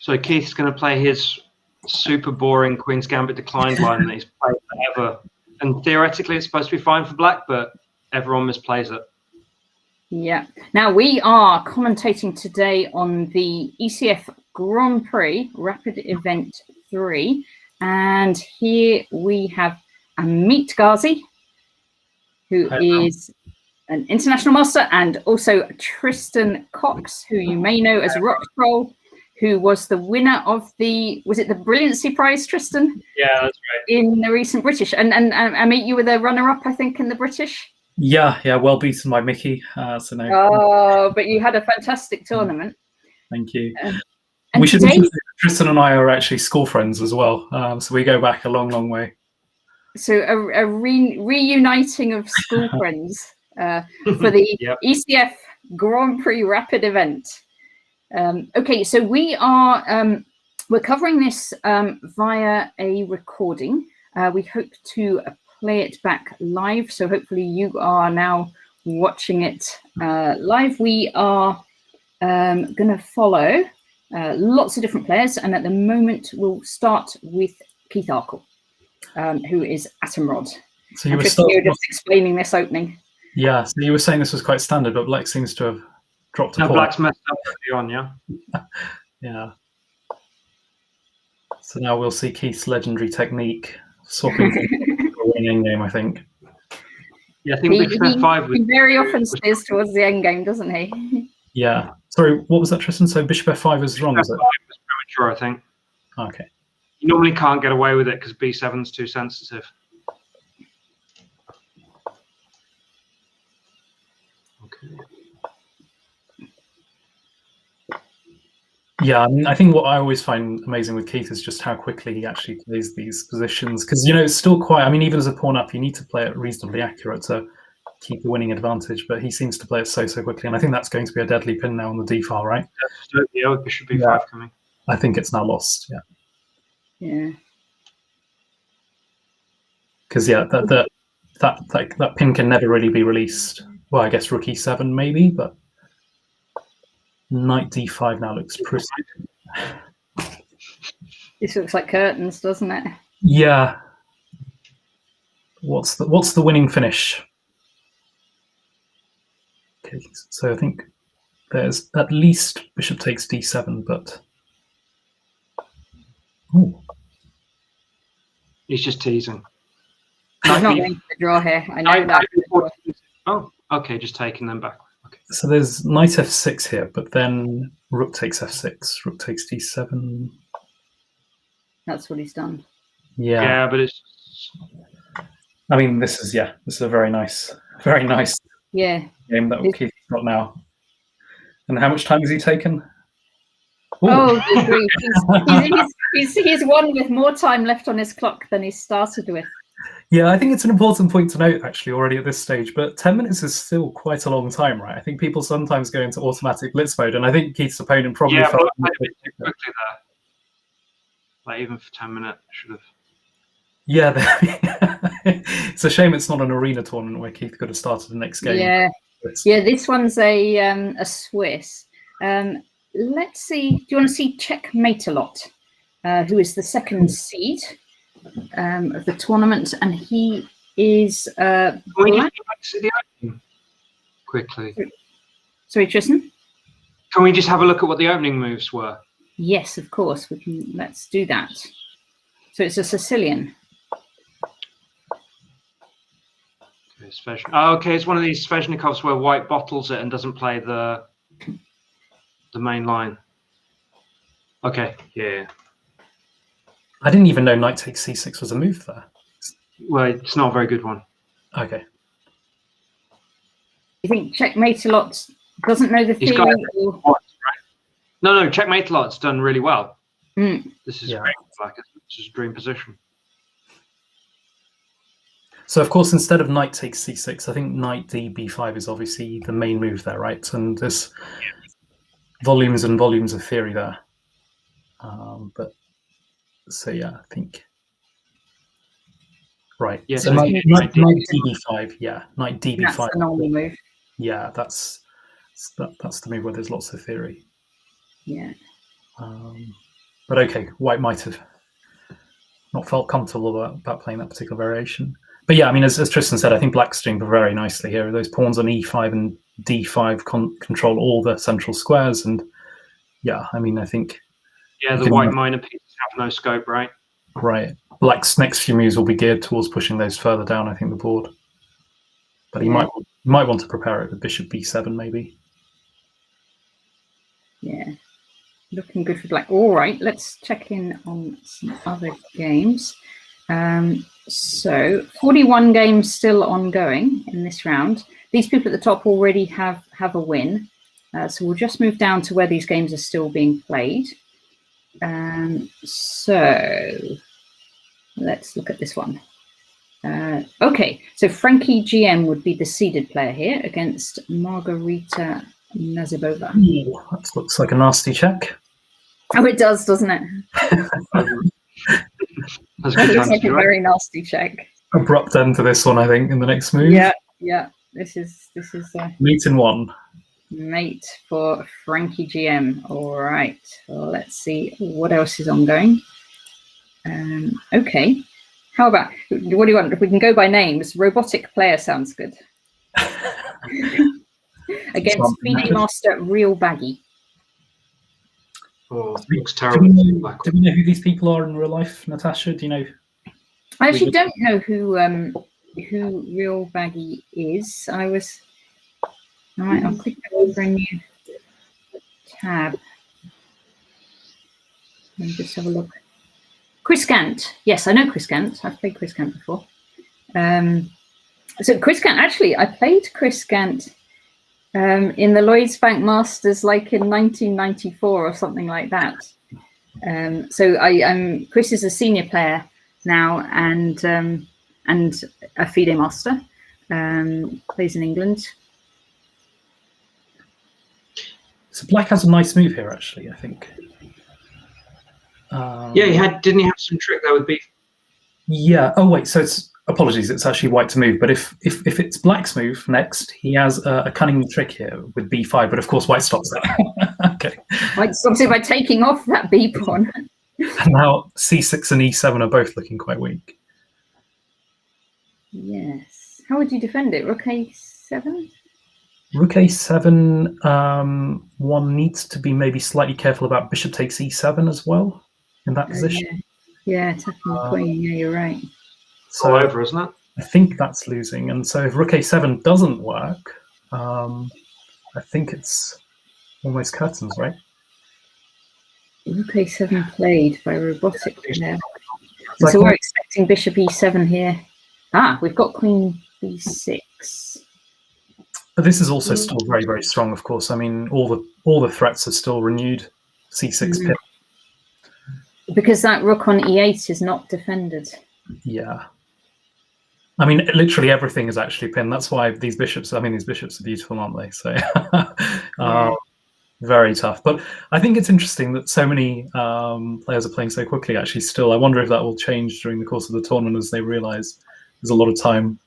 So Keith's going to play his super boring Queen's Gambit declined line that he's played forever. And theoretically, it's supposed to be fine for black, but everyone misplays it. Yeah. Now, we are commentating today on the ECF Grand Prix Rapid Event 3. And here we have Ameet Ghasi, who is an international master, and also Tristan Cox, who you may know as Rock Troll, who was the winner of the, was it the Brilliancy Prize, Tristan? Yeah, that's right. In the recent British. And Ameet, you were the runner-up, I think, in the British? Yeah, well beaten by Mickey. So no. Oh, but you had a fantastic tournament. Thank you. And we should mention that Tristan and I are actually school friends as well. So we go back a long, long way. So a reuniting of school friends for the ECF Grand Prix Rapid event. Okay, so we are we're covering this via a recording. We hope to play it back live. So hopefully you are now watching it live. We are going to follow lots of different players, and at the moment we'll start with Keith Arkle, who is Atomrod. So you were just explaining this opening. Yeah, so you were saying this was quite standard, but black seems to have dropped a point. Black's messed up early on, yeah. Yeah. So now we'll see Keith's legendary technique, swapping for a winning game, I think. Yeah, I think he very often steers towards the end game, doesn't he? Yeah. Sorry, what was that, Tristan? So bishop f5 is wrong, is it? F5 was premature, I think. Okay. You normally can't get away with it because b7's too sensitive. Okay. Yeah, I mean, I think what I always find amazing with Keith is just how quickly he actually plays these positions. Because, you know, it's still quite, I mean, even as a pawn up, you need to play it reasonably accurate to keep the winning advantage. But he seems to play it so quickly. And I think that's going to be a deadly pin now on the d file, right? Yeah, bishop b5 coming. I think it's now lost, yeah. Yeah. Because, yeah, that pin can never really be released. Well, I guess rook e7 maybe, but knight d5 now looks pretty. This looks like curtains, doesn't it? Yeah. What's the winning finish? Okay, so I think there's at least bishop takes d7, but ooh. He's just teasing. I'm not going to draw here. I know that. Oh, okay, just taking them back. Okay. So there's knight f6 here, but then rook takes f6, rook takes d7. That's what he's done. Yeah. Yeah, but it's. I mean, this is a very nice game that Keith's got now. And how much time has he taken? Ooh. Oh, he's won with more time left on his clock than he started with. Yeah, I think it's an important point to note, actually, already at this stage. But 10 minutes is still quite a long time, right? I think people sometimes go into automatic blitz mode, and I think Keith's opponent probably felt a bit too quickly there. Like, even for 10 minutes, I should have. Yeah, it's a shame it's not an arena tournament where Keith could have started the next game. Yeah, this one's a Swiss. Let's see. Do you want to see Checkmate a lot? Who is the second seed of the tournament, and he is quickly. Sorry, Tristan. Can we just have a look at what the opening moves were? Yes, of course. We can. Let's do that. So it's a Sicilian. Okay, it's one of these Sveshnikovs where white bottles it and doesn't play the main line. Okay, yeah. I didn't even know knight takes c6 was a move there. Well, it's not a very good one. Okay. You think Checkmate a lot doesn't know the theory? Right? No, Checkmate a lot's done really well. This is great. This is a dream position. So, of course, instead of knight takes c6, I think knight d b5 is obviously the main move there, right? And there's volumes and volumes of theory there. But so, yeah, I think. Right. Yes, so knight db5, yeah. Knight db5. That's the normal move. Yeah, that's the move where there's lots of theory. Yeah. But okay, white might have not felt comfortable about playing that particular variation. But yeah, I mean, as Tristan said, I think black's doing very nicely here. Those pawns on e5 and d5 control all the central squares, and yeah, I mean, I think the white minor pieces have no scope, right? Right. Black's next few moves will be geared towards pushing those further down, I think, the board. But he might want to prepare it with bishop b7, maybe. Yeah, looking good for black. All right, let's check in on some other games. So 41 games still ongoing in this round. These people at the top already have a win. So we'll just move down to where these games are still being played. So let's look at this one. Okay, so Frankie GM would be the seeded player here against Margarita Nazibova. Ooh, that looks like a nasty check. Oh, it does, doesn't it? That looks like a very nasty check. Abrupt end to this one, I think, in the next move. Yeah. This is mate in one. Mate for Frankie GM. All right. Well, let's see what else is ongoing. Okay. How about, what do you want? If we can go by names, robotic player sounds good. Against FIDE master RealBaggie. Oh, it looks terrible. Do we know who these people are in real life, Natasha? Do you know? I actually don't know who RealBaggie is. All right, I'll click over a new tab. Let me just have a look. Chris Gant. Yes, I know Chris Gant. I've played Chris Gant before. So Chris Gant, actually, I played Chris Gant in the Lloyds Bank Masters like in 1994 or something like that. So Chris is a senior player now and a FIDE master. Plays in England. So black has a nice move here, actually, I think. Yeah, didn't he have some trick there with b? Yeah. Oh wait. So apologies. It's actually white to move. But if it's black's move next, he has a cunning trick here with b5. But of course, white stops that. Okay. White stops it by taking off that b pawn. And now c6 and e7 are both looking quite weak. Yes. How would you defend it? Rook a7. Rook a7. One needs to be maybe slightly careful about bishop takes e7 as well in that position. Yeah, attacking the queen. Yeah, you're right. So all over, isn't it? I think that's losing. And so if rook a7 doesn't work, I think it's almost curtains, right? Rook a7 played by robotic player. So we're expecting bishop e7 here. Ah, we've got queen b6. But this is also still very, very strong, of course. I mean, all the threats are still renewed. c6 pip. Because that rook on e8 is not defended. Yeah. I mean, literally everything is actually pinned. That's why these bishops are beautiful, aren't they? So very tough. But I think it's interesting that so many players are playing so quickly, actually, still. I wonder if that will change during the course of the tournament as they realize there's a lot of time.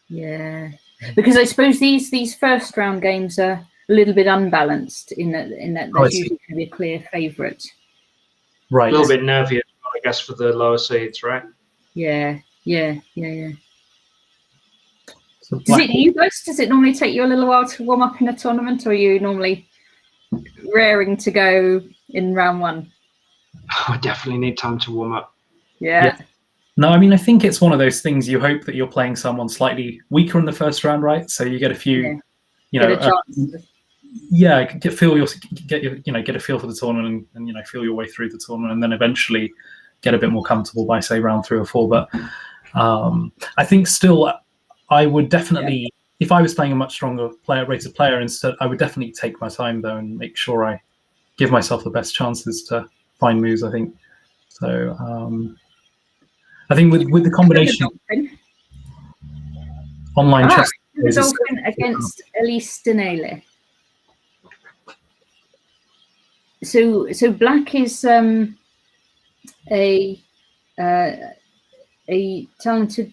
Yeah. Because I suppose these first round games are a little bit unbalanced in that there's usually going to be a clear favourite. Right. A little bit nervy, I guess, for the lower seeds, right? Yeah. So does it normally take you a little while to warm up in a tournament, or are you normally raring to go in round one? I definitely need time to warm up. Yeah. No, I mean, I think it's one of those things you hope that you're playing someone slightly weaker in the first round, right? So you get a few, get a feel for the tournament and feel your way through the tournament, and then eventually get a bit more comfortable by, say, round 3 or 4. But I think still, I would definitely, if I was playing a much stronger rated player instead, I would definitely take my time though and make sure I give myself the best chances to find moves. I think so. I think with the combination online chess against elisdenele. So black is a talented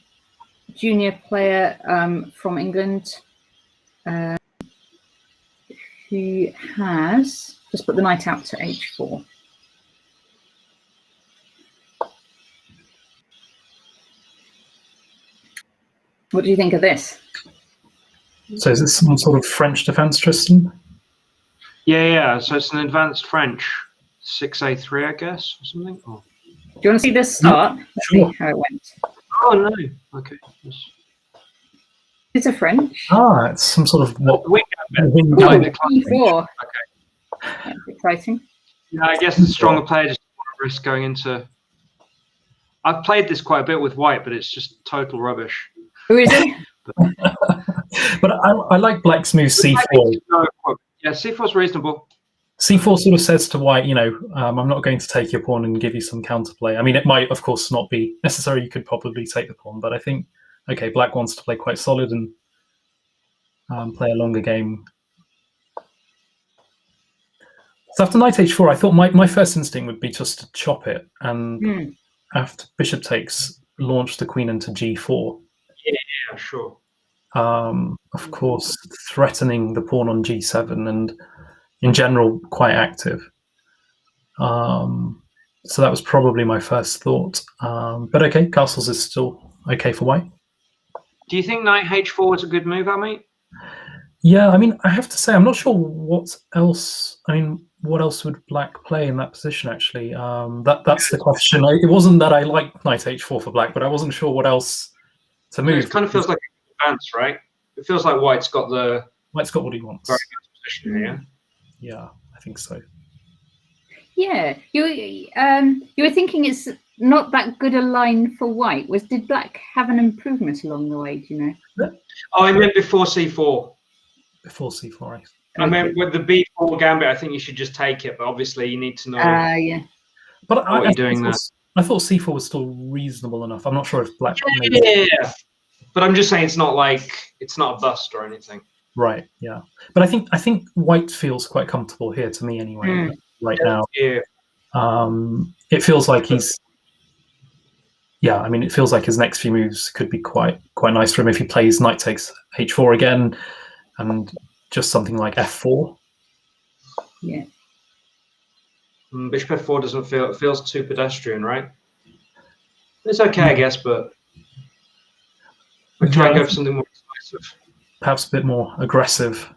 junior player from England who has just put the knight out to h4. What do you think of this? So is this some sort of French defense, Tristan? Yeah. So it's an advanced French 6A3, I guess, or something. Oh. Do you want to see this start? Let's Sure. see how it went. Oh no. Okay. It's a French. Ah, it's some sort of what? Wing Wing Ooh, gambit. E4. Okay. That's exciting. Yeah, I guess the stronger player just want to risk going into. I've played this quite a bit with white, but it's just total rubbish. Who is it? But I like black's move c4. Yeah, c4 is reasonable. C4 sort of says to white, you know, I'm not going to take your pawn and give you some counterplay. I mean, it might, of course, not be necessary. You could probably take the pawn, but I think, okay, black wants to play quite solid and play a longer game. So after knight h4, I thought my first instinct would be just to chop it, and after bishop takes, launch the queen into g4. Yeah, sure. Of course, threatening the pawn on g7 and in general quite active. So that was probably my first thought. But okay, castles is still okay for white. Do you think knight h4 is a good move, Ameet? Yeah, I mean, I have to say, I'm not sure what else. I mean, what else would black play in that position? Actually, that's the question. It wasn't that I liked knight h4 for black, but I wasn't sure what else to move. It kind of feels like an advance, right? It feels like white's got what he wants. Very good position here. Yeah, I think so. Yeah, you were thinking it's not that good a line for white. Did black have an improvement along the way? Do you know? Oh, I meant before c4. Before c4. I mean, with the b4 gambit, I think you should just take it, but obviously you need to know. Yeah. But what you're doing there. I thought c4 was still reasonable enough. I'm not sure if black. Yeah. But I'm just saying it's not a bust or anything. Right. Yeah. But I think white feels quite comfortable here to me anyway. Right now. Yeah. It feels like he's. Yeah, I mean, it feels like his next few moves could be quite nice for him if he plays knight takes h4 again, and just something like f4. Yeah. Bishop f4 doesn't feel, it feels too pedestrian, right? It's okay, I guess, but we try and go for something more decisive. Perhaps a bit more aggressive.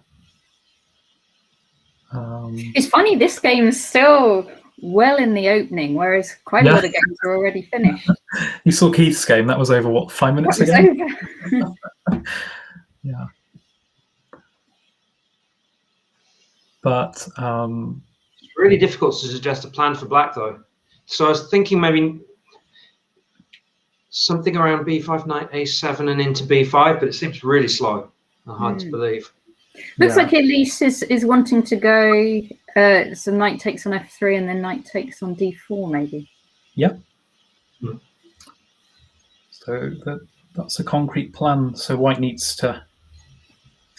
It's funny, this game is still well in the opening, whereas quite a lot of games are already finished. You saw Keith's game. That was over, what, 5 minutes ago? Over. Yeah. But it's really difficult to suggest a plan for black, though. So I was thinking maybe something around b5, knight a7 and into b5, but it seems really slow and hard to believe. Looks like Elise is wanting to go so knight takes on f3 and then knight takes on d4, maybe. Yeah. So that's a concrete plan. So white needs to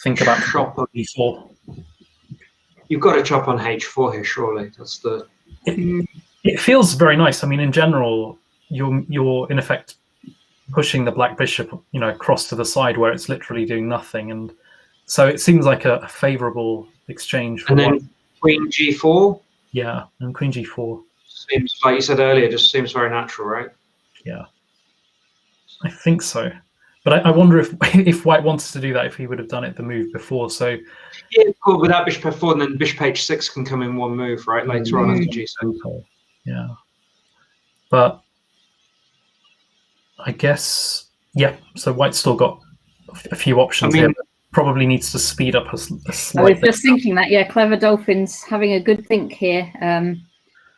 think about chop on d4. You've got to chop on h4 here, surely. That's the. It feels very nice. I mean, in general, you're in effect pushing the black bishop, you know, across to the side where it's literally doing nothing, and so it seems like a favorable exchange. For and then queen g4. Yeah, and queen g4 seems, like you said earlier, just seems very natural, right? Yeah, I think so. But I wonder if white wants to do that, if he would have done it the move before. So yeah, cool. Without bishop f4, and then bishop h6 can come in one move, right? Later on into g7. Yeah, but I guess So white's still got a few options here. Probably needs to speed up a slight. I was just thinking that. Clever Dolphin's having a good think here.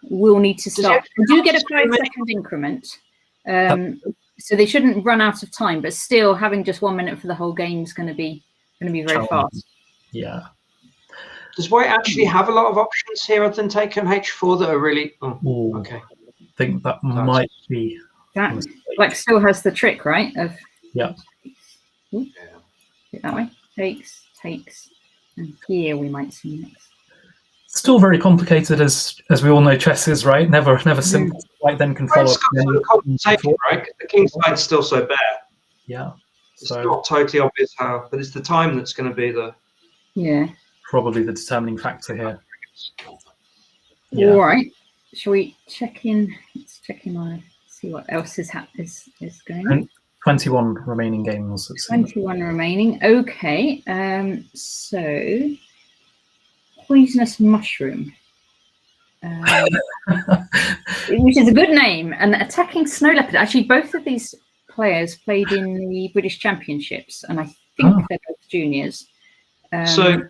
We'll need to stop. We do get a 5-second increment. So they shouldn't run out of time, but still having just 1 minute for the whole game is going to be very fast. Yeah. Does white actually have a lot of options here other than taking h4 that are really? Oh, okay. I think that might be. That like still has the trick, right? Of that way. Takes, and here we might see next. Still very complicated, as we all know chess is, right? Never simple. White then can follow. Right? The king side's still so bare. Yeah. It's not totally obvious how, but it's the time that's going to be the probably the determining factor here. Yeah. All right. Shall we check in? Let's check in on see what else is going on. 21 remaining games. 21 remaining. Okay. So poisonous mushroom, which is a good name, and attacking snow leopard. Actually, both of these players played in the British Championships, and I think they're both juniors. So,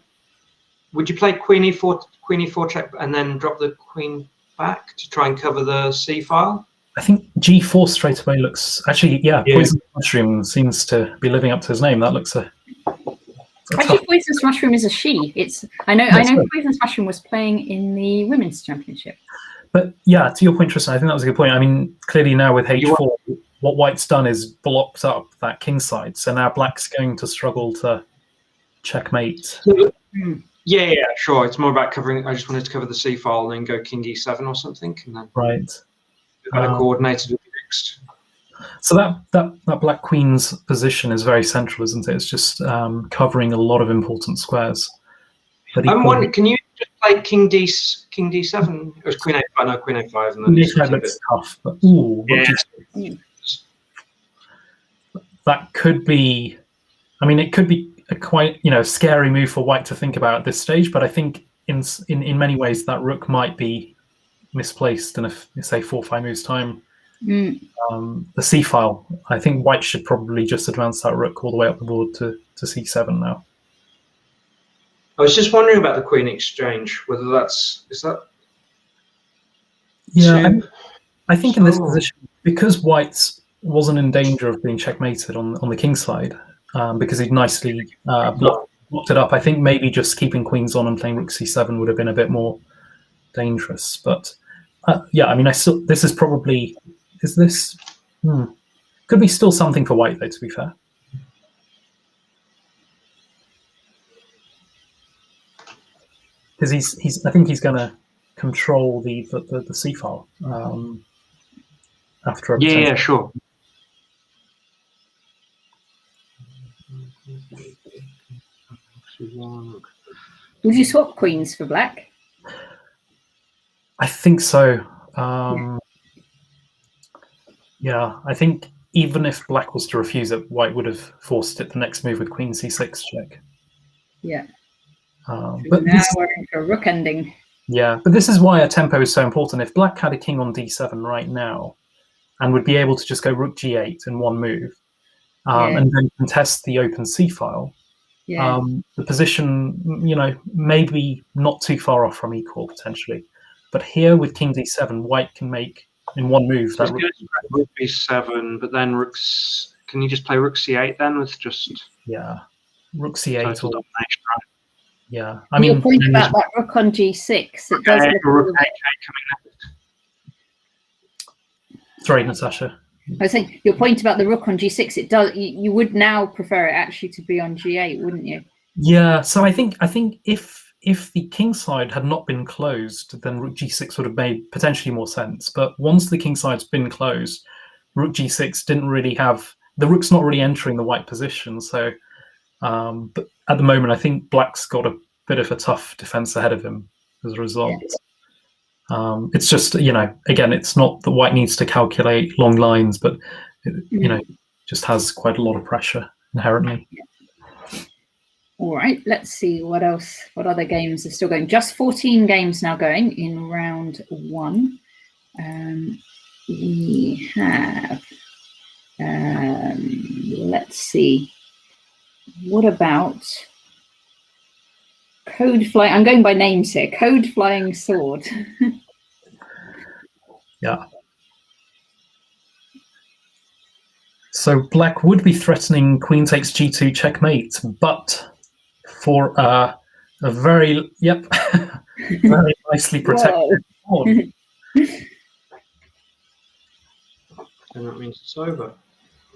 would you play Queen E4 check, and then drop the queen back to try and cover the C file? I think G4 straight away looks actually, yeah. Poisonous mushroom seems to be living up to his name. That looks actually, poisonous mushroom is a she. I know poisonous mushroom was playing in the women's championship. But yeah, to your point, Tristan, I think that was a good point. I mean, clearly now with H4, what White's done is blocked up that king side. So now Black's going to struggle to checkmate. Yeah, sure. It's more about covering. I just wanted to cover the C file and then go King E7 or something, and then coordinated with the next. So that Black Queen's position is very central, isn't it? It's just covering a lot of important squares. But I'm wondering, can you just play King D7? Or Queen A5? No, Queen A5. And then Queen A5 looks tough, but that could be. I mean, it could be a quite scary move for White to think about at this stage. But I think in many ways that rook might be misplaced in say 4 or 5 moves time. The C file. I think White should probably just advance that rook all the way up the board to C7 now. I was just wondering about the queen exchange. Whether is that? Yeah, I think in this position, because White wasn't in danger of being checkmated on the king side, because he'd nicely blocked it up. I think maybe just keeping queens on and playing rook C7 would have been a bit more dangerous. But yeah, I mean, this is probably. Is this could be still something for White though, to be fair. Because I think he's going to control the C file after. Yeah, sure. Would you swap queens for Black? I think so. Yeah, I think even if Black was to refuse it, White would have forced it the next move with Queen C6 check. Yeah. But now we're into a rook ending. Yeah, but this is why a tempo is so important. If Black had a king on D7 right now and would be able to just go rook G8 in one move and then contest the open C file, the position, maybe not too far off from equal potentially. But here with King D7, White can make in one move that rook B7, but then rooks. Can you just play rook C8 then with just rook C8 or domination? Yeah, I mean, your point about that rook on G6. It does look rook A coming next. Sorry, Natasha. I was saying your point about the rook on G6. It does. You would now prefer it actually to be on G8, wouldn't you? Yeah. So I think if the king side had not been closed, then rook G6 would have made potentially more sense. But once the king side's been closed, rook G6 didn't really have the rook's not really entering the white position. So, but at the moment, I think Black's got a bit of a tough defense ahead of him as a result. It's just, again, it's not that White needs to calculate long lines, but it, just has quite a lot of pressure inherently. All right, let's see what else. What other games are still going? Just 14 games now going in round 1. We have. Let's see. What about Code Flying? I'm going by names here. Code Flying Sword. Yeah. So Black would be threatening Queen takes G2 checkmate, but for a very very nicely protected pawn. And that means it's over.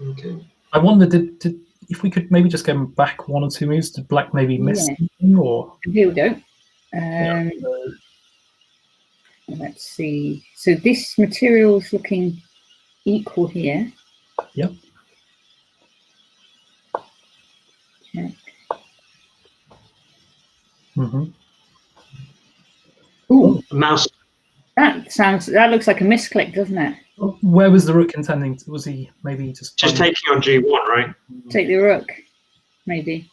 Okay. I wonder, did if we could maybe just go back 1 or 2 moves, did Black maybe miss something, or? Here we go. Let's see. So this material is looking equal here. Yep. Check. Mm-hmm. Ooh, mouse. That looks like a misclick, doesn't it? Where was the rook intending? Was he maybe just taking on G1, right? Take the rook, maybe.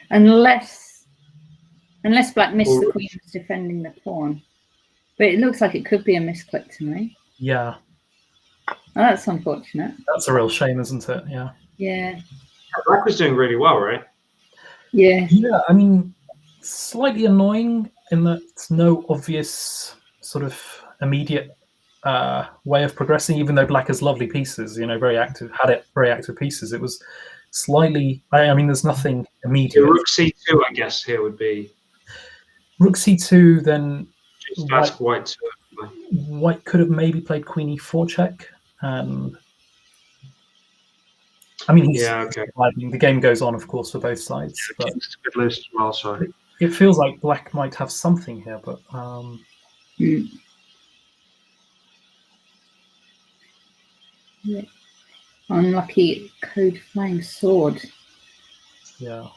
Unless black missed the queen was defending the pawn. But it looks like it could be a misclick to me. Yeah. Oh, that's unfortunate. That's a real shame, isn't it? Yeah. Yeah. Black was doing really well, right? Yeah. Yeah, I mean, slightly annoying in that it's no obvious sort of immediate way of progressing, even though black has lovely pieces, very active pieces. It was slightly, I mean, there's nothing immediate. Rook C2, I guess, here would be. Rook C2, then just ask white to. White could have maybe played Queen E4 check. I mean, the game goes on, of course, for both sides. But it's a bit loose as well, so it feels like black might have something here, but yeah. Unlucky code flying sword. Yeah.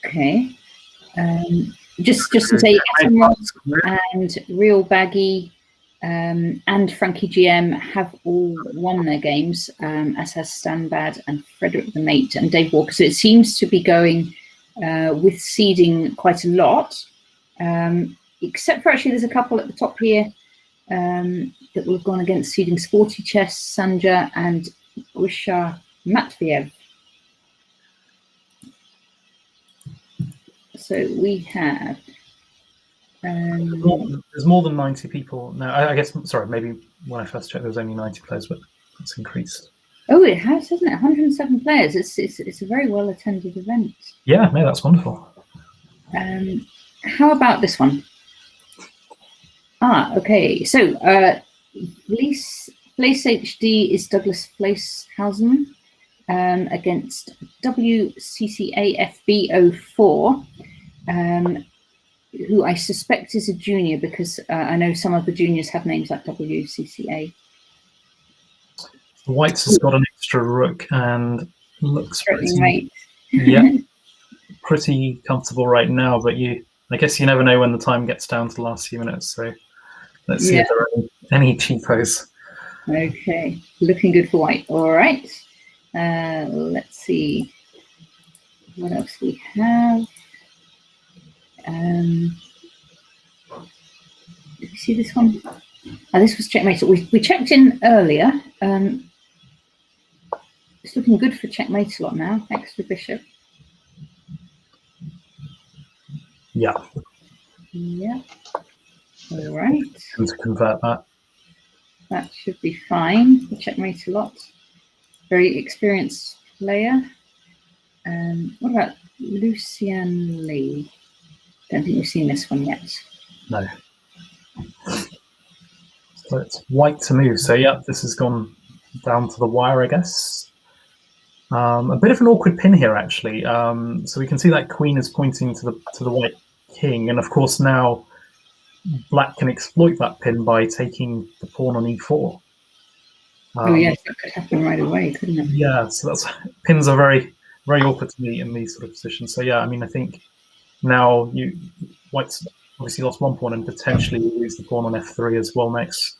Okay. Just to say, Atomrod and RealBaggie and Frankie GM have all won their games, as has Stanbad and Frederick the Mate and Dave Walker. So it seems to be going with seeding quite a lot, except for actually there's a couple at the top here that will have gone against seeding Sporty Chess, Sanja and Grisha Matviev. So we have... there's more than 90 people now. I guess, sorry, maybe when I first checked there was only 90 players, but it's increased. Oh, it has, hasn't it? 107 players. It's a very well attended event. Yeah, no, that's wonderful. How about this one? Okay. So Fleiss HD is Douglas Fleisshausen against WCCAFB04, who I suspect is a junior because I know some of the juniors have names like WCCA. White's has got an extra rook and looks pretty, pretty comfortable right now, but I guess you never know when the time gets down to the last few minutes, so let's see if there are any cheapos. Okay, looking good for white. All right, let's see what else we have. Did you see this one? This was checkmate. So we checked in earlier. It's looking good for checkmate a lot now. Extra bishop. Yeah. Yeah. All right. And to convert that. That should be fine. We checkmate a lot. Very experienced player. What about Lucian Lee? Don't think we've seen this one yet. No. So it's white to move. So yeah, this has gone down to the wire, I guess. A bit of an awkward pin here, actually. So we can see that queen is pointing to the white king, and of course now black can exploit that pin by taking the pawn on e4. Oh yes, that could happen right away, couldn't it? Yeah. So pins are very, very awkward to me in these sort of positions. So yeah, I mean, I think now white's obviously lost one pawn and potentially lose the pawn on f3 as well next.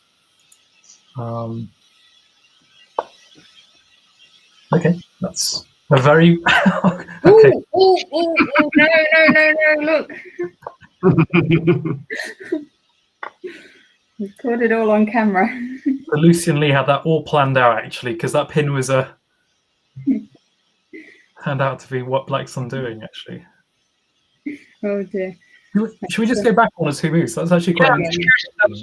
Okay, that's a very okay. Oh, no, look. We've caught it all on camera. So Lucian Lee had that all planned out, actually, because that pin was turned out to be what black's undoing, actually. Oh dear. Should we just go back 1 or 2 moves? That's actually quite interesting.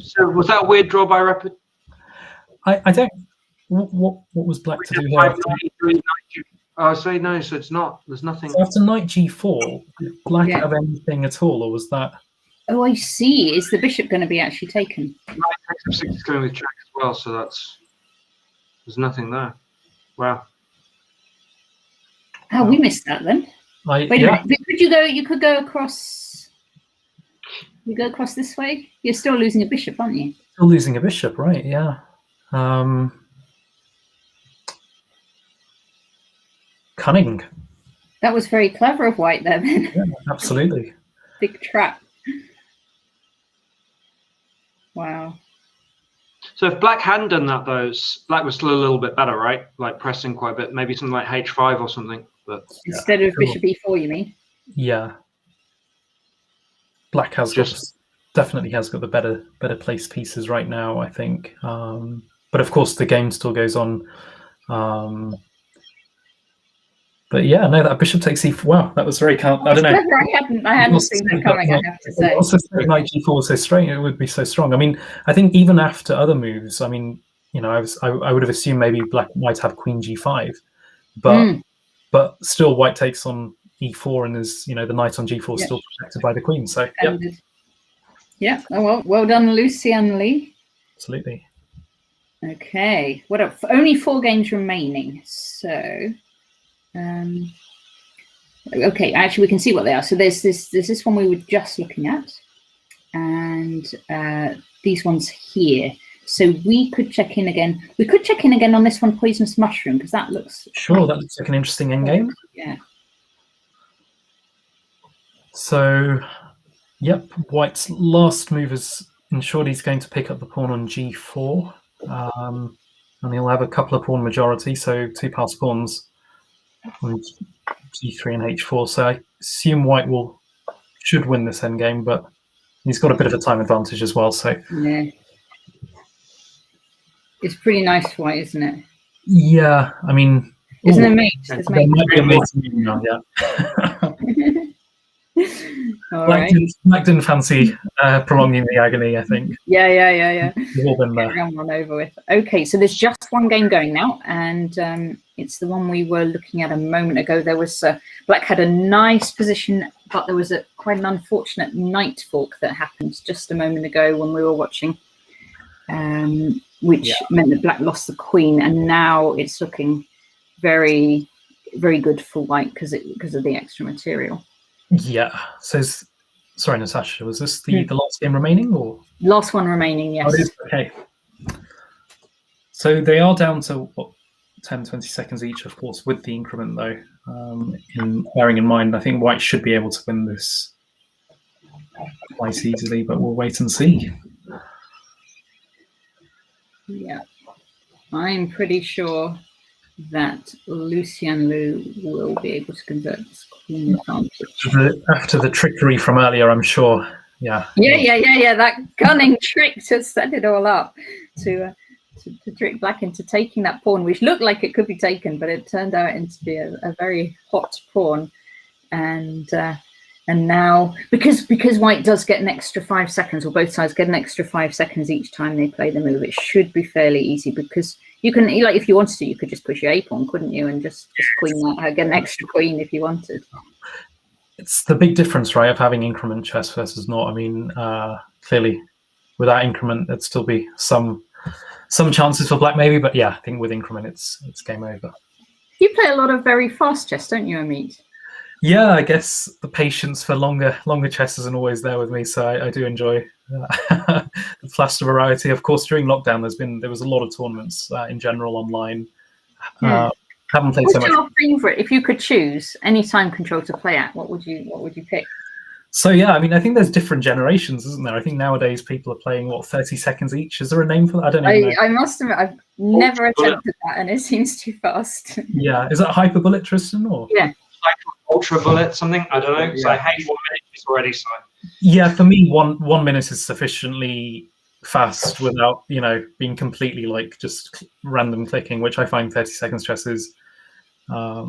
So was that a weird draw by Rapid? I don't. What was black to do here? Oh, so no, so it's not. There's nothing. So after knight g4, did black have anything at all, or was that? Oh, I see. Is the bishop going to be actually taken? Knight takes f6 is going with check as well, so there's nothing there. Wow. Oh, we missed that then. Wait a minute. You could go across. You go across this way. You're still losing a bishop, aren't you? Still losing a bishop, right? Yeah. Cunning. That was very clever of white there, then. Yeah, absolutely. Big trap. Wow. So if black hadn't done that, though, black was still a little bit better, right? Like pressing quite a bit, maybe something like h5 or something. But instead of bishop e4, you mean? Yeah. Black has definitely has got the better placed pieces right now, I think. But of course, the game still goes on. But yeah, no, that bishop takes e4. Wow, that was very I don't know. I hadn't seen that coming. I have to say. Also, knight g4 was so straight; it would be so strong. I mean, I think even after other moves, I mean, you know, I would have assumed maybe black might have queen g5, but still, white takes on e4, and is, you know, the knight on g4 is still protected by the queen. So yeah. Oh, well done, Lucian Lee. Absolutely. Okay, what up? Only 4 games remaining. So. Okay, actually we can see what they are. So there's this one we were just looking at, and these ones here. So we could check in again. We could check in again on this one, Poisonous Mushroom, because that looks that looks like an interesting endgame. Yeah. So, yep, white's last move is ensured he's going to pick up the pawn on g4, and he'll have a couple of pawn majority, so 2 passed pawns on g3 and h4. So I assume white should win this endgame, but he's got a bit of a time advantage as well. So yeah, it's pretty nice for white, isn't it? Yeah, I mean, isn't it mate? There might be a mate now, yeah. Black didn't fancy prolonging the agony, I think. Yeah. We've all been there. Run over with. Okay, so there's just one game going now, and it's the one we were looking at a moment ago. There was black had a nice position, but there was quite an unfortunate knight fork that happened just a moment ago when we were watching, which meant that black lost the queen, and now it's looking very, very good for white because of the extra material. Yeah. So, sorry, Natasha, was this the last game remaining, or last one remaining? Yes. Oh, it is? Okay. So they are down to what, 10, 20 seconds each, of course, with the increment though. Bearing in mind, I think white should be able to win this quite easily, but we'll wait and see. Yeah, I'm pretty sure that Lucian Liu will be able to convert this queen advantage. After the trickery from earlier, I'm sure. Yeah. That cunning trick to set it all up to trick black into taking that pawn, which looked like it could be taken, but it turned out to be a very hot pawn. And now, because white does get an extra 5 seconds, or both sides get an extra 5 seconds each time they play the move, it should be fairly easy, because you can, like, if you wanted to, you could just push your a pawn, couldn't you, and just queen that, get an extra queen if you wanted. It's the big difference, right, of having increment chess versus not. I mean, clearly, without increment, there'd still be some chances for black, maybe, but yeah, I think with increment, it's game over. You play a lot of very fast chess, don't you, Ameet? Yeah, I guess the patience for longer chess isn't always there with me, so I do enjoy the fast variety. Of course, during lockdown, there was a lot of tournaments in general online. Haven't played so much. What's your favorite? If you could choose any time control to play at, what would you pick? So yeah, I mean, I think there's different generations, isn't there? I think nowadays people are playing 30 seconds each. Is there a name for that? I don't know. I must admit, I've never attempted that, and it seems too fast. Yeah, is that Hyper Bullet, Tristan? Or yeah, Ultra Bullet, something, I don't know. So I hate 1 minute is already so. Yeah, for me, one minute is sufficiently fast without, being completely like just random clicking, which I find 30 seconds chess is. But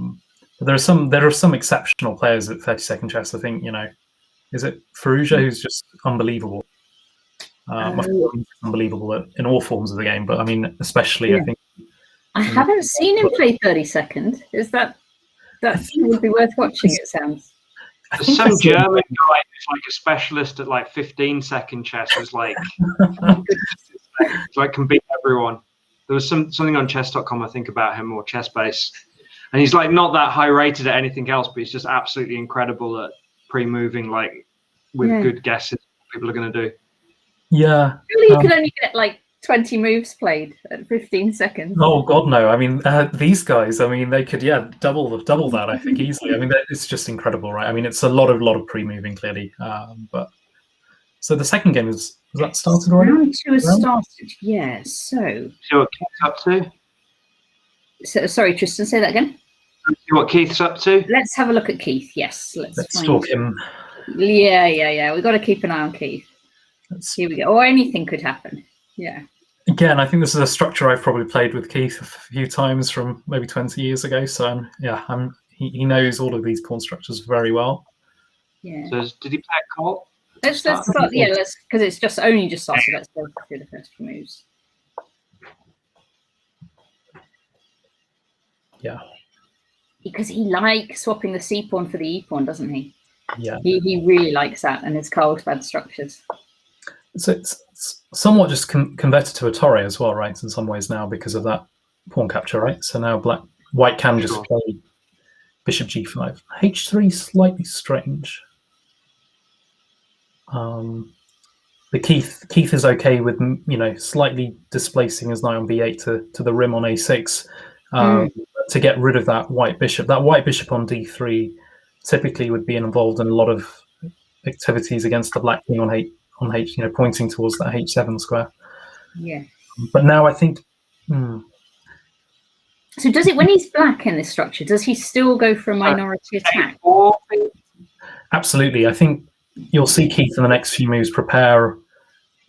there are some exceptional players at 30-second chess. I think, is it Farouja, who's just unbelievable? Unbelievable in all forms of the game, but I mean, especially I think. I haven't seen him play 30-second. Is that would be worth watching? It sounds. There's some German guy who's like a specialist at like 15-second chess. Who's like, can beat everyone. There was something on chess.com, I think, about him, or ChessBase, and he's like not that high rated at anything else, but he's just absolutely incredible at pre-moving, like with good guesses what people are going to do. Yeah. Really, you can only get like 20 moves played at 15 seconds. Oh God, no! I mean, these guys. I mean, they could double that. I think easily. I mean, it's just incredible, right? I mean, it's a lot of pre-moving clearly, but So the second game was that started already? Round 2 has started, yeah. So See what Keith's up to? Sorry, Tristan, say that again. See what Keith's up to? Let's have a look at Keith. Yes, let's stalk him. Yeah. We've got to keep an eye on Keith. Here we go. Or anything could happen. Yeah. Again, I think this is a structure I've probably played with Keith a few times from maybe 20 years ago. So he knows all of these pawn structures very well. Yeah. So did he play a call? Let's start. Yeah, because it's just only started. Let's go through the first few moves. Yeah. Because he likes swapping the C pawn for the E pawn, doesn't he? Yeah. He really likes that, and his Carlsbad structures. So it's somewhat just converted to a torre as well, right? In some ways now because of that pawn capture, right? So now white can just play bishop g5. h3 slightly strange. The Keith is okay with slightly displacing his knight on b8 to the rim on a6 to get rid of that white bishop. That white bishop on d3 typically would be involved in a lot of activities against the black king on h, pointing towards that h7 square. Yeah. But now I think. So does it, when he's black in this structure, does he still go for a minority attack? Absolutely. I think you'll see Keith in the next few moves prepare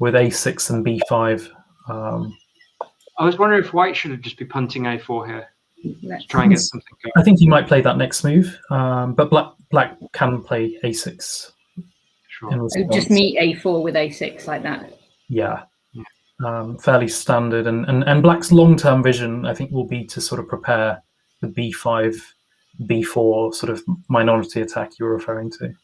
with a6 and b5. I was wondering if white should have just be punting a4 here. Let's try and get something going. I think he might play that next move, but black can play a6. Sure. Just meet a4 with a6 like that. Yeah. Fairly standard, and black's long-term vision, I think, will be to sort of prepare the b5, b4 sort of minority attack you're referring to.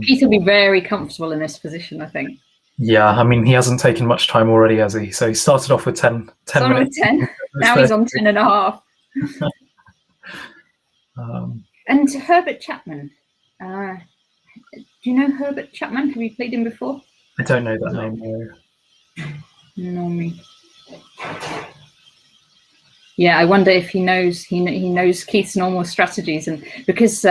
Keith will be very comfortable in this position, I think. Yeah, I mean, he hasn't taken much time already, has he? So he started off with 10 minutes. 10. Now he's on 10 and a half. And Herbert Chapman. Do you know Herbert Chapman? Have you played him before? I don't know that name. No, me. Yeah, I wonder if he knows Keith's normal strategies, and because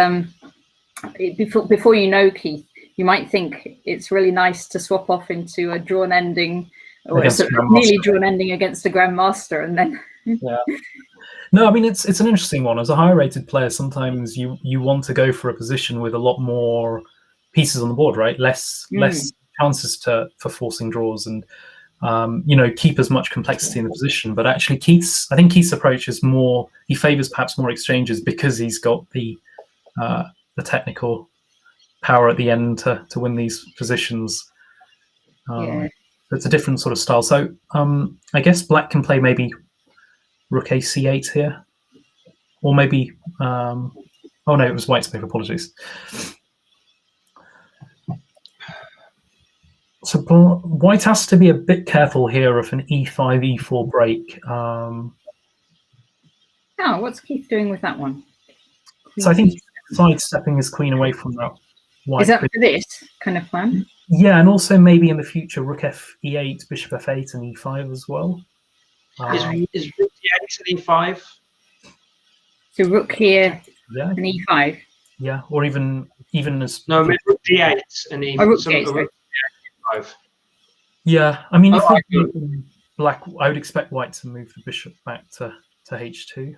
before you know Keith, you might think it's really nice to swap off into a drawn ending or a nearly drawn ending against a grandmaster, and then. Yeah. No, I mean it's an interesting one. As a high-rated player, sometimes you want to go for a position with a lot more pieces on the board, right? Less chances for forcing draws and keep as much complexity in the position. But actually, I think Keith's approach is more, he favors perhaps more exchanges because he's got the technical power at the end to win these positions. It's a different sort of style. So I guess black can play maybe rook a c8 here, or maybe oh no, it was white's move. Apologies. So white has to be a bit careful here of an e5, e4 break. What's Keith doing with that one? So I think sidestepping his queen away from that white. Is that for this kind of plan? Yeah, and also maybe in the future rook f e8, bishop f8, and e5 as well. Is rook d8 and e5? So rook here and e5. Yeah, or even as no, I mean rook d8 and e5. Yeah, I mean, black, I would expect white to move the bishop back to h2.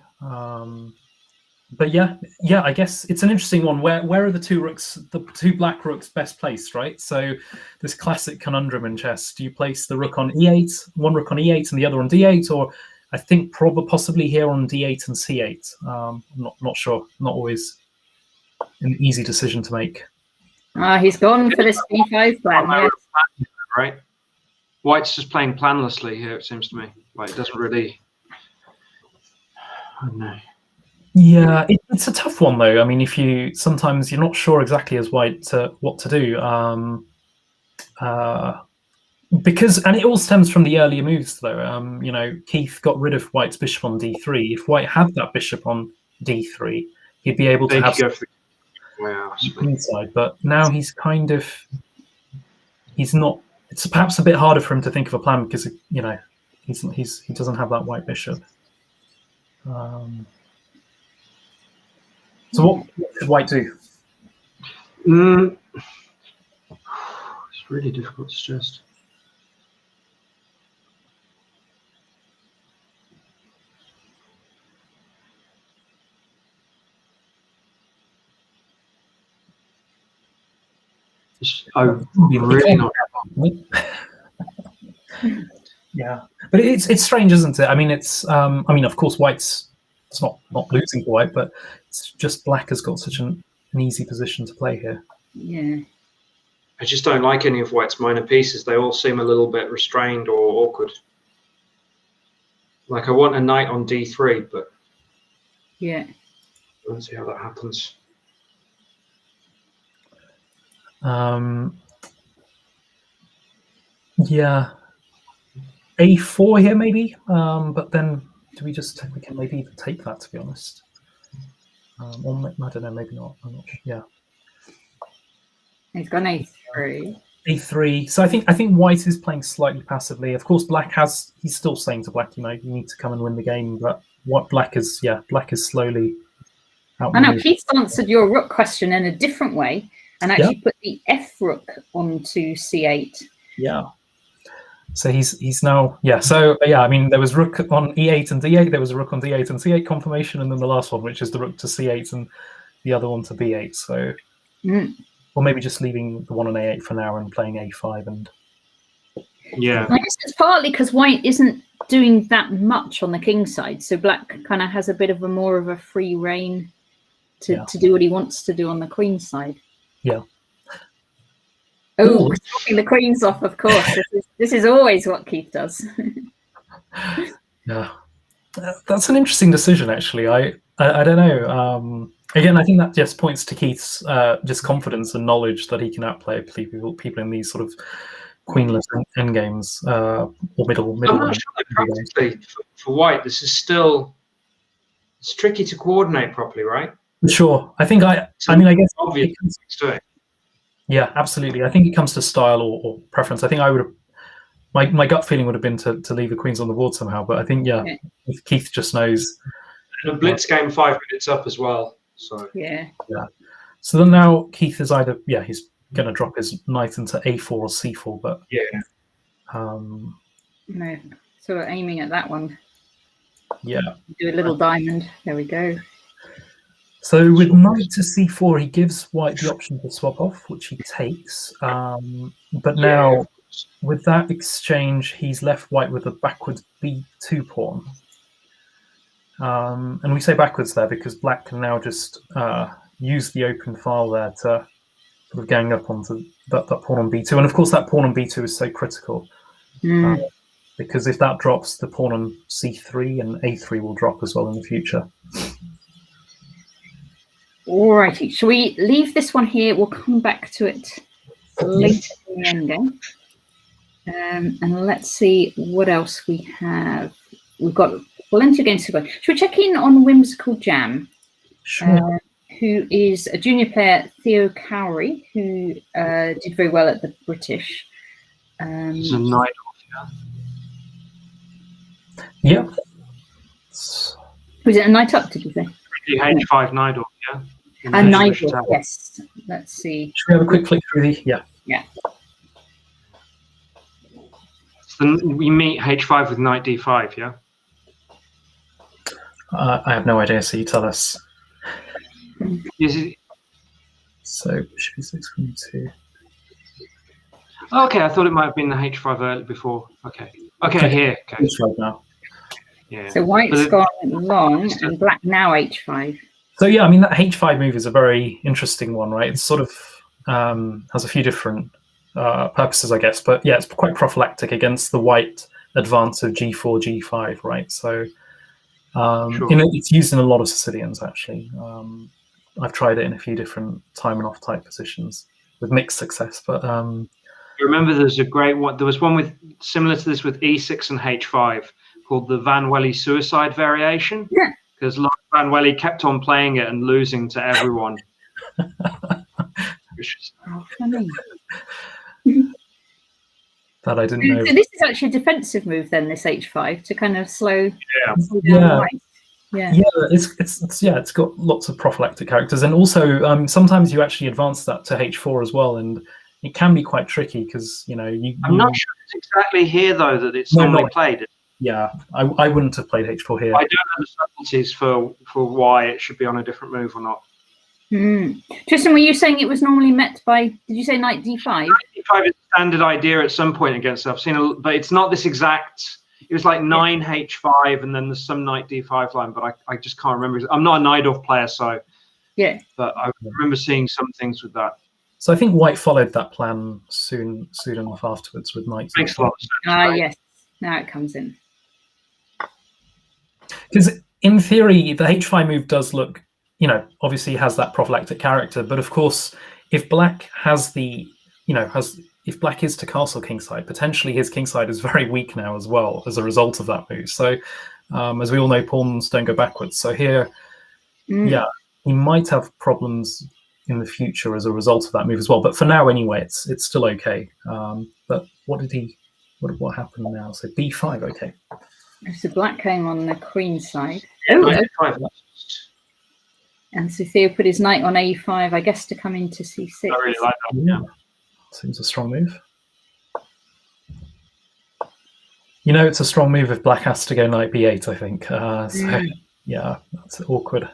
But yeah, I guess it's an interesting one. Where are the two black rooks best placed, right? So this classic conundrum in chess: do you place the rook on e8, one rook on e8 and the other on d8, or I think possibly here on d8 and c8? I'm not sure. Not always an easy decision to make. He's gone for this b5 plan. Yeah. Right. White's just playing planlessly here, it seems to me. Like, it doesn't really. I don't know. Yeah, it's a tough one though. I mean, sometimes you're not sure exactly as white what to do, because it all stems from the earlier moves though. Keith got rid of white's bishop on d3. If white had that bishop on d3, he'd be able to have inside. But now he's not. It's perhaps a bit harder for him to think of a plan because he doesn't have that white bishop. So what should white do? It's really difficult to suggest. I'm really not. Yeah, but it's strange, isn't it? I mean, of course, White's not losing to White, but it's just Black has got such an easy position to play here. Yeah. I just don't like any of White's minor pieces. They all seem a little bit restrained or awkward. Like I want a knight on d3, but yeah, let's see how that happens. Yeah, a4 here maybe, but then we can maybe even take that, to be honest. Or I don't know, maybe not. I'm not sure. Yeah. He's gone a3. A3. So I think White is playing slightly passively. Of course, he's still saying to Black, you need to come and win the game. But what Black is slowly out. I know Keith's answered your rook question in a different way and actually put the F rook onto c8. Yeah. So he's now, so I mean, there was rook on e8 and d8, there was a rook on d8 and c8 confirmation, and then the last one, which is the rook to c8 and the other one to b8. So, or maybe just leaving the one on a8 for now and playing a5. And yeah, I guess it's partly because White isn't doing that much on the king side, so Black kind of has a bit of more of a free reign to do what he wants to do on the queen side. Yeah. Oh, knocking the queens off, of course. This is always what Keith does. Yeah, that's an interesting decision, actually. I don't know. Again, I think that just points to Keith's just confidence and knowledge that he can outplay people in these sort of queenless endgames or middle. I'm not sure that practically for White, this is it's tricky to coordinate properly, right? Sure. I guess obvious to it. Yeah, absolutely. I think it comes to style or preference. I think my gut feeling would have been to leave the queens on the board somehow, but I think if Keith just knows. And a blitz game 5 minutes up as well. So yeah. So then now Keith is either he's going to drop his knight into a4 or c4, but no, so we're aiming at that one. Yeah. Do a little diamond. There we go. So with knight to c4, he gives White the option to swap off, which he takes. But now, with that exchange, he's left White with a backwards b2 pawn. And we say backwards there because Black can now just use the open file there to sort of gang up onto that pawn on b2. And of course, that pawn on b2 is so critical. Because if that drops, the pawn on c3 and a3 will drop as well in the future. Alrighty, shall we leave this one here? We'll come back to it later in the endgame. And let's see what else we have. We've got plenty of games to go. Should we check in on WhimsicalJam? Sure. Who is a junior player, Theo Cowrie, who did very well at the British. It's a knight off, yeah. Was it a knight up, did you say? H5 knight off, yeah. A knight off, yes. Let's see. Should we have a quick flick through the? Yeah. So we meet H5 with knight D5, yeah? I have no idea, so you tell us. Is it? So should be 6.2. Okay, I thought it might have been the H5 early before. Okay, here. Okay. H5 now. Yeah. So White's gone long and Black now H5. So yeah, I mean that H5 move is a very interesting one, right? It's sort of has a few different purposes, I guess, but yeah, it's quite prophylactic against the White advance of G4, G5, right? So it's used in a lot of Sicilians actually. I've tried it in a few different time and off type positions with mixed success, but I remember there's a great one. There was one with similar to this with E6 and H5 called the Van Welly suicide variation. Yeah. Because Van Welly kept on playing it and losing to everyone. Funny. That I didn't know. So this is actually a defensive move then, this H5, to kind of slow down White. Yeah, it's got lots of prophylactic characters, and also sometimes you actually advance that to H4 as well, and it can be quite tricky because I'm not sure it's exactly here though that it's normally played. Yeah, I wouldn't have played h4 here. I don't know the subtleties for why it should be on a different move or not. Tristan, were you saying it was normally met by? Did you say knight d5? Knight d5 is a standard idea at some point against. I've seen, but it's not this exact. It was like 9h5, and then there's some knight d5 line, but I just can't remember. I'm not a Najdorf player, so yeah. But I remember seeing some things with that. So I think White followed that plan soon enough afterwards with knight. Makes a lot of sense. Right? Yes, now it comes in. Because in theory, the h5 move does look, obviously has that prophylactic character, but of course, if Black has the, if Black is to castle kingside, potentially his kingside is very weak now as well as a result of that move. So, as we all know, pawns don't go backwards. So here, yeah, he might have problems in the future as a result of that move as well. But for now, anyway, it's still okay. But what happened now? So b5, okay. So Black came on the queen side. And Sophia put his knight on a5, I guess, to come into c6. I really like that. Yeah, seems a strong move. It's a strong move if Black has to go knight b8, I think. So, yeah, that's awkward.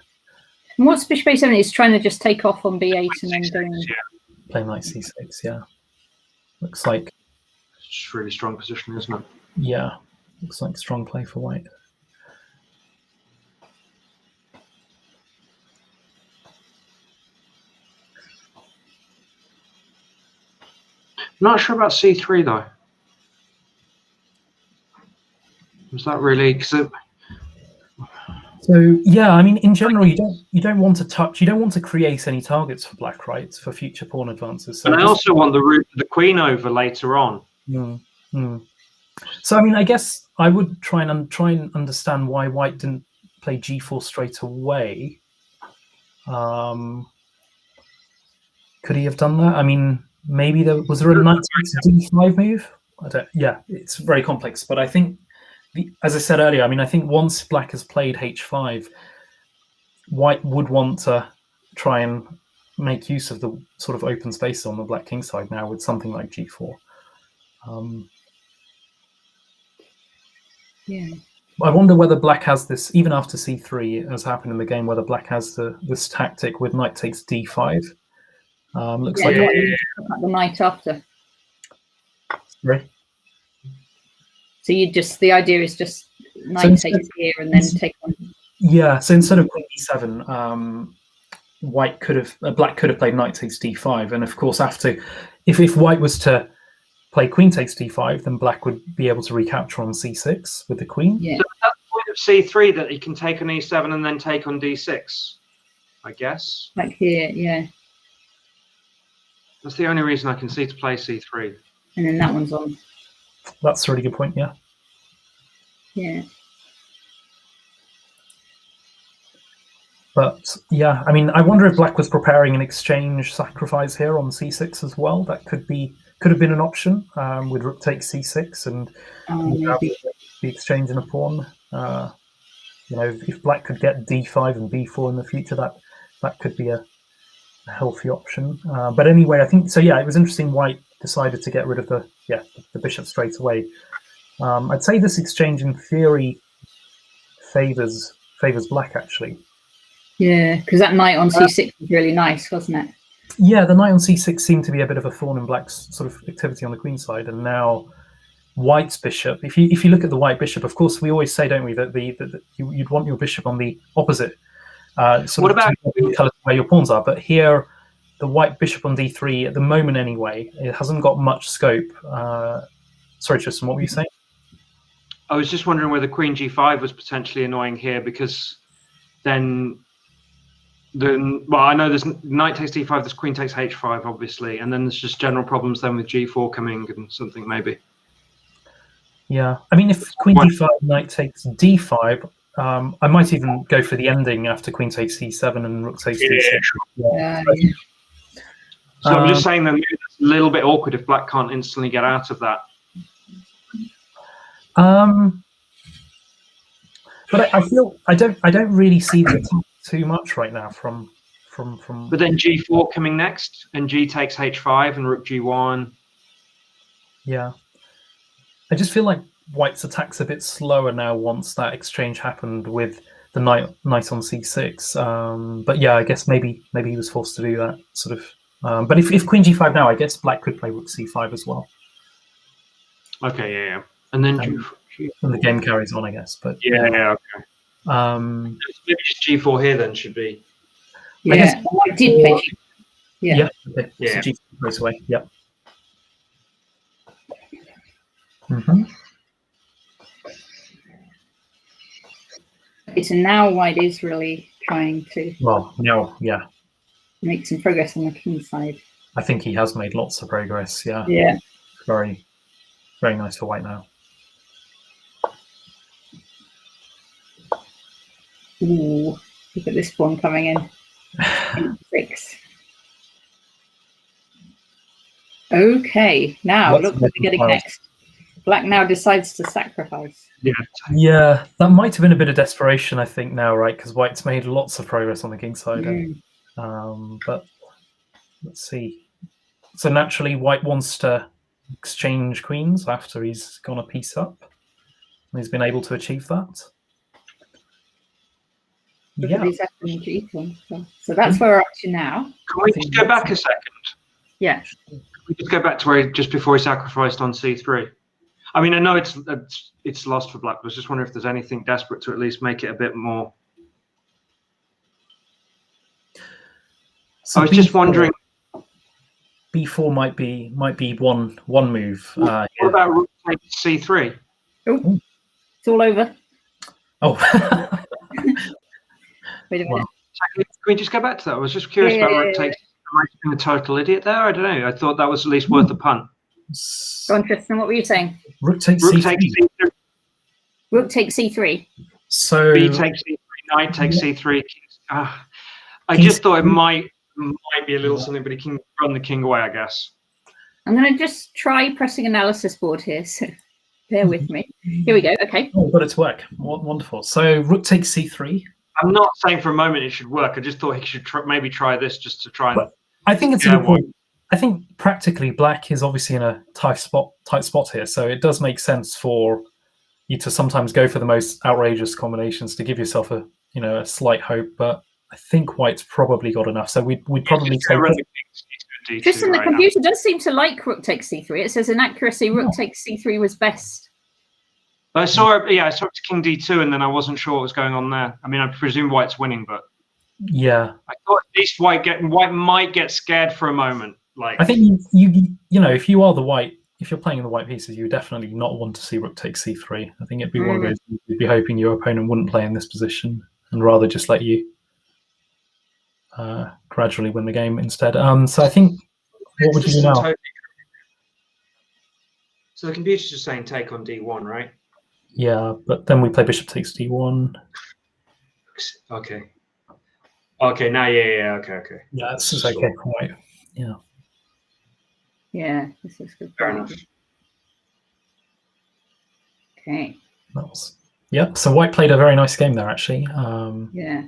And what's bishop a7? He's trying to just take off on b8 and then going... Play knight c6, yeah. Looks like... It's a really strong position, isn't it? Yeah, looks like strong play for White. Not sure about c3 though. Was that really? So yeah, I mean, in general, you don't want to touch. You don't want to create any targets for Black, right? For future pawn advances. So and I also want the route of the queen over later on. So I mean, I guess I would try and understand why White didn't play g4 straight away. Could he have done that? I mean. Maybe was there a knight d5 move? Yeah, it's very complex. But I think, as I said earlier, I mean, I think once Black has played h5, White would want to try and make use of the sort of open space on the Black king side now with something like g4. Yeah. I wonder whether Black has this, even after c3, as happened in the game, whether Black has this tactic with knight takes d5. Looks like the knight after. Right. So the idea is just knight takes here and then take on. Yeah. So instead of queen d7, Black could have played knight takes d5, and of course if White was to play queen takes d5, then Black would be able to recapture on c6 with the queen. Yeah. So that's the point of c3 that he can take on e7 and then take on d6, I guess. Like here, yeah. That's the only reason I can see to play c3. And then that one's on. That's a really good point, yeah. Yeah. But yeah, I mean, I wonder if Black was preparing an exchange sacrifice here on c6 as well. That could have been an option with rook takes c6 and the exchange in a pawn. If Black could get d5 and b4 in the future, that could be a healthy option. But anyway, I think so. Yeah, it was interesting. White decided to get rid of the bishop straight away. I'd say this exchange in theory favors Black actually. Yeah, because that knight on c6 was really nice, wasn't it? Yeah, the knight on c6 seemed to be a bit of a thorn in Black's sort of activity on the queen side, and now White's bishop. If you look at the White bishop, of course, we always say, don't we, that you'd want your bishop on the opposite. What about where your pawns are? But here, the White bishop on d3 at the moment, anyway, it hasn't got much scope. Sorry, Tristan, what were you saying? I was just wondering whether queen g5 was potentially annoying here, because then I know there's knight takes d5, there's queen takes h5, obviously, and then there's just general problems then with g4 coming and something maybe. Yeah, I mean, if queen d5, knight takes d5. I might even go for the ending after queen takes c7 and rook takes d6. Yeah. So I'm just saying that it's a little bit awkward if Black can't instantly get out of that. But I feel I don't really see the attack too much right now from from. But then G4 coming next, and G takes H5 and Rook G1. Yeah, I just feel like White's attack's a bit slower now once that exchange happened with the knight on C6. But yeah, I guess maybe he was forced to do that sort of. But if Queen G5 now, I guess Black could play Rook C5 as well. Okay, yeah. And then and the game carries on, I guess. But yeah, okay. Maybe just G4 here then should be. Yeah, I guess I did play. Yeah. Okay. Yeah. So G4 goes away. Yeah. Mm-hmm. Okay, so now White is really trying to. Well, now, yeah. Make some progress on the king side. I think he has made lots of progress. Yeah. Yeah. Very, very nice for White now. Ooh, look at this pawn coming in. 6. Okay, now look what we're getting next. Black now decides to sacrifice. Yeah, that might have been a bit of desperation, I think, now, right? Because White's made lots of progress on the king side. But let's see. So naturally, White wants to exchange queens after he's gone a piece up. And he's been able to achieve that. Yeah. So that's where we're up to now. Can we just go back a second? Yeah. Can we just go back to where just before he sacrificed on C3? I mean, I know it's lost for Black, but I was just wondering if there's anything desperate to at least make it a bit more. So I was just wondering. B4 might be one move. What about Rook takes C3? Oh, it's all over. Oh. Wait a minute. Well, can we just go back to that? I was just curious about Rook takes. Am I being a total idiot there? I don't know. I thought that was at least worth a punt. Go on, Tristan. What were you saying? Rook takes C3. Rook takes C3. So B takes C3. Knight takes C3. I just thought it might be a little something, but he can run the king away, I guess. I'm going to just try pressing analysis board here, so bear with me. Here we go. Okay. Oh, got it to work. Wonderful. So Rook takes C3. I'm not saying for a moment it should work. I just thought he should maybe try this just to try and. But I think it's important. I think practically Black is obviously in a tight spot here, so it does make sense for you to sometimes go for the most outrageous combinations to give yourself a slight hope. But I think White's probably got enough, so we'd probably say. Tristan, the computer does seem to like Rook takes C3. It says in accuracy, Rook takes C3 was best. I saw it. Yeah, I saw it to King D2, and then I wasn't sure what was going on there. I mean, I presume White's winning, but yeah, I thought at least White might get scared for a moment. Like, I think you know, if you are the White, if you're playing in the White pieces, you definitely not want to see Rook take C3. I think it'd be one of those you'd be hoping your opponent wouldn't play in this position and rather just let you gradually win the game instead. So I think, what would you do now? So the computer's just saying take on D1, right? Yeah, but then we play bishop takes D1. Okay. Okay, now, yeah, okay. Yeah, this is okay for White. Yeah. Yeah, this is good. Fair enough. Okay. Yep, so White played a very nice game there, actually. Yeah.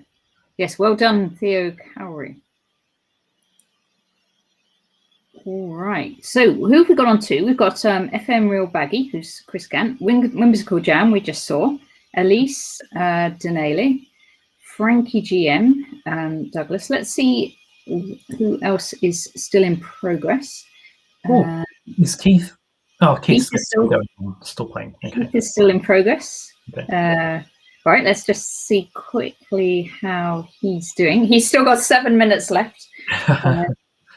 Yes, well done, Theo Cowrie. All right. So who have we got on to? We've got FM RealBaggie, who's Chris Gant, WhimsicalJam, we just saw, elisdenele, Frankie GM, Douglas. Let's see who else is still in progress. Is Keith? Oh, Keith's still playing. Okay. Keith is still in progress. Okay. All right, let's just see quickly how he's doing. He's still got 7 minutes left to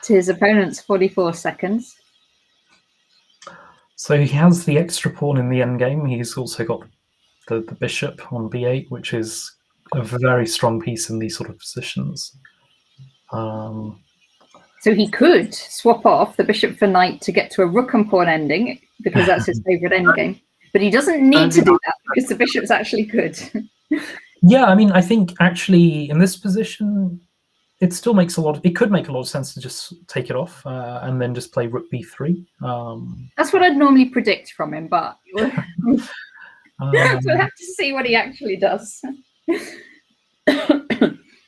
his opponent's 44 seconds. So he has the extra pawn in the endgame. He's also got the bishop on b8, which is a very strong piece in these sort of positions. So he could swap off the bishop for knight to get to a rook and pawn ending, because that's his favorite endgame. But he doesn't need to do that because the bishop's actually good. Yeah, I mean, I think actually in this position, it still makes it could make a lot of sense to just take it off and then just play rook b3. That's what I'd normally predict from him, but we'll have to see what he actually does.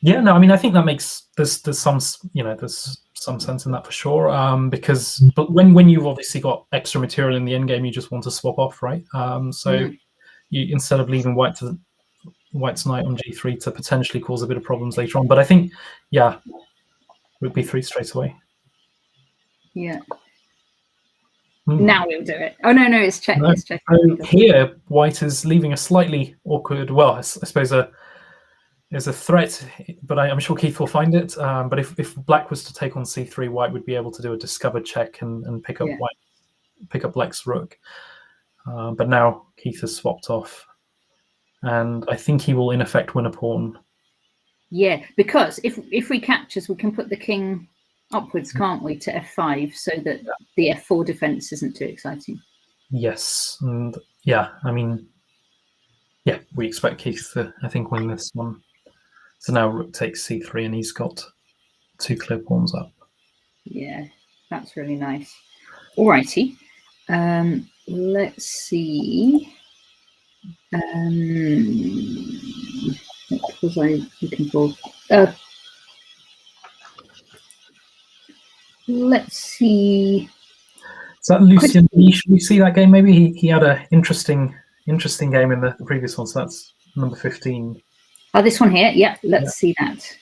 Yeah, no, I mean, I think that makes there's some there's some sense in that for sure. Because but when you've obviously got extra material in the end game, you just want to swap off, right? So you, instead of leaving white's knight on g3 to potentially cause a bit of problems later on. But I think, yeah, it would be 3 straight away. Yeah. Now we'll do it. Oh no, it's check. No. It's check. So here, white is leaving a slightly awkward. Well, I suppose there's a threat, but I'm sure Keith will find it. But if black was to take on c3, white would be able to do a discovered check and pick up black's rook. But now Keith has swapped off, and I think he will in effect win a pawn. Yeah, because if we captures, we can put the king upwards, can't we, to f5, so that the f4 defense isn't too exciting. Yes, and yeah, I mean, yeah, we expect Keith to, I think, win this one. So now rook takes c3, and he's got 2 clear pawns up. Yeah, that's really nice. Alrighty, let's see. What was I looking for? Let's see. Is that Lucien? Should we see that game? Maybe he had an interesting game in the previous one. So that's number 15. Oh, this one here. Yeah, let's see that.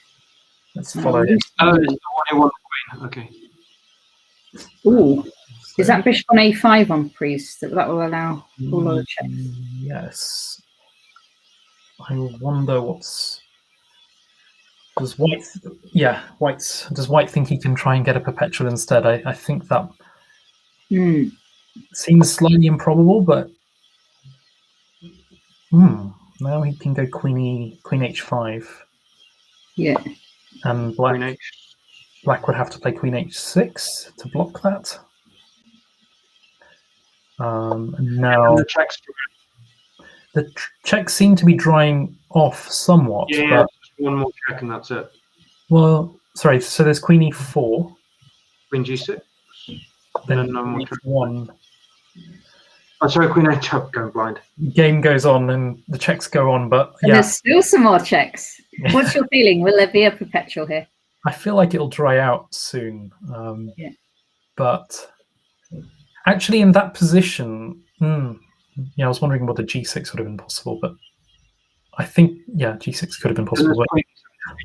Let's follow it. Oh, it's the one who won the queen. Okay. Ooh, is that bishop on a5 on priest? That will allow all other checks. Yes. I wonder does white? Yeah, does white think he can try and get a perpetual instead? I think that seems slightly improbable, but now he can go queen h5. Yeah, and black would have to play queen h6 to block that. And now the checks seem to be drying off somewhat. Yeah, but, one more check and that's it. Well, sorry, so there's queen e4. Queen g6. Then no more one. Oh, sorry, queen h5 going blind. Game goes on and the checks go on, but and there's still some more checks. What's your feeling? Will there be a perpetual here? I feel like it'll dry out soon. But actually, in that position, I was wondering whether g6 would have been possible, but I think g6 could have been possible.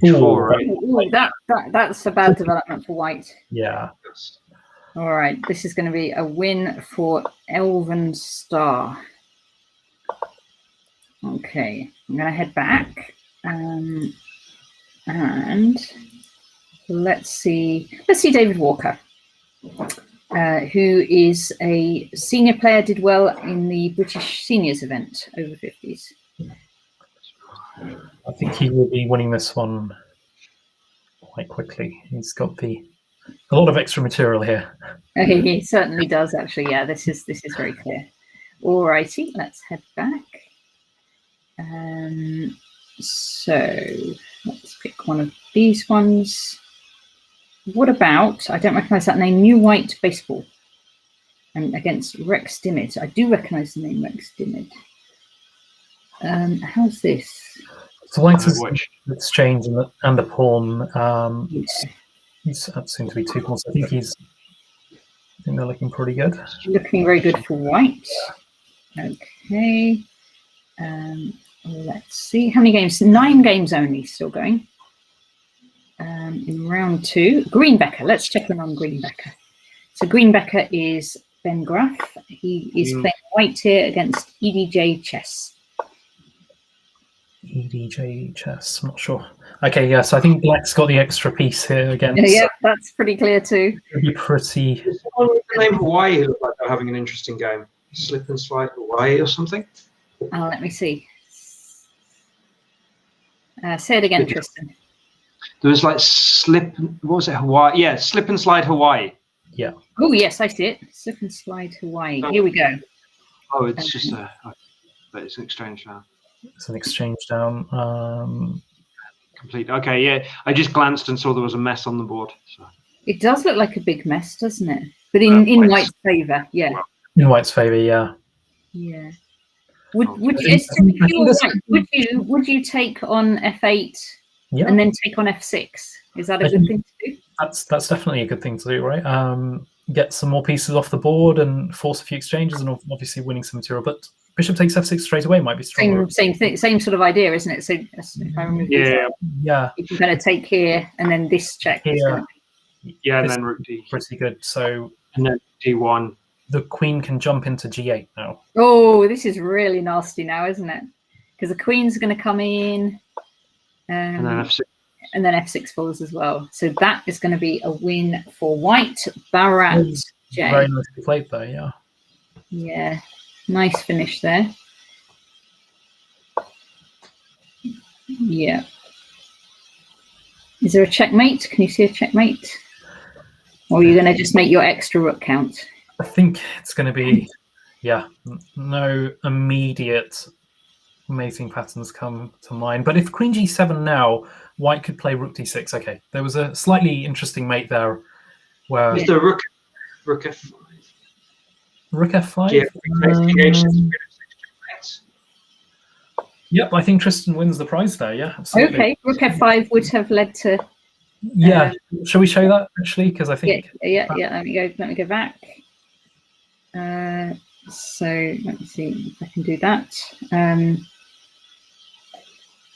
Ooh, that's a bad development for white. Yeah. All right, this is going to be a win for Elven Star. Okay, I'm going to head back and let's see David Walker, who is a senior player, did well in the British Seniors event over 50s. I think he will be winning this one quite quickly. He's got a lot of extra material here. He certainly does, actually. Yeah, this is very clear. All righty, let's head back. So let's pick one of these ones. What about, I don't recognize that name, New White Baseball, and against Rex Dimmitt. I do recognize the name Rex Dimmitt. How's this? So white's exchange and the pawn. He's soon to be 2 pawns. I think they're looking pretty good. Looking very good for white. Okay. Let's see. How many games? 9 games only still going. In round 2. Greenbecker. Let's check in on Greenbecker. So Greenbecker is Ben Graff. He is playing white here against EDJ Chess. EDJ Chess, I'm not sure. Okay, yeah, so I think black's got the extra piece here again. Yeah, that's pretty clear too. It'd be pretty. Is the name Hawaii who look like they're having an interesting game? Slip and slide Hawaii or something? Oh, let me see. Say it again, Tristan. There was like what was it, Hawaii? Yeah, slip and slide Hawaii. Yeah. Oh, yes, I see it. Slip and slide Hawaii. Here we go. Oh, it's just but it's an exchange now. It's an exchange down. Complete. Okay, yeah. I just glanced and saw there was a mess on the board. So. It does look like a big mess, doesn't it? But in white's favour, yeah. Well, in white's favour, yeah. Yeah. Would you take on f8 Yeah. and then take on f6. Is that a good thing to do? That's definitely a good thing to do, right? Get some more pieces off the board and force a few exchanges, and obviously winning some material. But bishop takes f6 straight away might be stronger. Same thing, same sort of idea, isn't it? So if I remove these out, you can kind of take here, and then this check. Here. Yeah, and then rook d. Pretty good. So and then d1. The queen can jump into g8 now. Oh, this is really nasty now, isn't it? Because the queen's going to come in, and then f6. And then f6 falls as well. So that is going to be a win for white. Barat J. Very nicely played there, yeah. Yeah, nice finish there. Yeah. Is there a checkmate? Can you see a checkmate? Or are you going to just make your extra rook count? I think it's going to be, yeah, no immediate mating patterns come to mind. But if queen g7 now, white could play rook d6. Okay, there was a slightly interesting mate there where... Is there rook f5? Rook f5? Yeah, yep, I think Tristan wins the prize there, yeah, absolutely. Okay, rook f5 would have led to... Yeah, shall we show that, actually? Because I think... Yeah, let me go back. So let me see if I can do that.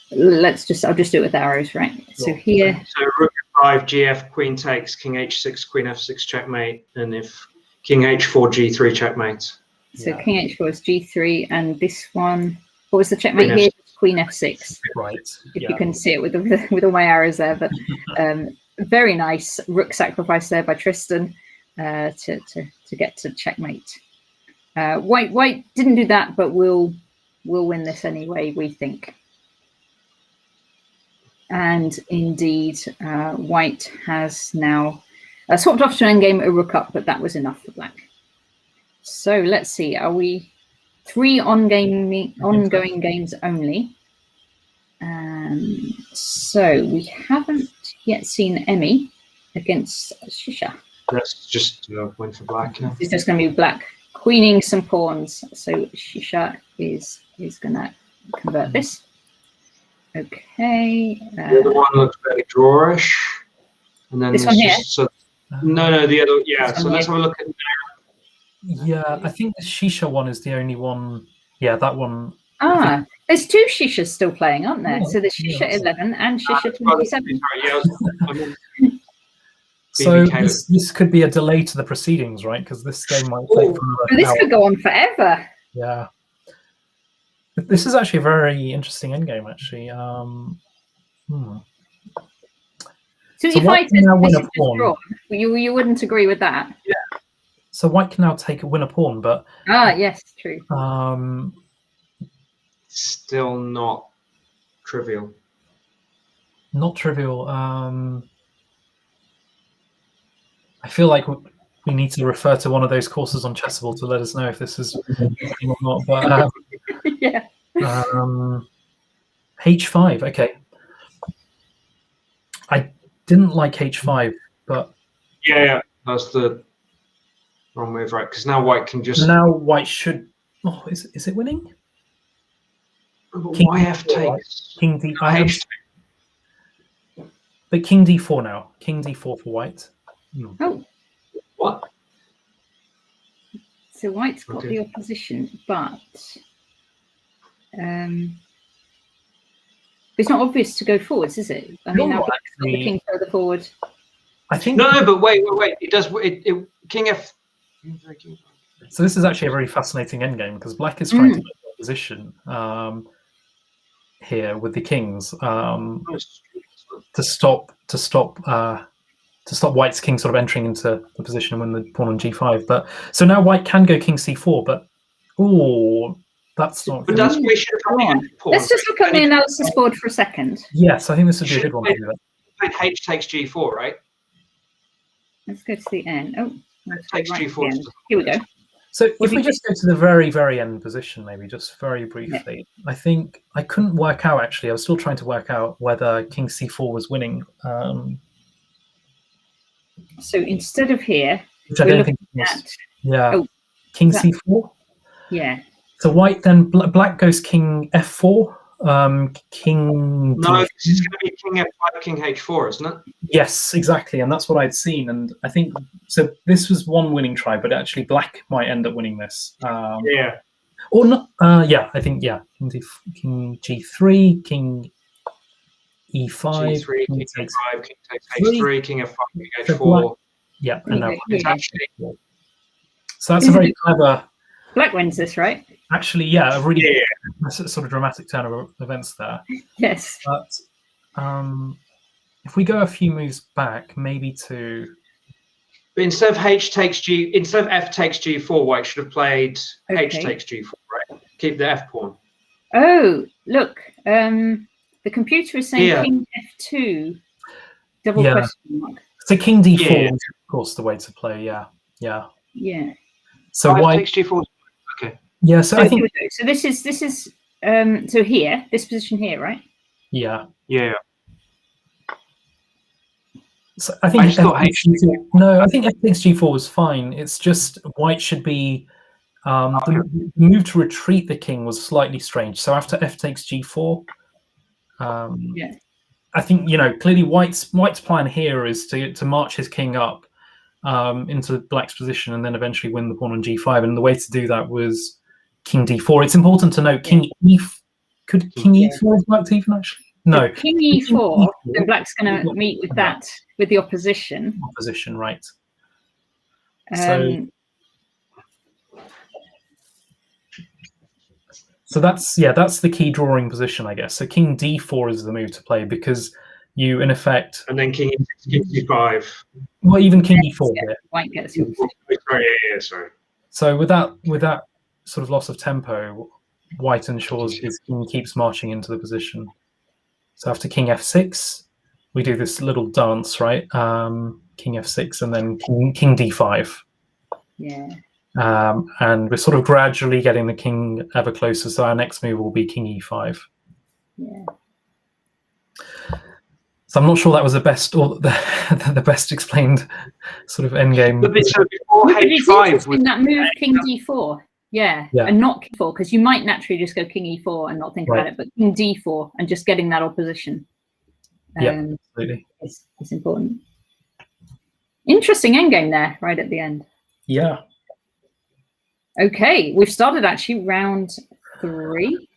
I'll just do it with arrows, right? So here. So rook f5, gf, queen takes, king h6, queen f6 checkmate, and if king h4, g3 checkmate. So king h4 is g3, and this one, what was the checkmate here? Queen f6. Right. If you can see it with all my arrows there, but very nice rook sacrifice there by Tristan to get to checkmate. White didn't do that, but we'll win this anyway, we think. And indeed, white has now swapped off to an endgame, a rook up, but that was enough for black. So let's see, are we 3 ongoing games only? So we haven't yet seen Emmy against Shisha. That's just win for black. Yeah. It's just going to be black queening some pawns. So Shisha is going to convert this. Okay. The other one looks very drawish. And then this one here? No, the other, yeah. So let's have a look at. Yeah, I think the Shisha one is the only one. Yeah, that one. Ah, there's 2 Shishas still playing, aren't there? So there's Shisha 11 and Shisha 27. So this could be a delay to the proceedings, right? Because this game might take this could go on forever. Yeah. This is actually a very interesting endgame, actually. So if I said this is drawn, you wouldn't agree with that? Yeah. So white can now win a pawn, but... yes, true. Still not trivial. Not trivial. I feel like we need to refer to one of those courses on Chessable to let us know if this is or not. But yeah. H5. Okay. I didn't like H5, but yeah, that's the wrong move, right? Because now white can just. Now white should. Oh, is it winning? Why f takes King D. But King D4 now. King D4 for white. Oh. What? So white's got the opposition, but it's not obvious to go forwards, is it? I mean, now black's got the king further forward. I think no, but wait. It does. King F. So this is actually a very fascinating endgame because black is trying to make a position here with the kings to stop white's king sort of entering into the position and win the pawn on g5. But so now white can go king c4, but that's not. But that's where we should have pawn. Let's just look at the analysis board for a second. Yes, I think this would be a good one. H takes g4, right? Let's go to the end. Oh, takes g4. Here we go. So if we just go to the very, very end position, maybe just very briefly, I think I couldn't work out, actually. I was still trying to work out whether king c4 was winning. So instead of here, which I don't think king c4. Yeah. So white then black goes king f4. King. No, it's going to be King F5, King H4, isn't it? Yes, exactly, and that's what I'd seen, and I think so. This was one winning try, but actually Black might end up winning this. Yeah. Or not? Yeah, I think yeah. King G3, King E5, G3, King takes H5, King takes H3, King F5, King H4. Black, yeah, and now it's actually. So that's a very clever. Black wins this, right? Actually, yeah, a really sort of dramatic turn of events there. Yes. But if we go a few moves back, maybe to. But instead of F takes G4, White should have played H takes G4, right? Keep the F pawn. Oh, look. The computer is saying King F2. Double question mark. So King D4 is, of course, the way to play. Yeah. So White takes G4. Okay. Yeah. So I think. So this is so here, this position here, right? Yeah. Yeah. So I think I think F takes G4 was fine. It's just White should be the move to retreat the king was slightly strange. So after F takes G4, I think clearly White's plan here is to march his king up into Black's position and then eventually win the pawn on G5. And the way to do that was King D4. It's important to note King could King E4 have worked even actually? No. King E4, then Black's going to meet with that, with the opposition. Opposition, right. So that's the key drawing position, I guess. So King D4 is the move to play because you, in effect... And then King D5. Well, even King E4 here. White gets sorry. So with that sort of loss of tempo, White ensures his king keeps marching into the position. So after King F6, we do this little dance, right? King F6 and then King D5. Yeah. And we're sort of gradually getting the king ever closer. So our next move will be King E5. Yeah. So I'm not sure that was the best or the best explained sort of endgame. But so before H5 was that move King D4. Yeah, and not King E4, because you might naturally just go King E4 and not think about it, but King D4 and just getting that opposition. Absolutely. It's important. Interesting endgame there, right at the end. Yeah. Okay, we've started actually round 3.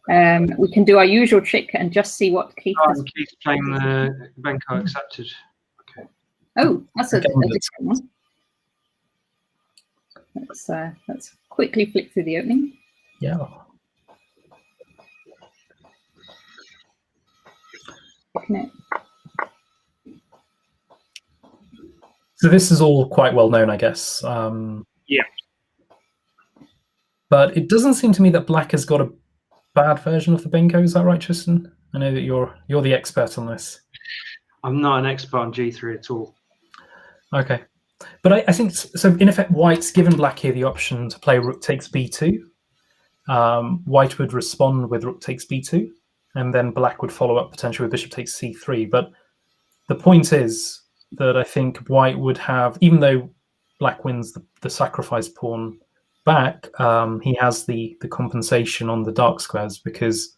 We can do our usual trick and just see what Keith has. Keith's playing the Benko accepted. Okay. Oh, that's a different one. Let's quickly flick through the opening. Yeah. So this is all quite well known, I guess. Yeah. But it doesn't seem to me that Black has got a bad version of the Benko. Is that right, Tristan? I know that you're the expert on this. I'm not an expert on G3 at all. Okay. But I think, so in effect, White's given Black here the option to play Rook takes B2. White would respond with Rook takes B2, and then Black would follow up potentially with Bishop takes C3. But the point is that I think White would have, even though Black wins the sacrifice pawn back, he has the compensation on the dark squares because,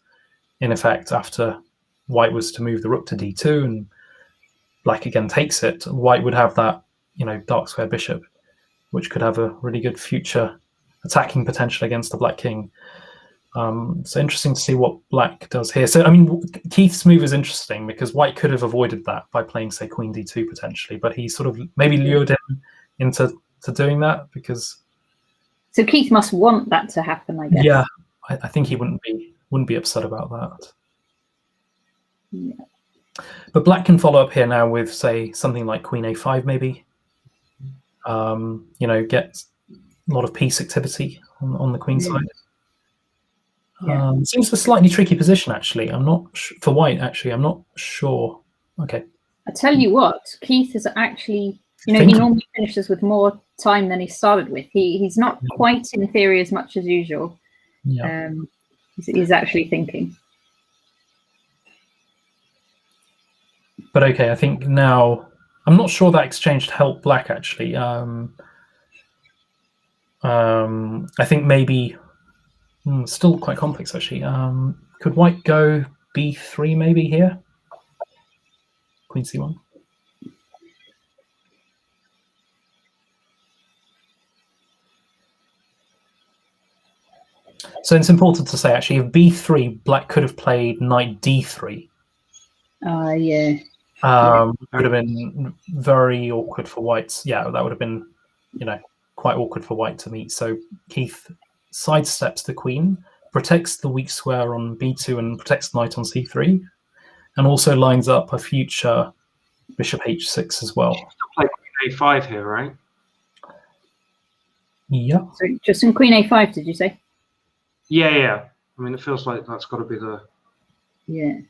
in effect, after White was to move the Rook to D2 and Black again takes it, White would have that dark square bishop, which could have a really good future attacking potential against the Black king. So interesting to see what Black does here. So, I mean, Keith's move is interesting because White could have avoided that by playing, say, Queen D2 potentially, but he sort of maybe lured him into doing that because... So Keith must want that to happen, I guess. Yeah, I think he wouldn't be upset about that. Yeah. But Black can follow up here now with, say, something like Queen A5 maybe. Get a lot of piece activity on the queen side. Yeah. Seems a slightly tricky position, actually. I'm not for White. Actually, I'm not sure. Okay. I tell you what, Keith is actually, he normally finishes with more time than he started with. He's not quite in theory as much as usual. Yeah. He's actually thinking. But okay, I think now I'm not sure that exchange helped Black actually. I think maybe still quite complex actually. Could white go b3 maybe here? Queen c1. So it's important to say, actually, if b3, black could have played knight d3. Yeah. Would have been very awkward for whites. Yeah, that would have been, you know, quite awkward for white to meet. So Keith sidesteps the queen, protects the weak square on b2 and protects knight on c3, and also lines up a future bishop h6 as well. Play queen a5 here, right? Yeah. So just in queen a5, did you say? Yeah. I mean, it feels like that's got to be the... Yeah.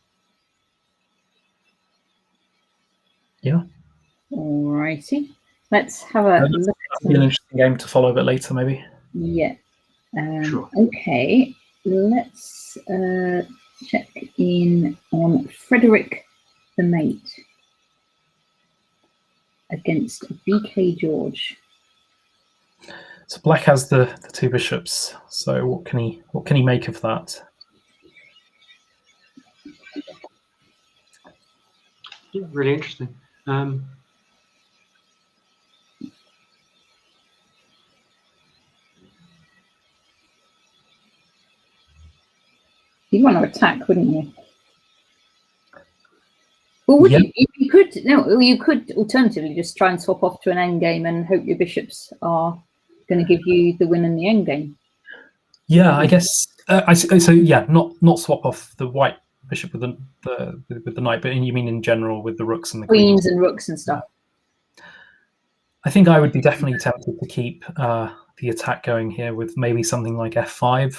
Yeah. Alrighty. Let's have a look. That'll be an interesting game to follow a bit later, maybe. Yeah. Sure. Okay. Let's check in on Frederick the Mate against BK George. So black has the two bishops. So what can he make of that? Yeah, really interesting. You'd want to attack, wouldn't you? Or would you? You could. No, you could alternatively just try and swap off to an endgame and hope your bishops are going to give you the win in the endgame. Yeah, I guess. So yeah, not swap off the white bishop with the knight, but you mean in general with the rooks and the queens and rooks and stuff. I think I would be definitely tempted to keep the attack going here with maybe something like f5,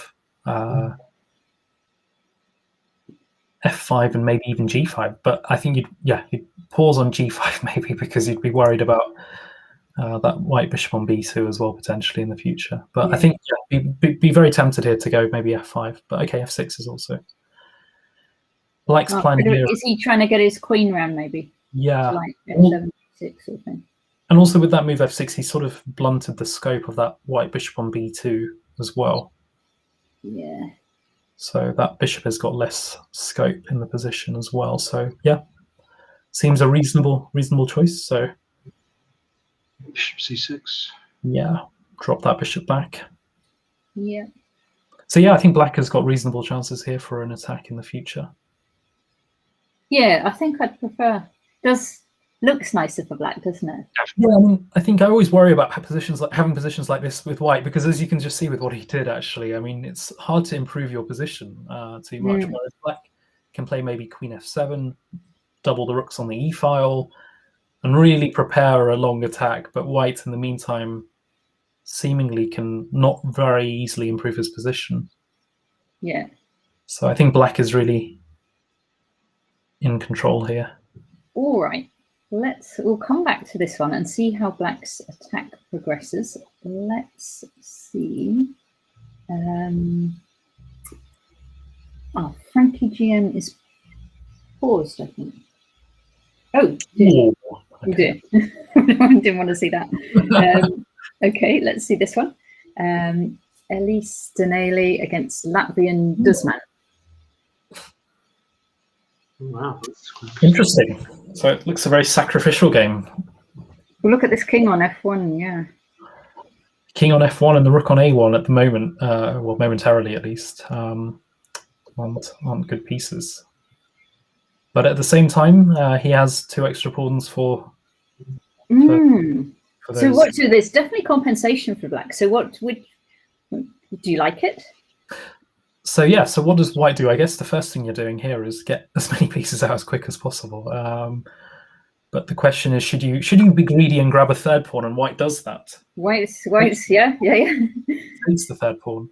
f5, and maybe even g5. But I think you'd pause on g5 maybe because you'd be worried about that white bishop on b2 as well potentially in the future. But I think be very tempted here to go maybe f5. But okay, f6 is also. Black's plan here. Is he trying to get his queen round maybe? Yeah. Like f7, f6 or something. And also with that move f6, he sort of blunted the scope of that white bishop on b2 as well. Yeah. So that bishop has got less scope in the position as well. So yeah, seems a reasonable choice. So bishop c6. Yeah, drop that bishop back. Yeah. So yeah, I think black has got reasonable chances here for an attack in the future. Yeah, I think I'd prefer. Looks nicer for black, doesn't it? Yeah, I think I always worry about having positions like this with white, because as you can just see with what he did, actually, I mean, it's hard to improve your position too much. Whereas black can play maybe queen f7, double the rooks on the e-file, and really prepare a long attack. But white, in the meantime, seemingly can not very easily improve his position. Yeah. So I think black is really in control here. All right. We'll come back to this one and see how black's attack progresses. Let's see. Frankie GM is paused, I think. Oh, you did. I didn't want to see that. Okay, let's see this one. Elisdenele against Latvian Duzman. Wow, interesting. So it looks a very sacrificial game. Well, look at this king on f1, yeah. King on f1 and the rook on a1 at the moment, well, momentarily at least, aren't good pieces. But at the same time, he has two extra pawns for those. So there's definitely compensation for black. So do you like it? So yeah, so what does white do? I guess the first thing you're doing here is get as many pieces out as quick as possible. But the question is, should you be greedy and grab a third pawn? And white does that. White's yeah. Takes the third pawn.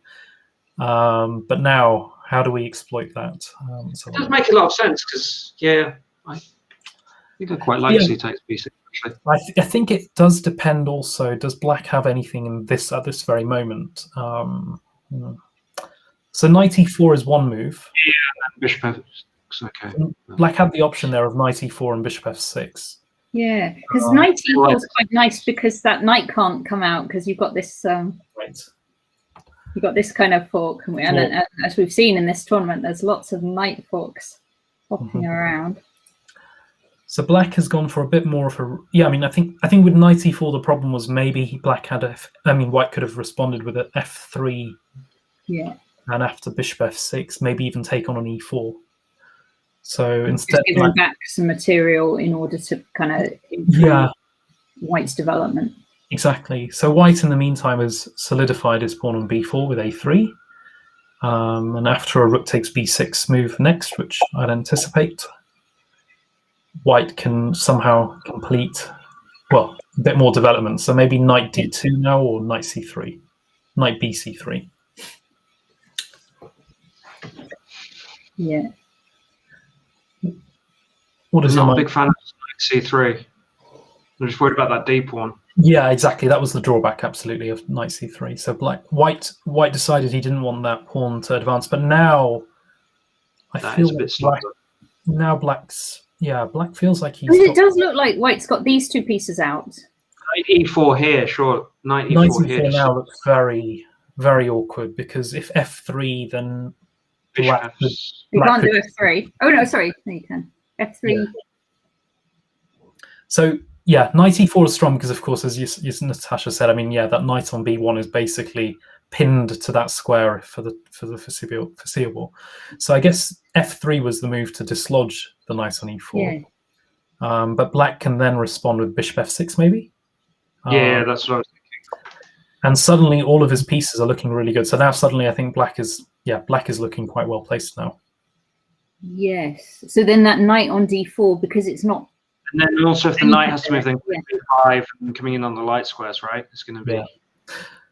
But now, how do we exploit that? It does make a lot of sense because I think I quite like to see takes pieces. I think it does depend also. Does black have anything in this at this very moment? So knight e4 is one move. Yeah, and bishop f6. Okay. Black had the option there of knight e4 and bishop f6. Yeah, because knight e4 is quite nice because that knight can't come out because you've got this. Right. You've got this kind of fork, and as we've seen in this tournament, there's lots of knight forks hopping around. So black has gone for a bit more of a I mean, I think with knight e4 the problem was maybe white could have responded with an f3. Yeah. And after bishop f6, maybe even take on an e4. So instead, just giving back some material in order to kind of improve white's development. Exactly. So white, in the meantime, has solidified his pawn on b4 with a3. And after a rook takes b6 move next, which I'd anticipate, white can somehow complete, well, a bit more development. So maybe knight d2 now, or knight c3, knight bc3. Yeah. What is I'm not a big fan of c3. I'm just worried about that d pawn. Yeah, exactly. That was the drawback, absolutely, of knight c3. So white decided he didn't want that pawn to advance, but now I feel a bit black feels like he's. It does look like white's got these two pieces out. Knight e4 here, sure. Knight e4 here now looks very, very awkward, because if f3, then black. You can't do f3. Oh no, sorry, no, you can. f3. Yeah. So yeah, knight e4 is strong because, of course, as Natasha said, I mean, yeah, that knight on b1 is basically pinned to that square for the foreseeable. So I guess f3 was the move to dislodge the knight on e4. Yeah. But black can then respond with bishop f6, maybe. Yeah, that's what I was thinking. And suddenly all of his pieces are looking really good. So now suddenly I think black is looking quite well placed now. Yes. So then that knight on d4, because it's not. And then also if the knight has to move, then b5 and coming in on the light squares, right? It's going to be. Yeah.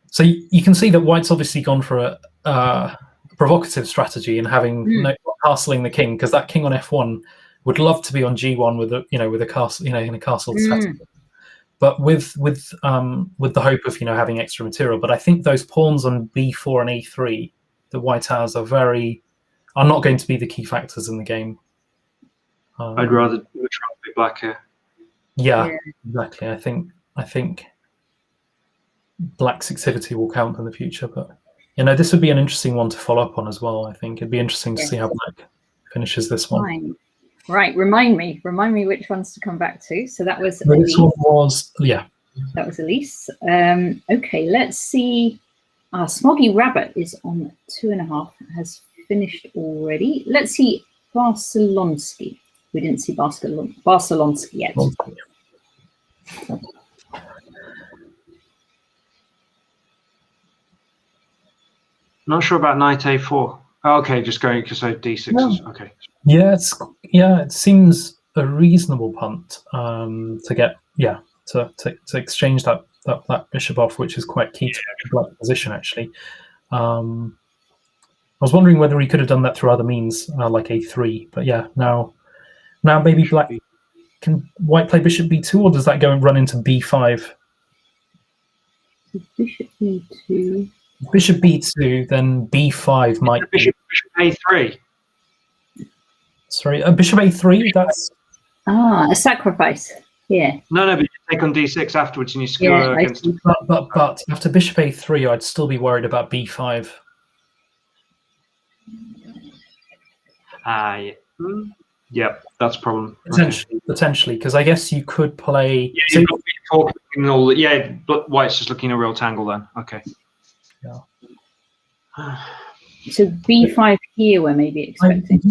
So you can see that white's obviously gone for a provocative strategy in having castling the king, because that king on f1 would love to be on g1 with a castle, in a castle strategy. But with the hope of having extra material. But I think those pawns on b4 and a3 that white has are not going to be the key factors in the game. I'd rather be black here. Yeah, exactly. I think black's activity will count in the future, but this would be an interesting one to follow up on as well. I think it'd be interesting to see how black finishes this one. Fine. Right, remind me which ones to come back to. So that was this one was that was Elise. Okay, let's see. Smoggy Rabbit is on 2.5, has finished already. Let's see Barcelonsky. We didn't see Barcelonsky yet. Not sure about knight a4. Oh, okay, just going because d6 okay. Yeah, it seems a reasonable punt to get to exchange that bishop off, which is quite key to the black position actually. I was wondering whether he could have done that through other means like a3, but yeah, now maybe black can white play bishop b2, or does that go and run into b5? Bishop b2. Bishop b2, then b5 might bishop a3. Sorry, bishop a3. That's a sacrifice. Yeah. No, but you take on d6 afterwards, and you skewer against. But after bishop a3, I'd still be worried about b5. Yep, that's a problem. Potentially, because I guess you could play. Yeah, but white's just looking a real tangle then. Okay. Yeah. So b5 here, we're maybe expecting.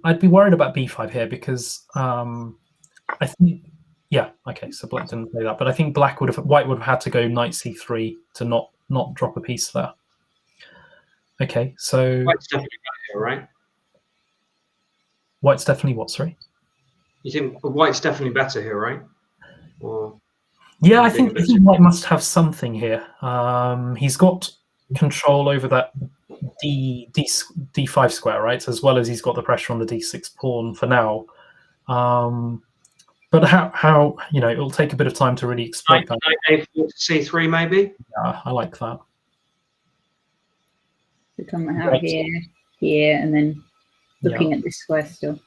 I'd be worried about b5 here because I think. Yeah. Okay. So black didn't play that, but I think white would have had to go knight c3 to not drop a piece there. Okay. So white's definitely better here, right? White's definitely what? Sorry. You think white's definitely better here, right? Or yeah, I think white must have something here. He's got control over that d5 square, right? As well as he's got the pressure on the d6 pawn for now. But how it'll take a bit of time to really exploit that. Knight a4 to c3 maybe. Yeah, I like that. So come out here, and then looking at this square still.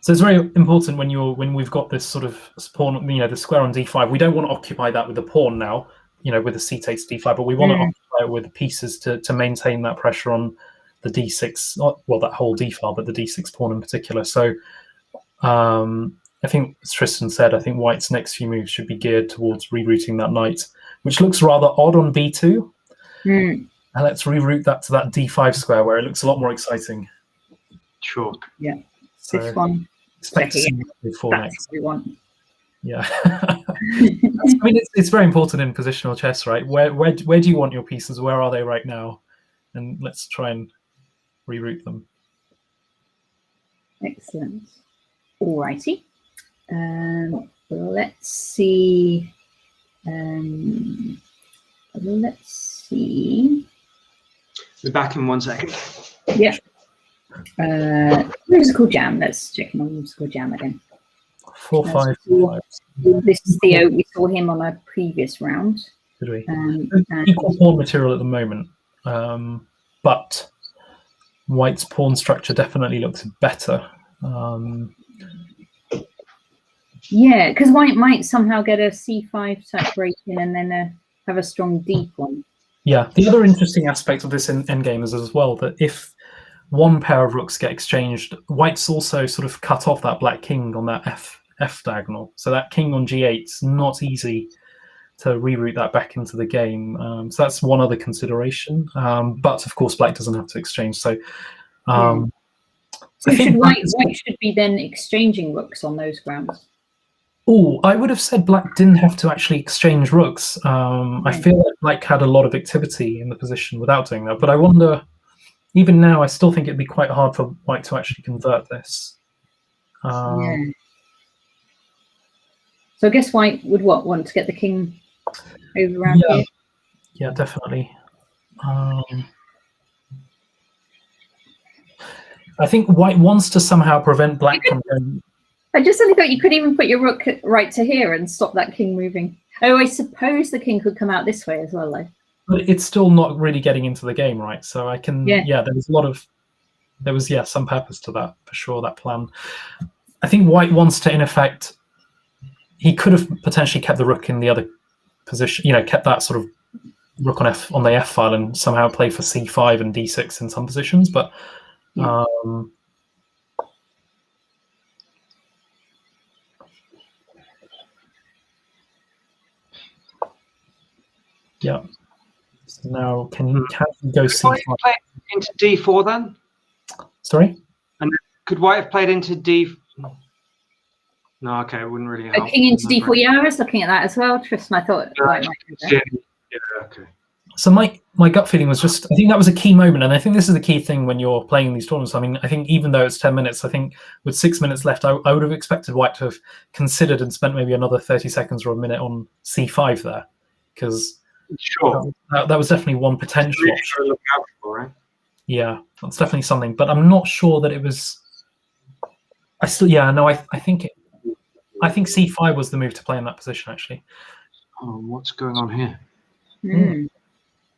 So it's very important when we've got this sort of pawn, the square on d5. We don't want to occupy that with the pawn now. with the c takes d5, but we want to occupy it with pieces to maintain that pressure on the d6, well, that whole d file, but the d6 pawn in particular. So I think, as Tristan said, I think White's next few moves should be geared towards rerouting that knight, which looks rather odd on b2. And let's reroute that to that d5 square, where it looks a lot more exciting. Sure. Yeah. So this one. Expect to see before That's next. what we want. Yeah. I mean, it's very important in positional chess, right? Where do you want your pieces? Where are they right now? And let's try and reroute them. Excellent. All righty. Let's see. Let's see. We're back in 1 second. Yeah. WhimsicalJam. Let's check in on WhimsicalJam again. 4-5. This is Theo. We saw him on a previous round. Did we? Equal pawn material at the moment, but White's pawn structure definitely looks better. Yeah, because White might somehow get a c5 type break-in and then have a strong d pawn. Yeah, the other interesting aspect of this endgame is as well that if one pair of rooks get exchanged, White's also sort of cut off that black king on that f diagonal. So that king on g8 is not easy to reroute that back into the game. So that's one other consideration. But of course, Black doesn't have to exchange. So, So White should be then exchanging rooks on those grounds. Oh, I would have said Black didn't have to actually exchange rooks. I feel like Black had a lot of activity in the position without doing that. But I wonder, even now, I still think it'd be quite hard for White to actually convert this. Yeah. So I guess White would want to get the king over around here? Yeah, definitely. I think White wants to somehow prevent Black from going. I just suddenly thought you could even put your rook right to here and stop that king moving. Oh, I suppose the king could come out this way as well, though. But it's still not really getting into the game, right? So I can, there was some purpose to that, for sure, that plan. I think White wants to, in effect, he could have potentially kept the rook in the other position, kept that sort of rook on the f file and somehow play for c5 and d6 in some positions, but yeah. So now can you go c5? Play into d4 then? Sorry? And could White have played into d? No, okay, it wouldn't really help. King into d4. Yeah, I was looking at that as well, Tristan. I thought White might do that. Yeah, okay. So my gut feeling was just, I think that was a key moment, and I think this is the key thing when you're playing these tournaments. I mean, I think even though it's 10 minutes, I think with 6 minutes left, I would have expected White to have considered and spent maybe another 30 seconds or a minute on c5 there, because that was definitely one potential option. Look out for, right? Yeah, that's definitely something, but I'm not sure that it was. I think c5 was the move to play in that position, actually. Oh, what's going on here?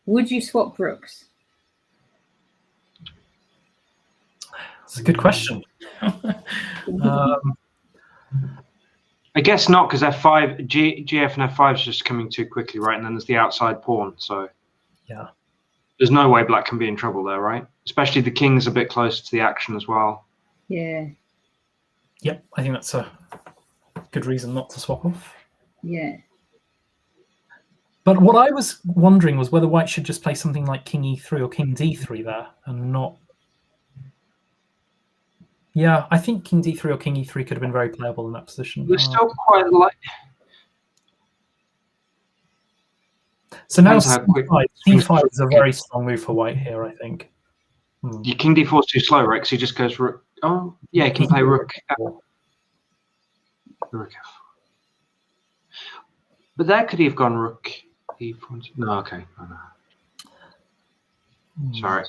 Would you swap rooks? That's a good question. I guess not, because f5, gf and f5 is just coming too quickly, right? And then there's the outside pawn, so yeah, there's no way Black can be in trouble there, right? Especially the king's a bit closer to the action as well. Yeah. Yep, I think that's a good reason not to swap off. Yeah. But what I was wondering was whether White should just play something like king e3 or king d3 there and not. Yeah, I think king d3 or king e3 could have been very playable in that position. We're still quite like. So now c5 is a very strong move for White here, I think. Your king d4 is too slow, right? Because he just goes rook. Oh, yeah, he can play rook. Rook f. But there could he have gone rook e4? No, okay. Oh, no. Sorry.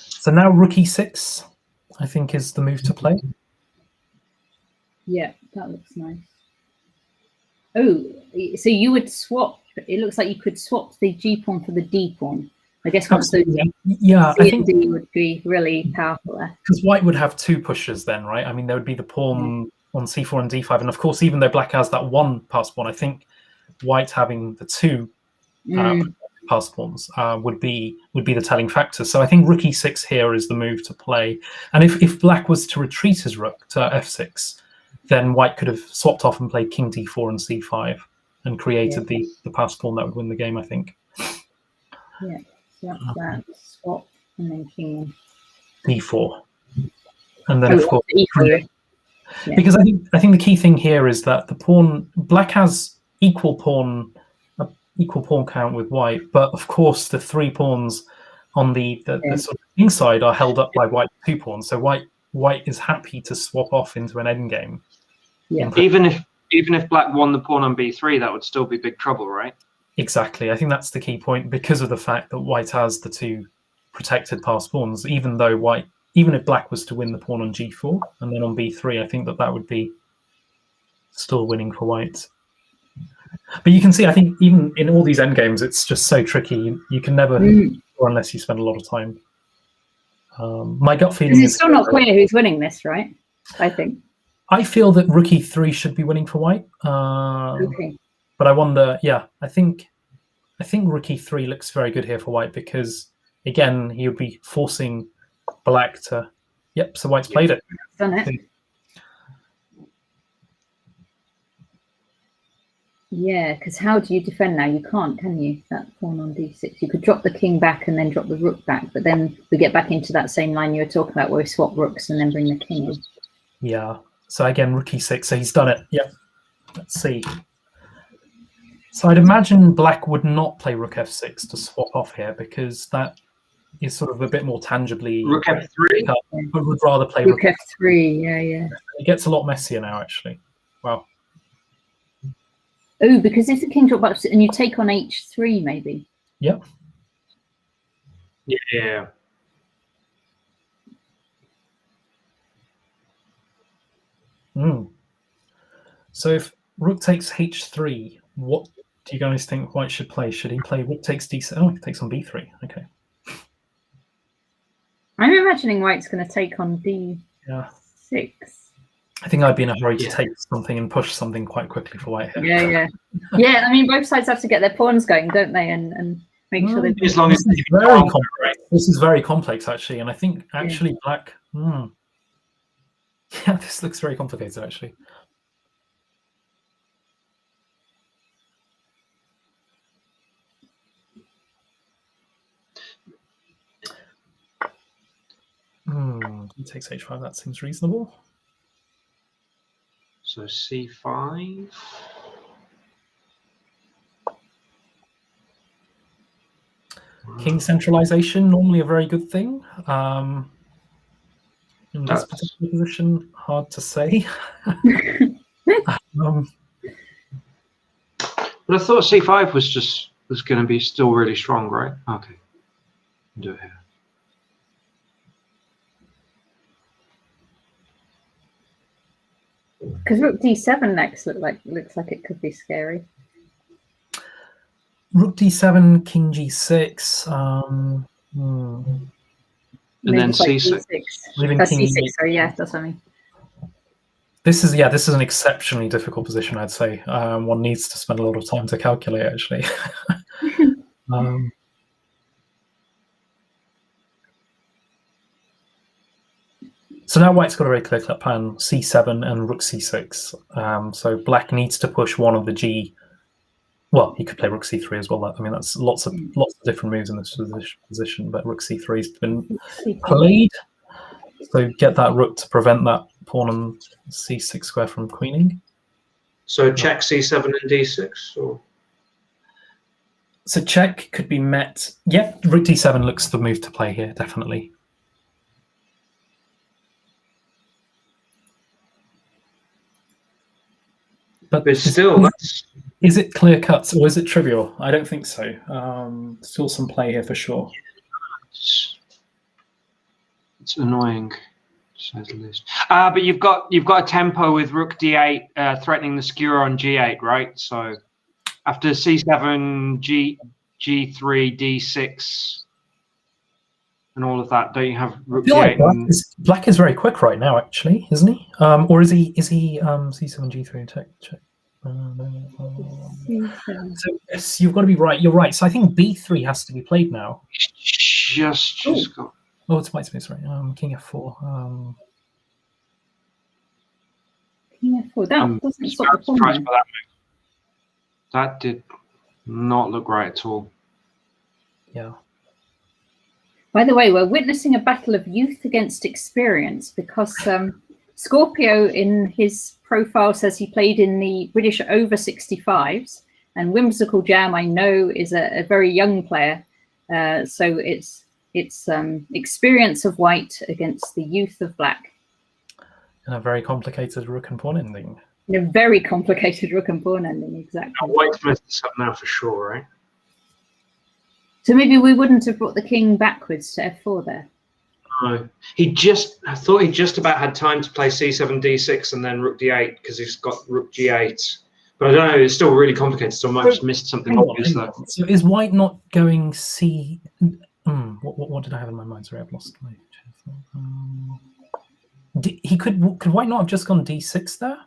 So now rook e6, I think, is the move to play. Yeah, that looks nice. Oh, so you would swap. It looks like you could swap the g pawn for the d pawn. I guess once those I think d would be really powerful there. Because White would have two pushes then, right? I mean, there would be the pawn on c4 and d5, and of course, even though Black has that one passed pawn, I think white having the two pass pawns would be the telling factor. So I think rook e6 here is the move to play. And if black was to retreat his rook to f6, then white could have swapped off and played king d4 and c5 and created the pass pawn that would win the game, I think. Yeah, so that's that swap and then king d4, and then of course e4. Yeah. Because I think the key thing here is that the pawn, black has equal pawn count with white, but of course the 3 pawns on the sort of inside are held up by white 2 pawns. So white is happy to swap off into an endgame. Yeah. Even if black won the pawn on b3, that would still be big trouble, right? Exactly. I think that's the key point, because of the fact that white has the 2 protected pass pawns. Even if black was to win the pawn on g4 and then on b3, I think that would be still winning for white. But you can see, I think even in all these endgames, it's just so tricky. You can never, or unless you spend a lot of time. My gut feeling it's still not clear who's winning this, right? I think. I feel that rook e3 should be winning for white. Okay. But I wonder, I think rook e3 looks very good here for white, because again he would be forcing black to. Yep. So white's played it. Done it. Yeah, because how do you defend now? You can't, can you? That pawn on d6. You could drop the king back and then drop the rook back, but then we get back into that same line you were talking about, where we swap rooks and then bring the king in. Yeah. So again, rook e6. So he's done it. Yep. Let's see. So I'd imagine black would not play rook f6 to swap off here, because that is sort of a bit more tangibly rook f3, but would rather play rook f3. Yeah. It gets a lot messier now, actually. Wow. Oh, because if the king dropped back and you take on h3, maybe. Yep. Yeah. So if rook takes h3, what do you guys think white should play? Should he play rook takes d6? Oh, he takes on b3. Okay. I'm imagining white's going to take on d6. I think I'd be in a hurry to take something and push something quite quickly for white here. Yeah. I mean, both sides have to get their pawns going, don't they? And make sure they. As long as it's very complex. This is very complex, actually, and I think actually black. Yeah, this looks very complicated, actually. He takes h5. That seems reasonable. So c5. King centralization, normally a very good thing. In this particular position, hard to say. But I thought c5 was going to be still really strong, right? Okay, do it here. Because rook d7 next looks like it could be scary. Rook d7, king g6, and then c6. C6. Sorry, yeah, that's what I mean. This is an exceptionally difficult position, I'd say. One needs to spend a lot of time to calculate, actually. So now white's got a very clear-cut plan, c7 and rook c6. So black needs to push one of the g. Well, he could play rook c3 as well. I mean, that's lots of different moves in this position, but rook c3 has been played. So get that rook to prevent that pawn on c6 square from queening. So check c7 and d6, or? So check could be met. Yeah, rook d7 looks the move to play here, definitely. But still, is it clear cut or is it trivial? I don't think so. Still some play here for sure. It's annoying, to say the least. But you've got a tempo with rook d8 threatening the skewer on g8, right? So after c7, g3, d6, and all of that, don't you have rook d8? Like black is very quick right now, actually, isn't he? Or is he c7, g3 check? So yes, you've got to be right. You're right. So I think b3 has to be played now. Just got. Oh, it's white space, right? King f4. King f4. That doesn't stop the pawn. Surprised by that move. That did not look right at all. Yeah. By the way, we're witnessing a battle of youth against experience because Scorpio in his profile says he played in the British over 65s, and WhimsicalJam I know is a very young player. So it's experience of white against the youth of black. And a very complicated rook and pawn ending. In a very complicated rook and pawn ending, exactly. Now, white's messed this up now for sure, right? So maybe we wouldn't have brought the king backwards to f4 there. No, I thought he just about had time to play c7, d6, and then rook d8 because he's got rook g8. But I don't know. It's still really complicated. So I might have just missed something obvious there. So is white not going c? What did I have in my mind? Sorry, I've lost my. Could white not have just gone d6 there?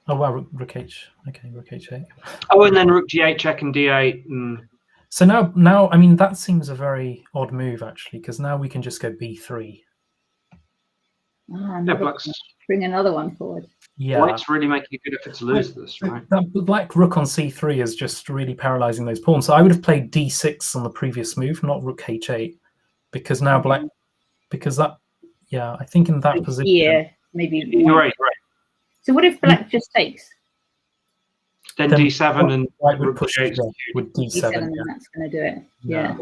Oh wow, rook h. Okay, rook h8. Oh, and then rook g8 check and d8. So now, I mean, that seems a very odd move actually, because now we can just go b3. Bring another one forward. Yeah, white's really making a good effort to lose this, right? That black rook on c3 is just really paralyzing those pawns. So I would have played d6 on the previous move, not rook h8, because now black, because that, yeah, I think in that position. Yeah, maybe. You're right. So what if black just takes? Then d7 and white would push it with d7. And that's going to do it. Yeah.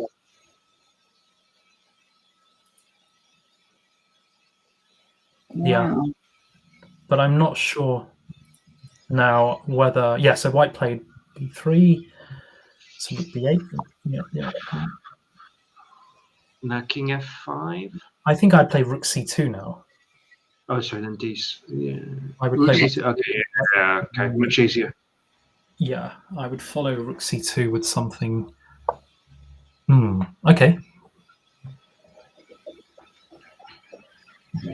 Yeah. But I'm not sure now whether so white played b3, so rook b8. Yeah. Now king f5. I think I'd play rook c2 now. Oh, sorry, then d. Yeah. I would play. Okay, much easier. Yeah, I would follow rook c2 with something. Okay.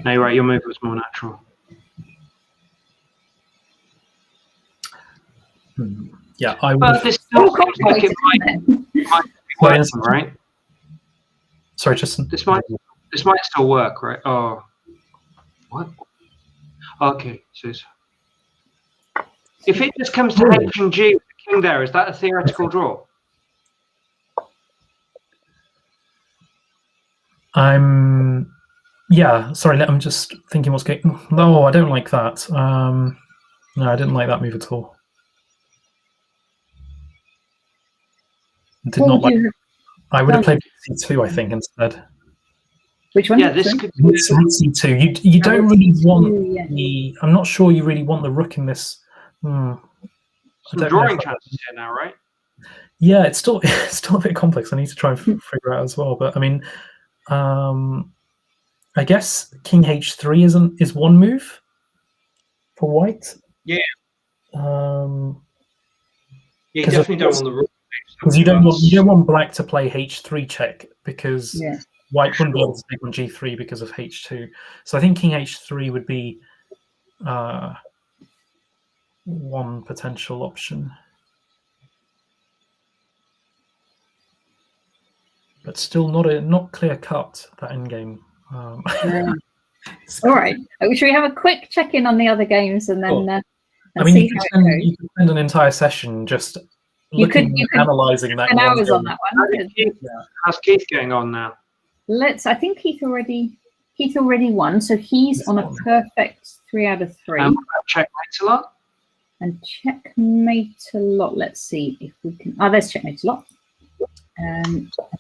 No, you're right. Your move was more natural. Yeah, I would. But this still seems like it might be working, right? Sorry, just this might still work, right? Oh, what? Okay, so if it just comes to H and G with the king there, is that a theoretical draw? Yeah, sorry, I'm just thinking what's going. No, I don't like that. No, I didn't like that move at all. I would have played c2, I think, instead. Which one? Yeah, this could be c2. You don't really want the. I'm not sure you really want the rook in this. Some drawing chances here now, right? Yeah, it's still a bit complex. I need to try and figure out as well. But I mean, I guess king h3 is one move for white. Yeah. You definitely don't want the rook. Because you don't want black to play h3 check because white wouldn't be able to take on g3 because of h2. So I think king h3 would be one potential option. But still not clear cut, that endgame. All right. Should we have a quick check-in on the other games and then you can spend an entire session just analysing that. 10 hours on that one. How's Keith getting on now? I think Keith already won, so he's on a perfect 3 out of 3. Checkmate a lot? And checkmate a lot. Let's see if we can. Oh, there's checkmate a lot.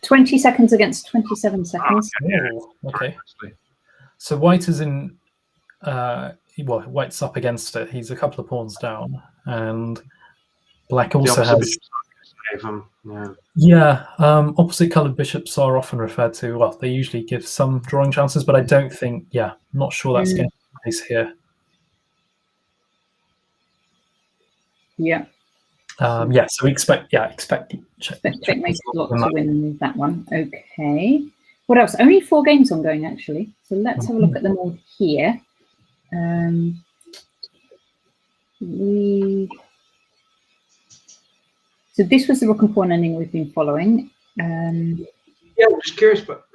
20 seconds against 27 seconds. Okay. So white is in. White's up against it. He's a couple of pawns down, and black also has. Opposite coloured bishops are often referred to. Well, they usually give some drawing chances, but I don't think. I'm not sure that's going to be the case here. So we expect checkmate a lot to win that one. Okay. What else? Only 4 games ongoing actually. So let's have a look at them all here. So this was the rook and pawn ending we've been following. Yeah, I'm just curious, but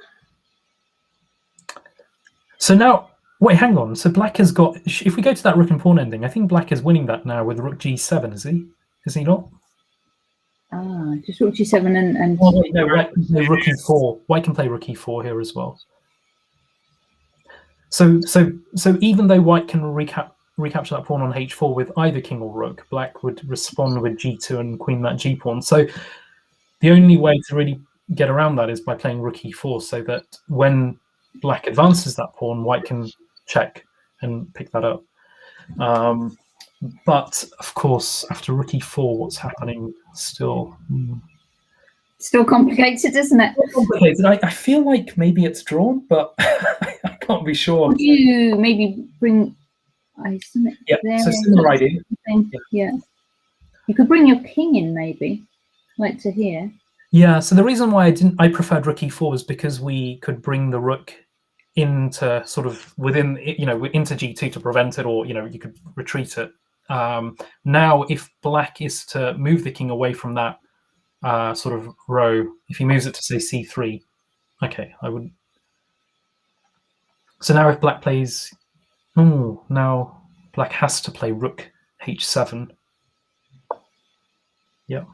so now, wait, hang on. So black has got. If we go to that rook and pawn ending, I think black is winning that now with rook g7. Is he? Is he not? Ah, just rook g7 and. Oh, wait, no, white can play rook e4. White can play rook e4 here as well. So even though white can recapture that pawn on h4 with either king or rook, black would respond with g2 and queen that g pawn. So the only way to really get around that is by playing rook e4, so that when black advances that pawn, white can check and pick that up. But of course, after rook e4, what's happening still? Still complicated, isn't it? Complicated. I feel like maybe it's drawn, but I can't be sure. Would you maybe bring? Yeah, so similar idea. Yeah, you could bring your king in, maybe, like to here. Yeah. So the reason why I preferred rook e4 was because we could bring the rook into sort of within, into g2 to prevent it, or you could retreat it. Now, if black is to move the king away from that sort of row, if he moves it to say c3, okay, I would. So now if black plays, now black has to play rook h7. Yeah.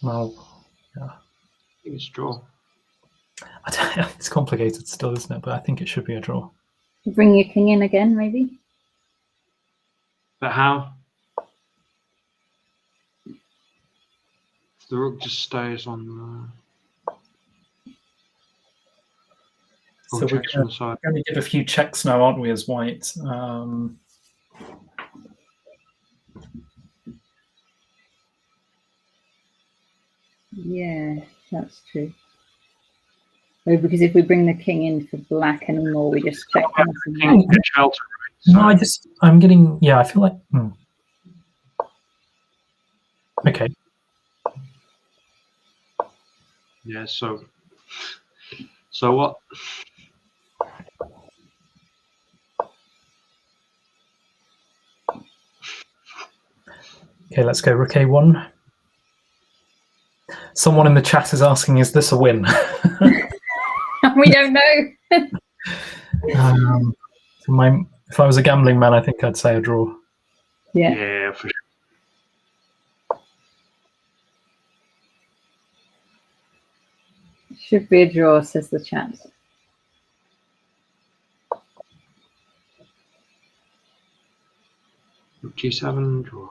Well, yeah. I think it's draw. It's complicated still, isn't it? But I think it should be a draw. Bring your king in again, maybe. But how? The rook just stays on the. So we're going to give a few checks now, aren't we, as white? Yeah, that's true. Oh, because if we bring the king in for black anymore, we just check. No, I'm getting. Yeah, I feel like. Okay. Yeah. So what? Okay, let's go rook a1. Someone in the chat is asking, is this a win? We don't know. If I was a gambling man, I think I'd say a draw. Yeah. Yeah, for sure. Should be a draw, says the chat. G7 draw.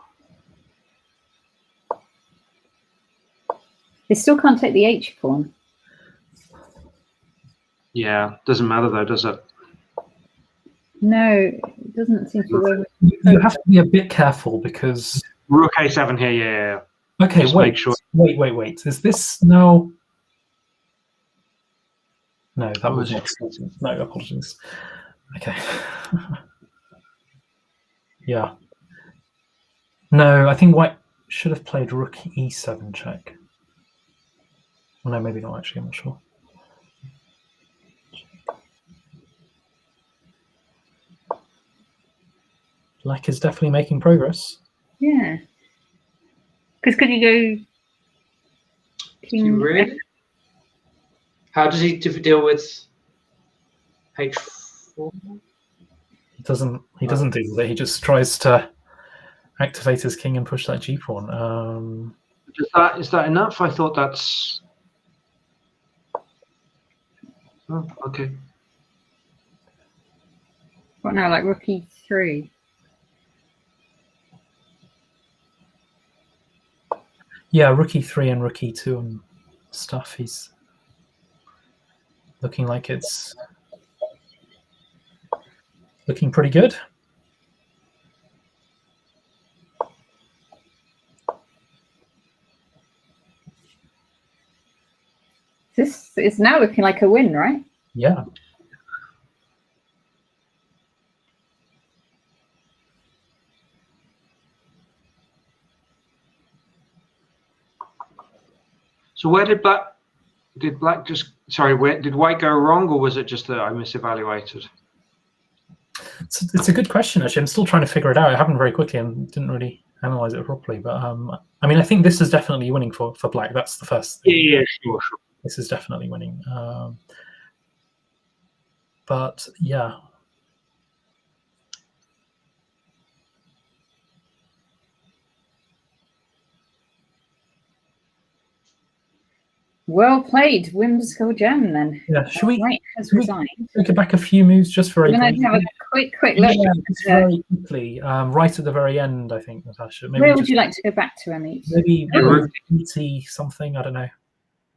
They still can't take the H pawn. Yeah, doesn't matter though, does it? No, it doesn't seem to work. You have to be a bit careful because rook a7 here. Yeah. Okay, just wait. Make sure. Wait. Is this no? No, that was not. No, apologies. Okay. Yeah. No, I think white should have played rook e7 check. Well, no, maybe not actually, I'm not sure. Black is definitely making progress. Yeah. Because could you go king? Really? How does he deal with h4? He doesn't do that. He just tries to activate his king and push that g pawn. Is that enough? I thought that's. Oh, okay. What now, like rook e3? Yeah, rook e3 and rook e2 and stuff. He's looking like it's looking pretty good. This is now looking like a win, right? Yeah. So where did black just, sorry, where did white go wrong, or was it just that I misevaluated? It's a good question, actually. I'm still trying to figure it out. It happened very quickly and didn't really analyze it properly. But I mean, I think this is definitely winning for black. That's the first thing. Yeah, sure. This is definitely winning. But yeah. Well played, WhimsicalJam. Then. Yeah. Should we? White has resigned. Go back a few moves just for. I'm going to have a quick look. Yeah, very quickly. Right at the very end, I think, Natasha. Maybe where would you like to go back to, Ameet? Maybe something. I don't know.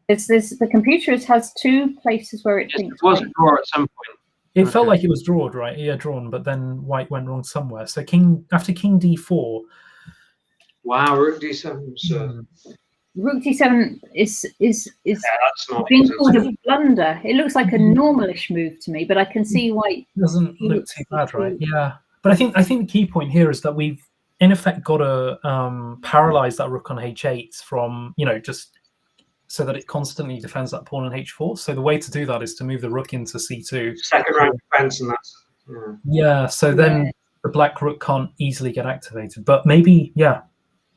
It's this. The computer has two places where it thinks. It was a draw at some point. It felt like it was drawn, right? Yeah, drawn, but then white went wrong somewhere. So after king d4. Wow, rook d7. Rook d7 is that's not being called a blunder. It looks like a normalish move to me, but I can see why it doesn't look too bad, right? Yeah, but I think the key point here is that we've in effect got to paralyze that rook on h8 from just so that it constantly defends that pawn on h4. So the way to do that is to move the rook into c2. Second rank defense, and that's yeah. So then the black rook can't easily get activated, but maybe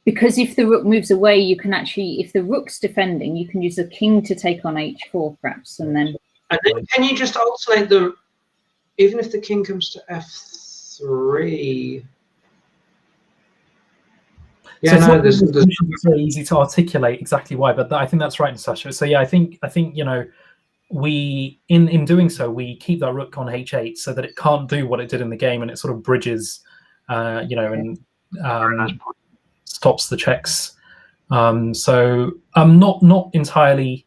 because if the rook moves away, you can actually, if the rook's defending, you can use the king to take on h4 perhaps, and then can you just alternate even if the king comes to f3? Yeah, so no, it's very easy to articulate exactly why, but I think that's right, Natasha. So yeah, I think we in doing so we keep that rook on h8 so that it can't do what it did in the game, and it sort of bridges, and stops the checks. So not entirely.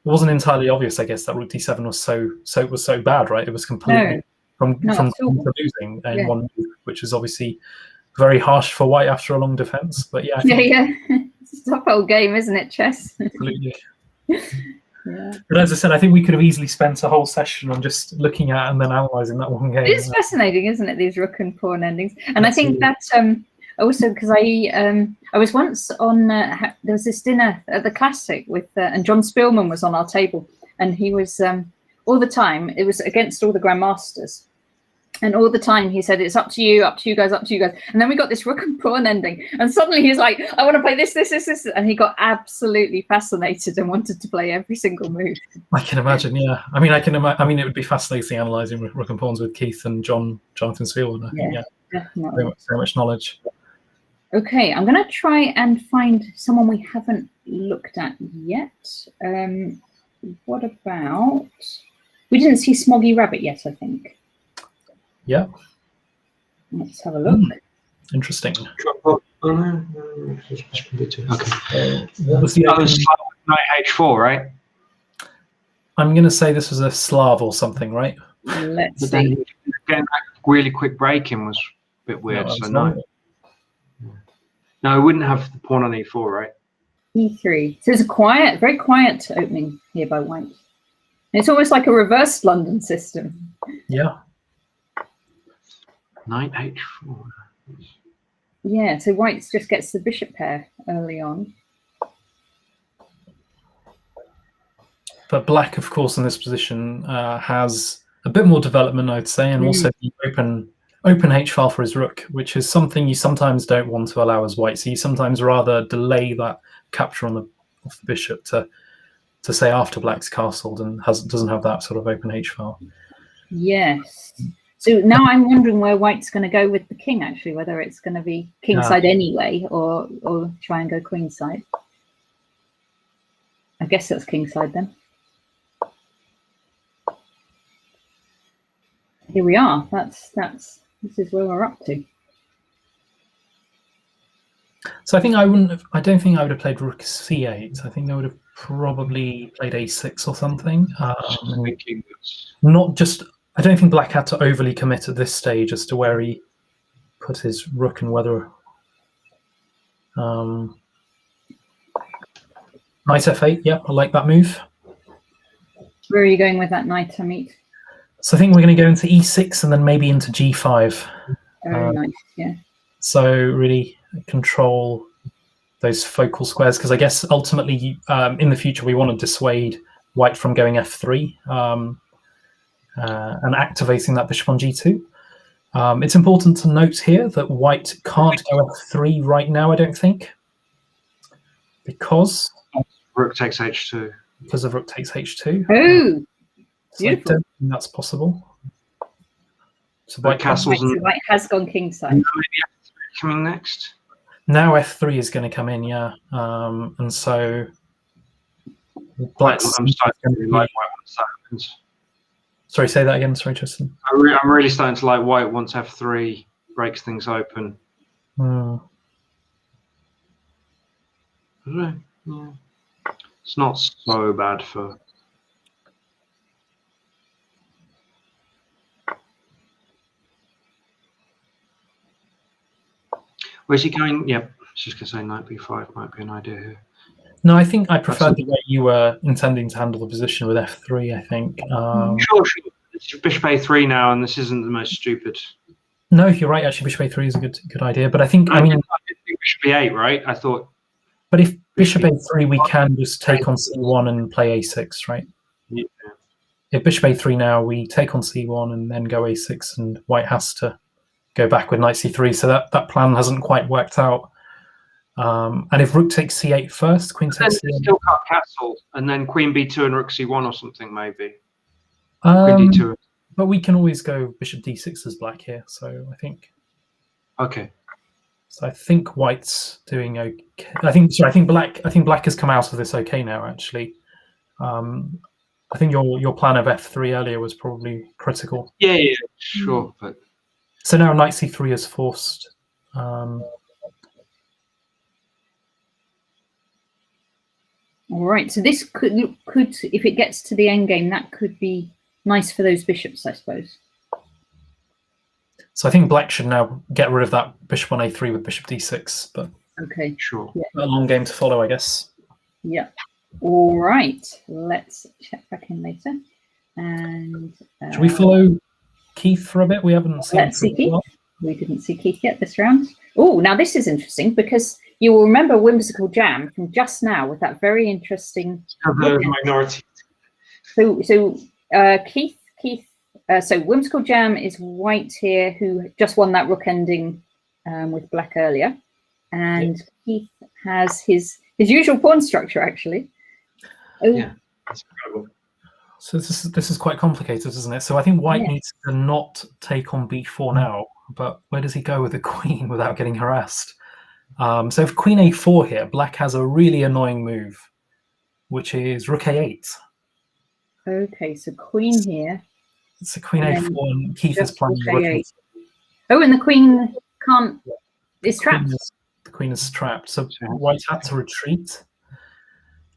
It wasn't entirely obvious, I guess, that rook d7 was so bad, right? It was completely from losing in one move, which is obviously very harsh for white after a long defense. But yeah, it's a tough old game, isn't it, chess? Absolutely. Yeah. But as I said, I think we could have easily spent a whole session on just looking at and then analysing that one game. It is fascinating, isn't it? These rook and pawn endings, and absolutely. I think that also because I was once on there was this dinner at the Classic with and John Spielman was on our table, and he was all the time. It was against all the grandmasters. And all the time he said, it's up to you guys. And then we got this rook and pawn ending. And suddenly he's like, I want to play this. And he got absolutely fascinated and wanted to play every single move. I can imagine, yeah. I mean, it would be fascinating analysing rook and pawns with Keith and Jonathan Spielman. Yeah, definitely. So much knowledge. Okay, I'm going to try and find someone we haven't looked at yet. What about... We didn't see Smoggy Rabbit yet, I think. Yeah. Let's have a look. Interesting. Okay. What was the knight h4, right? I'm going to say this was a Slav or something, right? Let's see. Getting that really quick break in was a bit weird. No, I wouldn't have the pawn on e4, right? e3. So it's a very quiet opening here by white. It's almost like a reversed London system. Yeah. Knight h4. Yeah, so white just gets the bishop pair early on. But black, of course, in this position has a bit more development, I'd say, and also the open h file for his rook, which is something you sometimes don't want to allow as white. So you sometimes rather delay that capture of the bishop to say after black's castled and doesn't have that sort of open h file. Yes. So now I'm wondering where white's going to go with the king, actually, whether it's going to be kingside anyway or try and go queenside. I guess that's kingside then. Here we are. This is where we're up to. So I think I don't think I would have played rook c8. I think I would have probably played a6 or something. I don't think black had to overly commit at this stage as to where he put his rook and whether knight f8. Yeah, I like that move. Where are you going with that knight, Ameet? So I think we're going to go into e6 and then maybe into g5. Very nice, yeah. So really control those focal squares, because I guess ultimately in the future we want to dissuade white from going f3 and activating that bishop on g2. It's important to note here that white can't go f3 right now, I don't think, because rook takes h2. Because of rook takes h2. Oh, so I don't think that's possible. So white castles and white has gone kingside. Maybe f3 coming next. Now f3 is going to come in, yeah, and so black's I'm starting to really like white once that happens. Sorry, say that again. Sorry, Tristan. I'm really starting to like white once f3 breaks things open. Yeah. It's not so bad for. Where's he going? Yep, just gonna say knight b5 might be an idea here. No, I think I preferred the way you were intending to handle the position with f3. I think. Sure. It's bishop a3 now, and this isn't the most stupid. No, you're right. Actually, bishop a3 is a good idea. But I think I mean bishop e8, right? I thought. But if bishop a3, we can just take on c1 and play a6, right? Yeah. If bishop a3 now, we take on c1 and then go a6, and white has to go back with knight c3. So that plan hasn't quite worked out. And if rook takes c8 first, queen takes c8. Still cut castle, and then queen b2 and rook c1 or something maybe. Queen d2. But we can always go bishop d6 as black here. So I think. Okay. So I think white's doing okay. I think black has come out of this okay now. Actually, I think your plan of f3 earlier was probably critical. Yeah, sure. But so now knight c3 is forced. All right. So this could, if it gets to the endgame, that could be nice for those bishops, I suppose. So I think black should now get rid of that bishop on a3 with bishop d6. But okay, sure. Yeah. A long game to follow, I guess. Yeah. All right. Let's check back in later. And should we follow Keith for a bit? We haven't seen. Let's see Keith. We didn't see Keith yet this round. Oh, now this is interesting because you will remember Whimsical Jam from just now with that very interesting minority. So Keith. So Whimsical Jam is white here, who just won that rook ending with black earlier, and yes. Keith has his usual pawn structure actually. Oh. Yeah, that's incredible. So this is quite complicated, isn't it? So I think white needs to not take on b4 now, but where does he go with the queen without getting harassed? So if queen a4 here, black has a really annoying move, which is rook a8. Okay, so queen here. It's a queen a4, and Keith is playing rook a8. Oh, and the queen can't. Is trapped. The queen is trapped. So white had to retreat,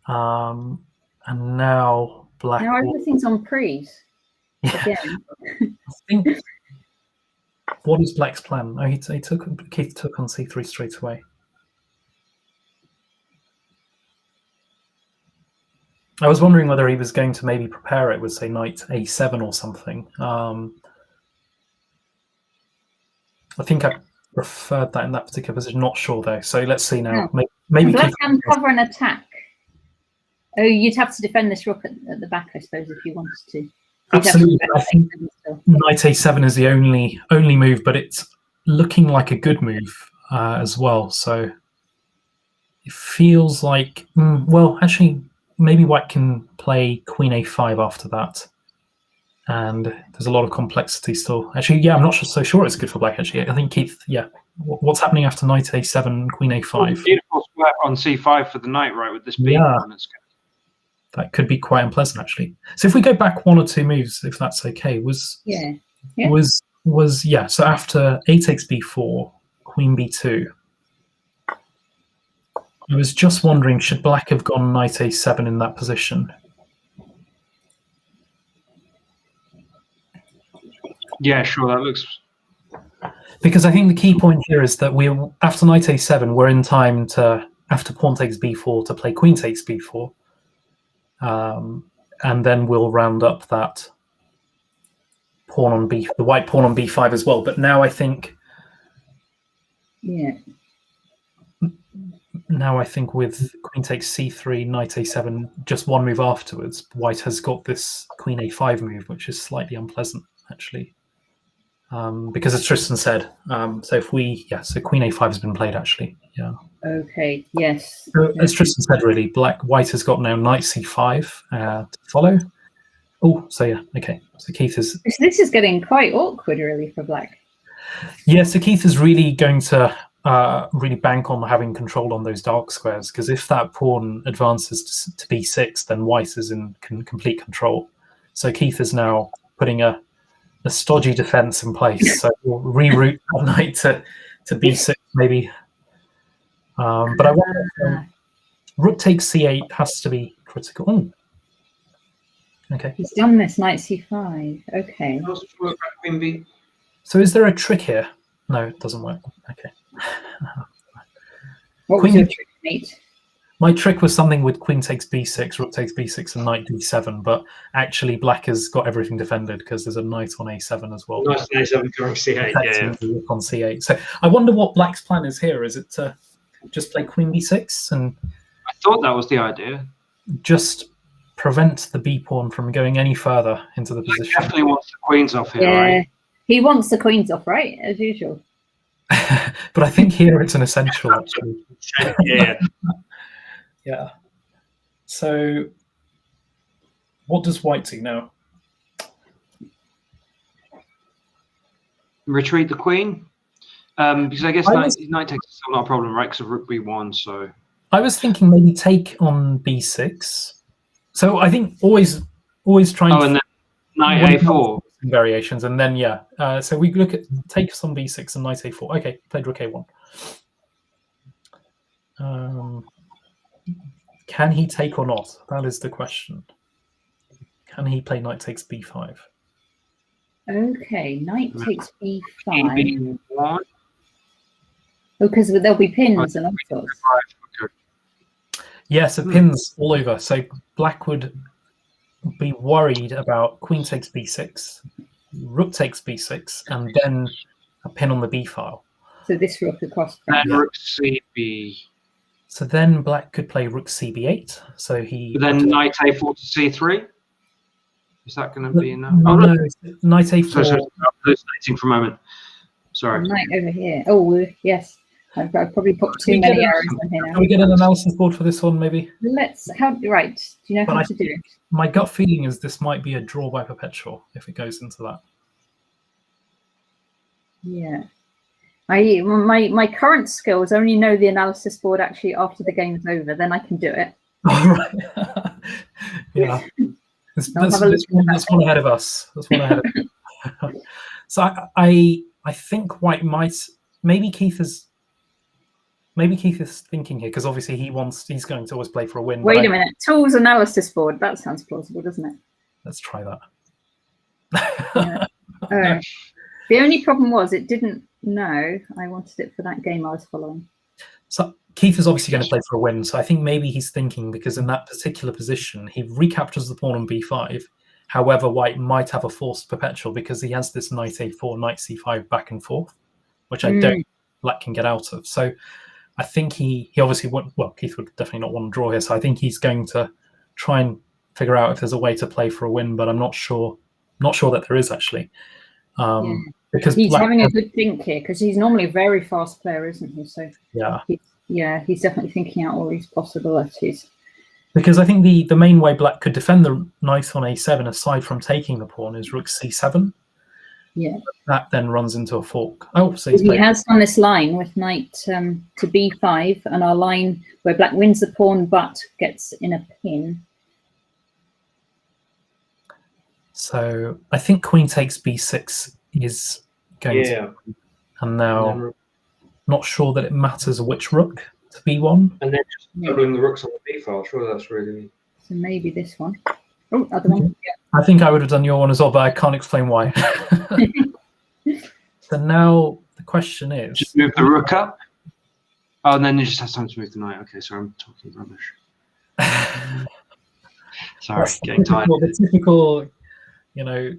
and now black. Now everything's on prees. Yeah. I think. What is black's plan? Oh, Keith took on c3 straight away. I was wondering whether he was going to maybe prepare it with, say, knight a7 or something. I think I preferred that in that particular position. Not sure though. So let's see now. No. Maybe black can cover an attack. Oh, you'd have to defend this rook at the back, I suppose, if you wanted to. Absolutely. I think knight a7 is the only move, but it's looking like a good move as well. So it feels like, well, actually, maybe white can play queen a5 after that. And there's a lot of complexity still. Actually, yeah, I'm not so sure it's good for black, actually. I think Keith, yeah. What's happening after knight a7, queen a5? Beautiful square on c5 for the knight, right, with this beam. Yeah. That could be quite unpleasant, actually. So if we go back one or two moves, if that's okay, so after a takes b4, queen b2, I was just wondering, should black have gone knight a7 in that position? Yeah, sure, that looks... Because I think the key point here is that after knight a7, we're in time to, after pawn takes b4, to play queen takes b4. And then we'll round up that pawn on the white pawn on b5 as well. But now I think... Yeah. Now I think with queen takes c3, knight a7, just one move afterwards, white has got this queen a5 move, which is slightly unpleasant, actually. because as Tristan said, so if we, so Queen A5 has been played actually. Yeah. Okay. Yes. So, as Tristan said, really, white has got now Knight C5 to follow. Oh, so yeah, okay. So Keith is. This is getting quite awkward, really, for black. Yeah, so Keith is really going to really bank on having control on those dark squares, because if that pawn advances to B6, then white is in complete control. So Keith is now putting a stodgy defense in place. So we'll reroute that knight to B6 maybe. But I wonder, rook takes C8 has to be critical. Ooh. Okay. He's done this, Knight C5. Okay. So is there a trick here? No, it doesn't work. Okay. What was your trick, mate? My trick was something with queen takes b6, rook takes b6, and knight d7. But actually, black has got everything defended because there's a knight on a7 as well. Knight on a7 going c8. Yeah. On c8. So I wonder what black's plan is here. Is it to just play queen b6 and? I thought that was the idea. Just prevent the b pawn from going any further into the position. He definitely wants the queens off here, right? He wants the queens off, right? As usual. But I think here it's an essential, actually. Yeah. Yeah. So what does white do now? Retreat the queen? Because I guess knight takes is still not a problem, right? Because of rook b1, so... I was thinking maybe take on b6. So I think always trying to... and then knight a4. Variations, and then, so we look at take on b6 and knight a4. Okay, played rook a1. Can he take or not? That is the question. Can he play knight takes b5? Okay, knight takes b5. B1. Oh, because there'll be pins and all sorts. Yeah, so pins all over. So black would be worried about queen takes b6, rook takes b6, and then a pin on the b file. So this rook across. And rook cb. So then black could play rook cb8. So he. But then knight a4 to c3. Is that going to be enough? No, knight a4. Sorry, I'm hallucinating for a moment. Sorry. Knight over here. Oh yes. I've probably put too many arrows on here now. Can we get an analysis board for this one, maybe? Let's. Right. Do you know how to do it? My gut feeling is this might be a draw by perpetual if it goes into that. Yeah. My current skills only know the analysis board actually after the game's over. Then I can do it. All right. Yeah. That's one ahead of us. That's one ahead of us. So I think white might. Maybe Keith is thinking here because obviously he's going to always play for a win. Wait a minute, tools analysis board. That sounds plausible, doesn't it? Let's try that. Yeah. The only problem was it didn't know I wanted it for that game I was following. So Keith is obviously going to play for a win. So I think maybe he's thinking because in that particular position he recaptures the pawn on b5. However, white might have a forced perpetual because he has this knight a4, knight c5 back and forth, which I don't black can get out of. So I think he obviously would. Well, Keith would definitely not want to draw here. So I think he's going to try and figure out if there's a way to play for a win, but I'm not sure. Not sure that there is actually. Because he's having a good think here because he's normally a very fast player, isn't he? So he's definitely thinking out all these possibilities. Because I think the main way black could defend the knight on a7, aside from taking the pawn, is rook c7. Yeah. That then runs into a fork. Oh, so he has on this line with knight to b5, and our line where black wins the pawn but gets in a pin. So I think queen takes b6 is going to, and now not sure that it matters which rook to b1. And then just doubling the rooks on the b file. Sure, that's really. So maybe this one. Oh, other one. Yeah. I think I would have done your one as well, but I can't explain why. So now the question is... Just move the rook up. Oh, and then you just have time to move the knight. Okay, sorry, I'm talking rubbish. Sorry, getting tired. The typical,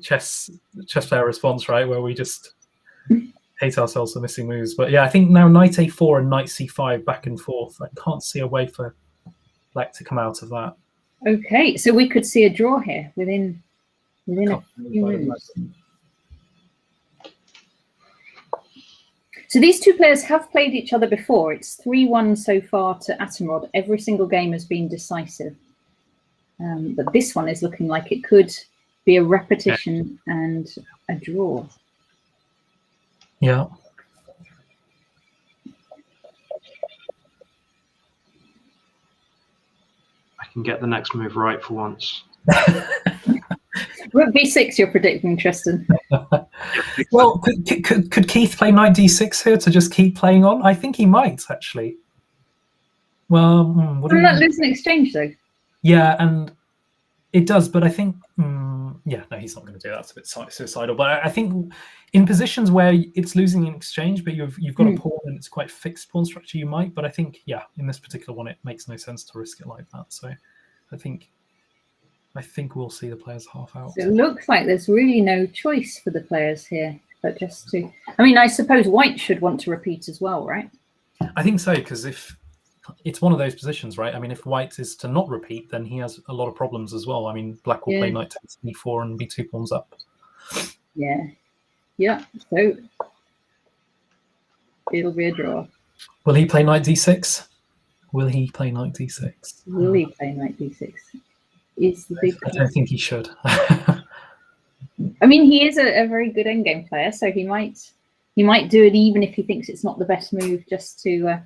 chess player response, right? Where we just hate ourselves for missing moves. But yeah, I think now knight a4 and knight c5 back and forth. I can't see a way for black to come out of that. Okay, so we could see a draw here within a few moves. So these two players have played each other before. It's 3-1 so far to Atomrod. Every single game has been decisive. But this one is looking like it could be a repetition and a draw. Yeah. I can get the next move right for once. Rook b6 you're predicting, Tristan. Well, could Keith play knight d6 here to just keep playing on? I think he might, actually. Well, Doesn't that lose an exchange, though? Yeah, and it does, but I think... yeah, no, he's not going to do that. It's a bit suicidal. But I think in positions where it's losing an exchange, but you've got a pawn and it's quite fixed pawn structure, you might. But I think, yeah, in this particular one, it makes no sense to risk it like that. So I think we'll see the players half out. So it looks like there's really no choice for the players here, but just to... I mean, I suppose white should want to repeat as well, right? I think so, because if it's one of those positions, right? I mean, if white is to not repeat, then he has a lot of problems as well. I mean, black will play knight takes e4 and be 2 pawns up. Yeah. Yeah, so it'll be a draw. Will he play knight d6? Will he play knight d6? Will he play knight d6? Is the big... I don't think he should. I mean, he is a very good endgame player, so he might do it even if he thinks it's not the best move, just to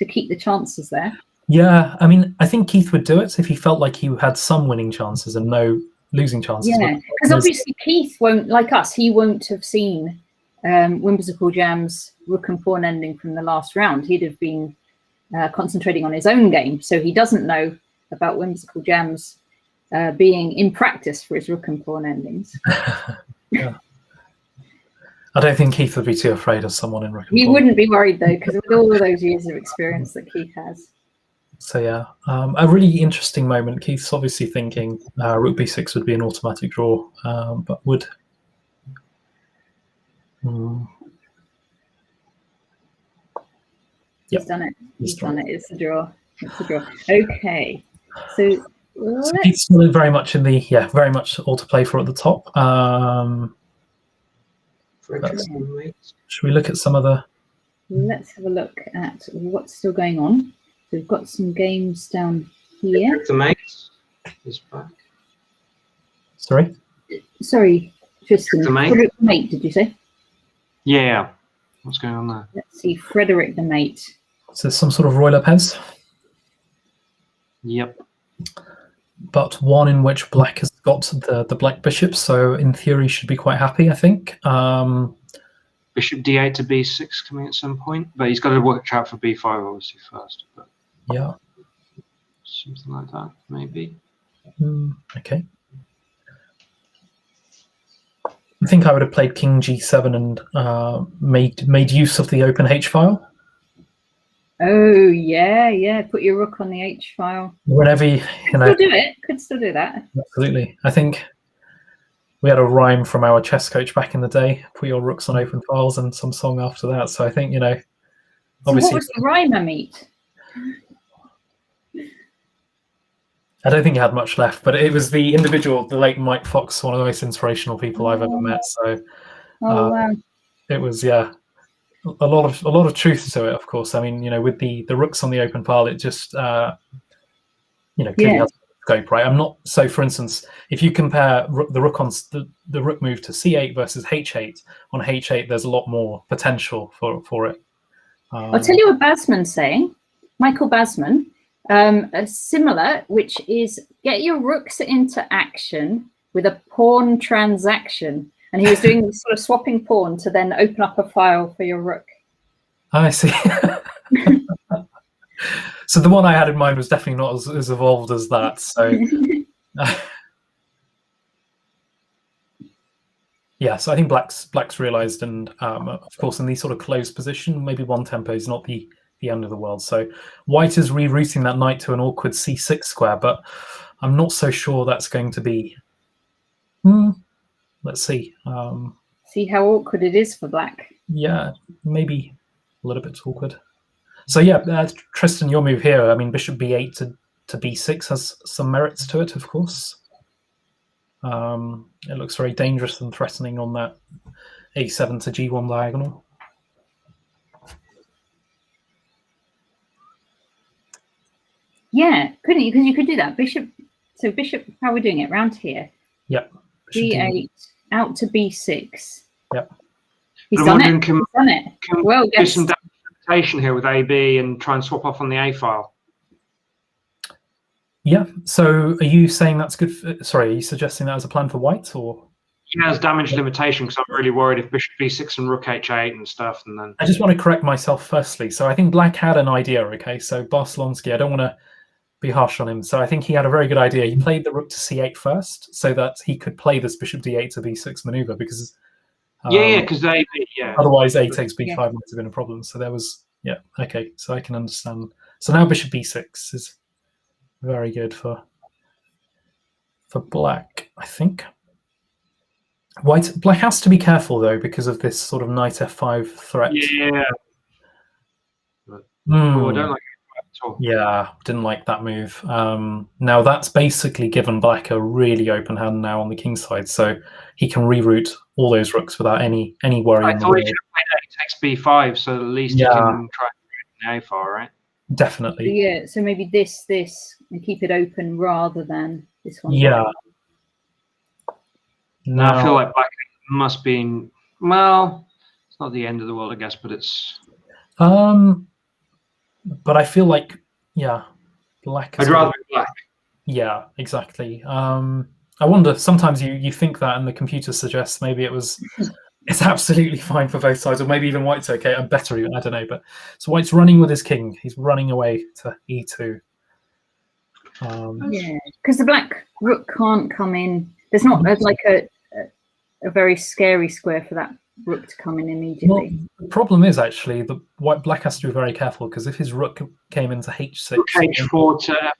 keep the chances there. Yeah, I mean, I think Keith would do it if he felt like he had some winning chances and no losing chances. Yeah, because obviously Keith won't, like us, he won't have seen WhimsicalJam's rook and pawn ending from the last round. He'd have been concentrating on his own game, so he doesn't know about WhimsicalJam's being in practice for his rook and pawn endings. Yeah. I don't think Keith would be too afraid of someone in rook and pawn. He wouldn't be worried, though, because with all of those years of experience that Keith has. So yeah, a really interesting moment. Keith's obviously thinking rook b6 would be an automatic draw, but would... He's done it. He's done it. It's a draw. It's a draw. Okay. So Keith's still very much in the... Yeah, very much all to play for at the top. Should we look at some of the... Let's have a look at what's still going on. So we've got some games down here. The mate is back. Sorry? Sorry, Tristan. The mate? Frederick the mate, did you say? Yeah. What's going on there? Let's see, Frederick the mate. So some sort of Roy Lopez? Yep. But one in which black has got the black bishop, so in theory should be quite happy, I think. Bishop d8 to b6 coming at some point, but he's got to watch out for b5 obviously first. But yeah. Something like that, maybe. Okay. I think I would have played king g7 and made use of the open h file. Oh yeah, put your rook on the h file. Whenever you know, could still do it. Could still do that. Absolutely. I think we had a rhyme from our chess coach back in the day: "Put your rooks on open files," and some song after that. So I think obviously. So what was the rhyme, Ameet? I don't think he had much left, but it was the individual, the late Mike Fox, one of the most inspirational people I've ever met. So wow. It was a lot of truth to it, of course. I mean, with the rooks on the open file, it just clearly has scope, right? I'm not so. For instance, if you compare the rook on the rook move to c8 versus h8, on h8 there's a lot more potential for it. I'll tell you what Basman's saying. Michael Basman. A similar, which is get your rooks into action with a pawn transaction. And he was doing sort of swapping pawn to then open up a file for your rook. I see. So the one I had in mind was definitely not as evolved as that. So yeah, so I think black's realized, and of course in these sort of closed position, maybe one tempo is not the end of the world. So white is rerouting that knight to an awkward c6 square, but I'm not so sure that's going to be. Let's see. See how awkward it is for black. Yeah, maybe a little bit awkward. So yeah, Tristan, your move here. I mean, bishop b8 to b6 has some merits to it, of course. It looks very dangerous and threatening on that a7 to g1 diagonal. Yeah, couldn't you? Because you could do that. Bishop. So bishop. How are we doing it? Round here. Yep. D8 out to B6. Yep. He's done it. Can Well, do some adaptation here with AB and try and swap off on the A file. Yeah. So are you saying that's good? Sorry, are you suggesting that as a plan for white, or? Yeah, as damage limitation, because I'm really worried if bishop B6 and rook H8 and stuff. And then I just want to correct myself firstly. So I think black had an idea. Okay, so Barcelonsky, I don't want to be harsh on him. So I think he had a very good idea. He played the rook to C8 first, so that he could play this bishop D8 to B6 maneuver, because because otherwise A takes B5 might have been a problem. So there was okay. So I can understand. So now bishop B6 is very good for black, I think. Black has to be careful though, because of this sort of knight F5 threat. Yeah. Oh, I don't like it at all. Yeah, didn't like that move. Now that's basically given black a really open hand now on the king side, so he can reroute all those rooks without any worry. I thought he should have played A takes B5, so at least he can try and the A file, right? Definitely. Yeah, so maybe this, and keep it open rather than this one. Yeah. Now I feel like black must be well, it's not the end of the world, I guess, but it's but I feel like black. I'd rather be black. Yeah, exactly. I wonder, sometimes you think that and the computer suggests maybe it's absolutely fine for both sides, or maybe even white's okay and better even, I don't know. But so white's running with his king, he's running away to E2. Yeah, because the black rook can't come in. There's not like a very scary square for that rook to come in immediately. Well, the problem is actually the black has to be very careful, because if his rook came into H6, rook H4 to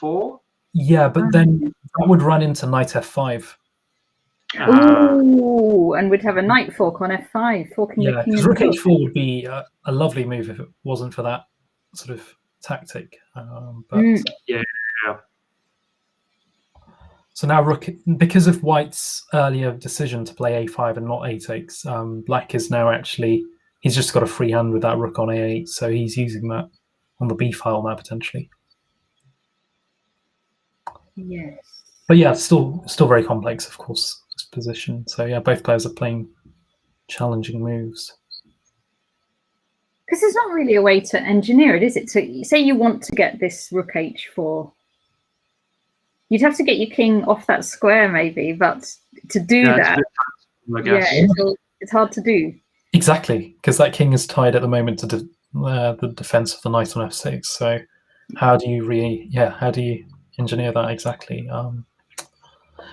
F4. Yeah, but then that would run into knight F5. Ooh, and we'd have a knight fork on F5, forking the king. Because rook H4 would be a lovely move if it wasn't for that sort of tactic. So now rook, because of white's earlier decision to play A5 and not A takes, black is now he's just got a free hand with that rook on A8, so he's using that on the B file now potentially. Yes. But yeah, still very complex, of course, this position. So yeah, both players are playing challenging moves. Because there's not really a way to engineer it, is it? So say you want to get this rook H4. You'd have to get your king off that square, maybe, but to do that, it's hard to do. Exactly, because that king is tied at the moment to the defense of the knight on F6. So how do you engineer that exactly?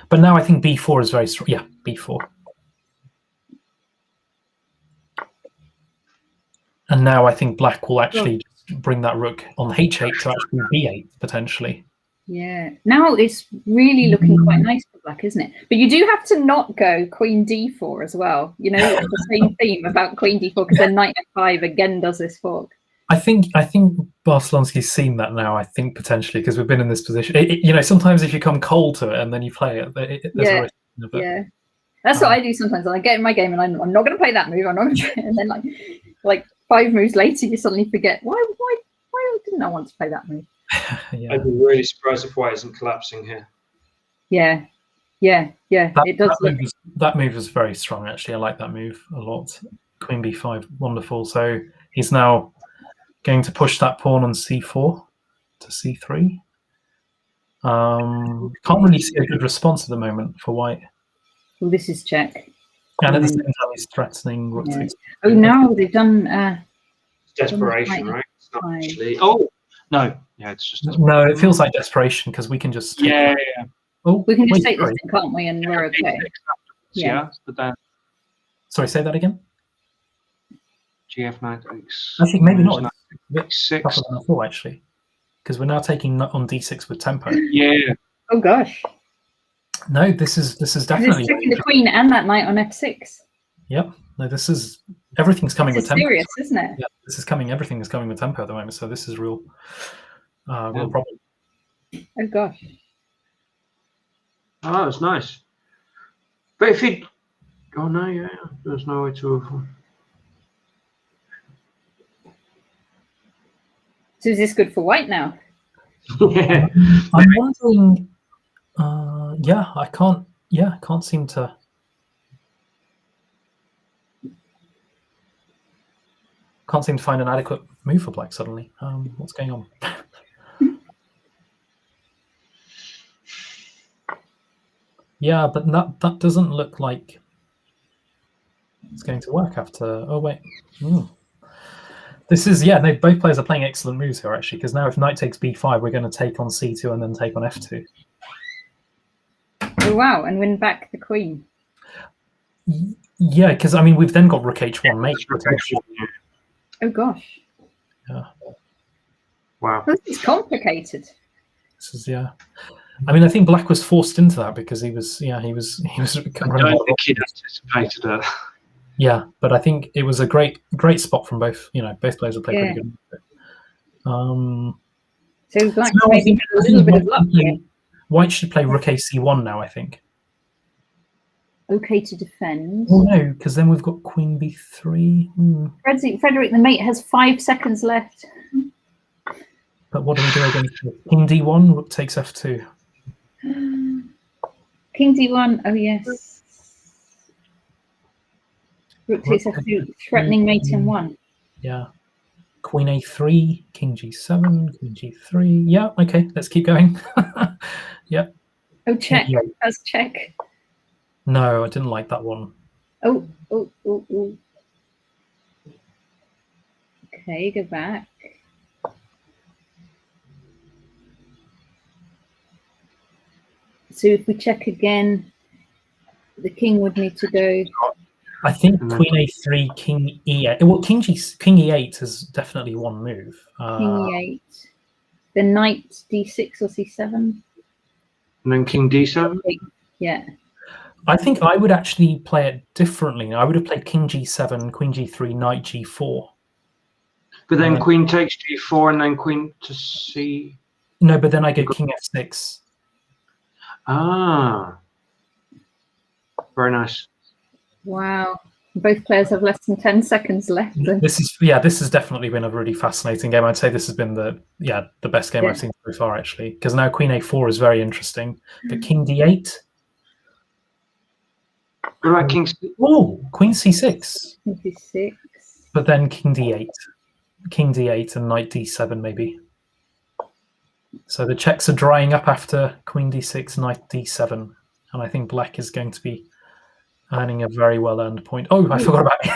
But now I think B4 is very strong. Yeah, B4. And now I think black will actually bring that rook on H8 to actually B8 potentially. Yeah, now it's really looking quite nice for black, isn't it? But you do have to not go queen D4 as well. You know, it's the same theme about queen D4, because then knight F5 again does this fork. I think Barcelonsky's seen that now. I think potentially, because we've been in this position. You know, sometimes if you come cold to it and then you play it, there's a risk. Yeah, that's what I do sometimes. I get in my game and I'm not going to play that move. I'm not going to, and then like 5 moves later, you suddenly forget why didn't I want to play that move? Yeah. I'd be really surprised if white isn't collapsing here. Yeah. It does. That move is very strong, actually. I like that move a lot. Queen B5, wonderful. So he's now going to push that pawn on C4 to C3. Can't really see a good response at the moment for white. Well, this is check. And at the same time, he's threatening rook to. Oh no, they've done. Desperation, right? It's not actually. Oh no, yeah, it's just. No, it feels like desperation because we can just. Yeah. Oh, we can just take this thing, can't we? And we're okay. Yeah, but then. Sorry, say that again. GF knight takes. I think maybe not. Six. Tougher than I thought, actually, because we're now taking on D6 with tempo. Yeah. Oh gosh. No, this is definitely. It's taking the queen and that knight on F6. Yep. No, this is everything's coming with tempo. Serious, isn't it? Yeah, this is coming. Everything is coming with tempo at the moment. So this is real problem. Oh gosh. Oh, it's nice. But if he, oh no, yeah, there's no way to. So is this good for white now? Yeah. I'm wondering. Yeah, I can't. Yeah, I can't seem to. Can't seem to find an adequate move for black suddenly. What's going on? Yeah, but that doesn't look like it's going to work after. Oh wait. This is, yeah, both players are playing excellent moves here, actually, because now if knight takes b5, we're going to take on c2 and then take on f2. Oh, wow, and win back the queen. Yeah, because, I mean, we've then got rook h1 mate. Oh, gosh. Yeah. Wow. This is complicated. This is, yeah. I mean, I think black was forced into that because he was. I don't think he'd anticipated it. Yeah, but I think it was a great spot from both. Both players have played pretty good. So black maybe had a little bit of luck here. White should play rook ac1 now, I think. Okay to defend. Oh no, because then we've got queen b3. Frederick, the mate, has 5 seconds left. But what do we do against king d1? Rook takes f2. King d1. Oh yes. Rook takes f2, threatening mate in 1. Yeah. Queen a3, king g7, queen g3. Yeah, okay, let's keep going. Yep. Oh, check. That's check. No, I didn't like that one. Oh. Okay, go back. So if we check again, the king would need to go. I think queen a3, king e8. Well, king e8 is definitely one move. King e8. Then knight d6 or c7. And then king d7? Yeah. I think I would actually play it differently. I would have played king g7, queen g3, knight g4. But then queen takes g4 and then queen to c... No, but then I go king f6. Ah. Very nice. Wow. Both players have less than 10 seconds left. This has definitely been a really fascinating game. I'd say this has been the best game I've seen so far, actually, because now queen a4 is very interesting. But king d8. What about king c? Oh, queen c6. King c6. But then king d8 and knight d7 maybe. So the checks are drying up after queen d6, knight d7, and I think black is going to be earning a very well-earned point. Oh, I forgot about it.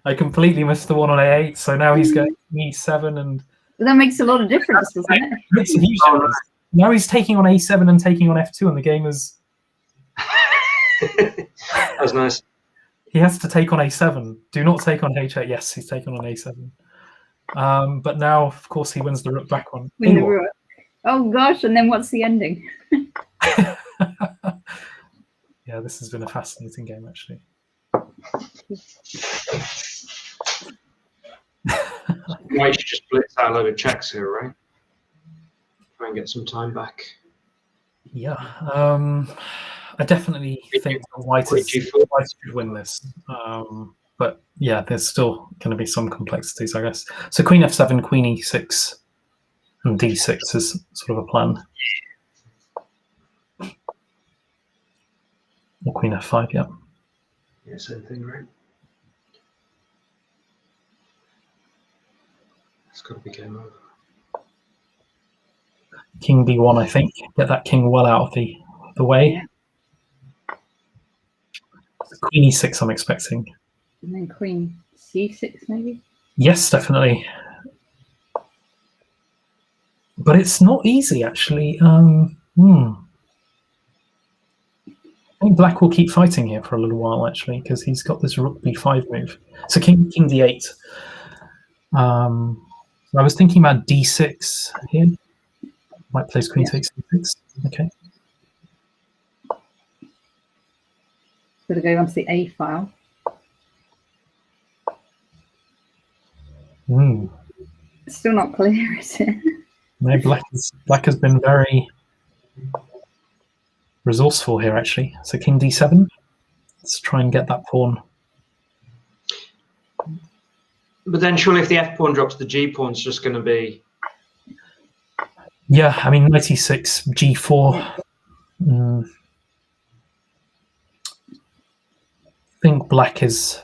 I completely missed the one on a8, so now he's going e7 and... That makes a lot of difference, doesn't it? Makes a huge difference. Now he's taking on a7 and taking on f2, and the game is... That was nice. He has to take on a7. Do not take on h8. Yes, he's taken on a7. But now, of course, he wins the rook back one. Win the rook. Oh, gosh, and then what's the ending? Yeah, this has been a fascinating game, actually. White should just blitz out a load of checks here, right? Try and get some time back. Yeah, I definitely think that White should win this. But yeah, there's still going to be some complexities, I guess. So queen f7, queen e6, and d6 is sort of a plan. Or queen f5, yeah. Yeah, same thing, right? It's got to be game over. King b1, I think. Get that king well out of the way. Yeah. Queen e6, I'm expecting. And then queen c6, maybe? Yes, definitely. But it's not easy, actually. I think black will keep fighting here for a little while, actually, because he's got this rook b5 move. So king d8. I was thinking about d6 here. Might place queen takes d6. Okay. Got to go onto the a file. It's still not clear, is it? No, black has been very resourceful here, actually. So king d7. Let's try and get that pawn. But then surely if the F pawn drops, the G pawn's just going to be... Yeah, I mean, knight e6, G4. I think black is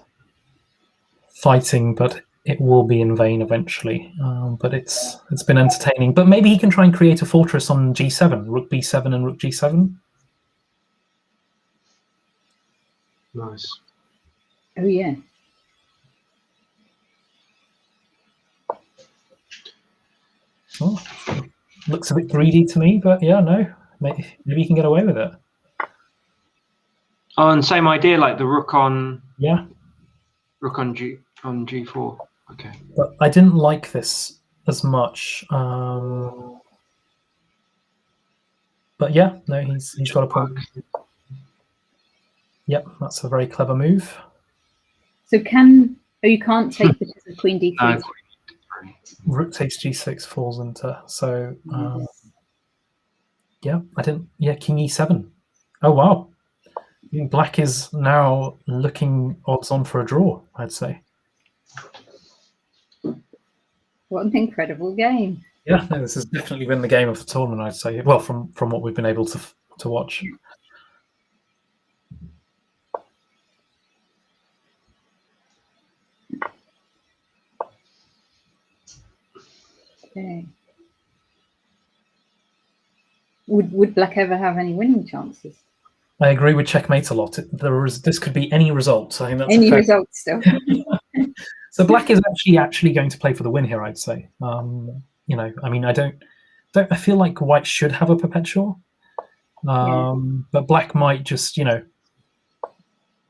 fighting, but it will be in vain eventually. But it's been entertaining. But maybe he can try and create a fortress on G7, rook B7 and rook G7. Nice. Oh, yeah. Oh, looks a bit greedy to me, but yeah, no. Maybe you can get away with it. Oh, and same idea, like the rook on... Yeah. Rook on G4. Okay. But I didn't like this as much. But yeah, no, he's got a point. Yep, that's a very clever move. So you can't take because of Queen D3. No. Rook takes G6 falls into, so yeah, King E7. Oh wow. Black is now looking odds on for a draw, I'd say. What an incredible game. Yeah, no, this has definitely been the game of the tournament, I'd say. Well, from what we've been able to watch. Okay. Would black ever have any winning chances? I agree with checkmate a lot. This could be any result. I think that's any result still. So black is actually going to play for the win here, I'd say. You know, I mean, I feel like white should have a perpetual, but black might just, you know,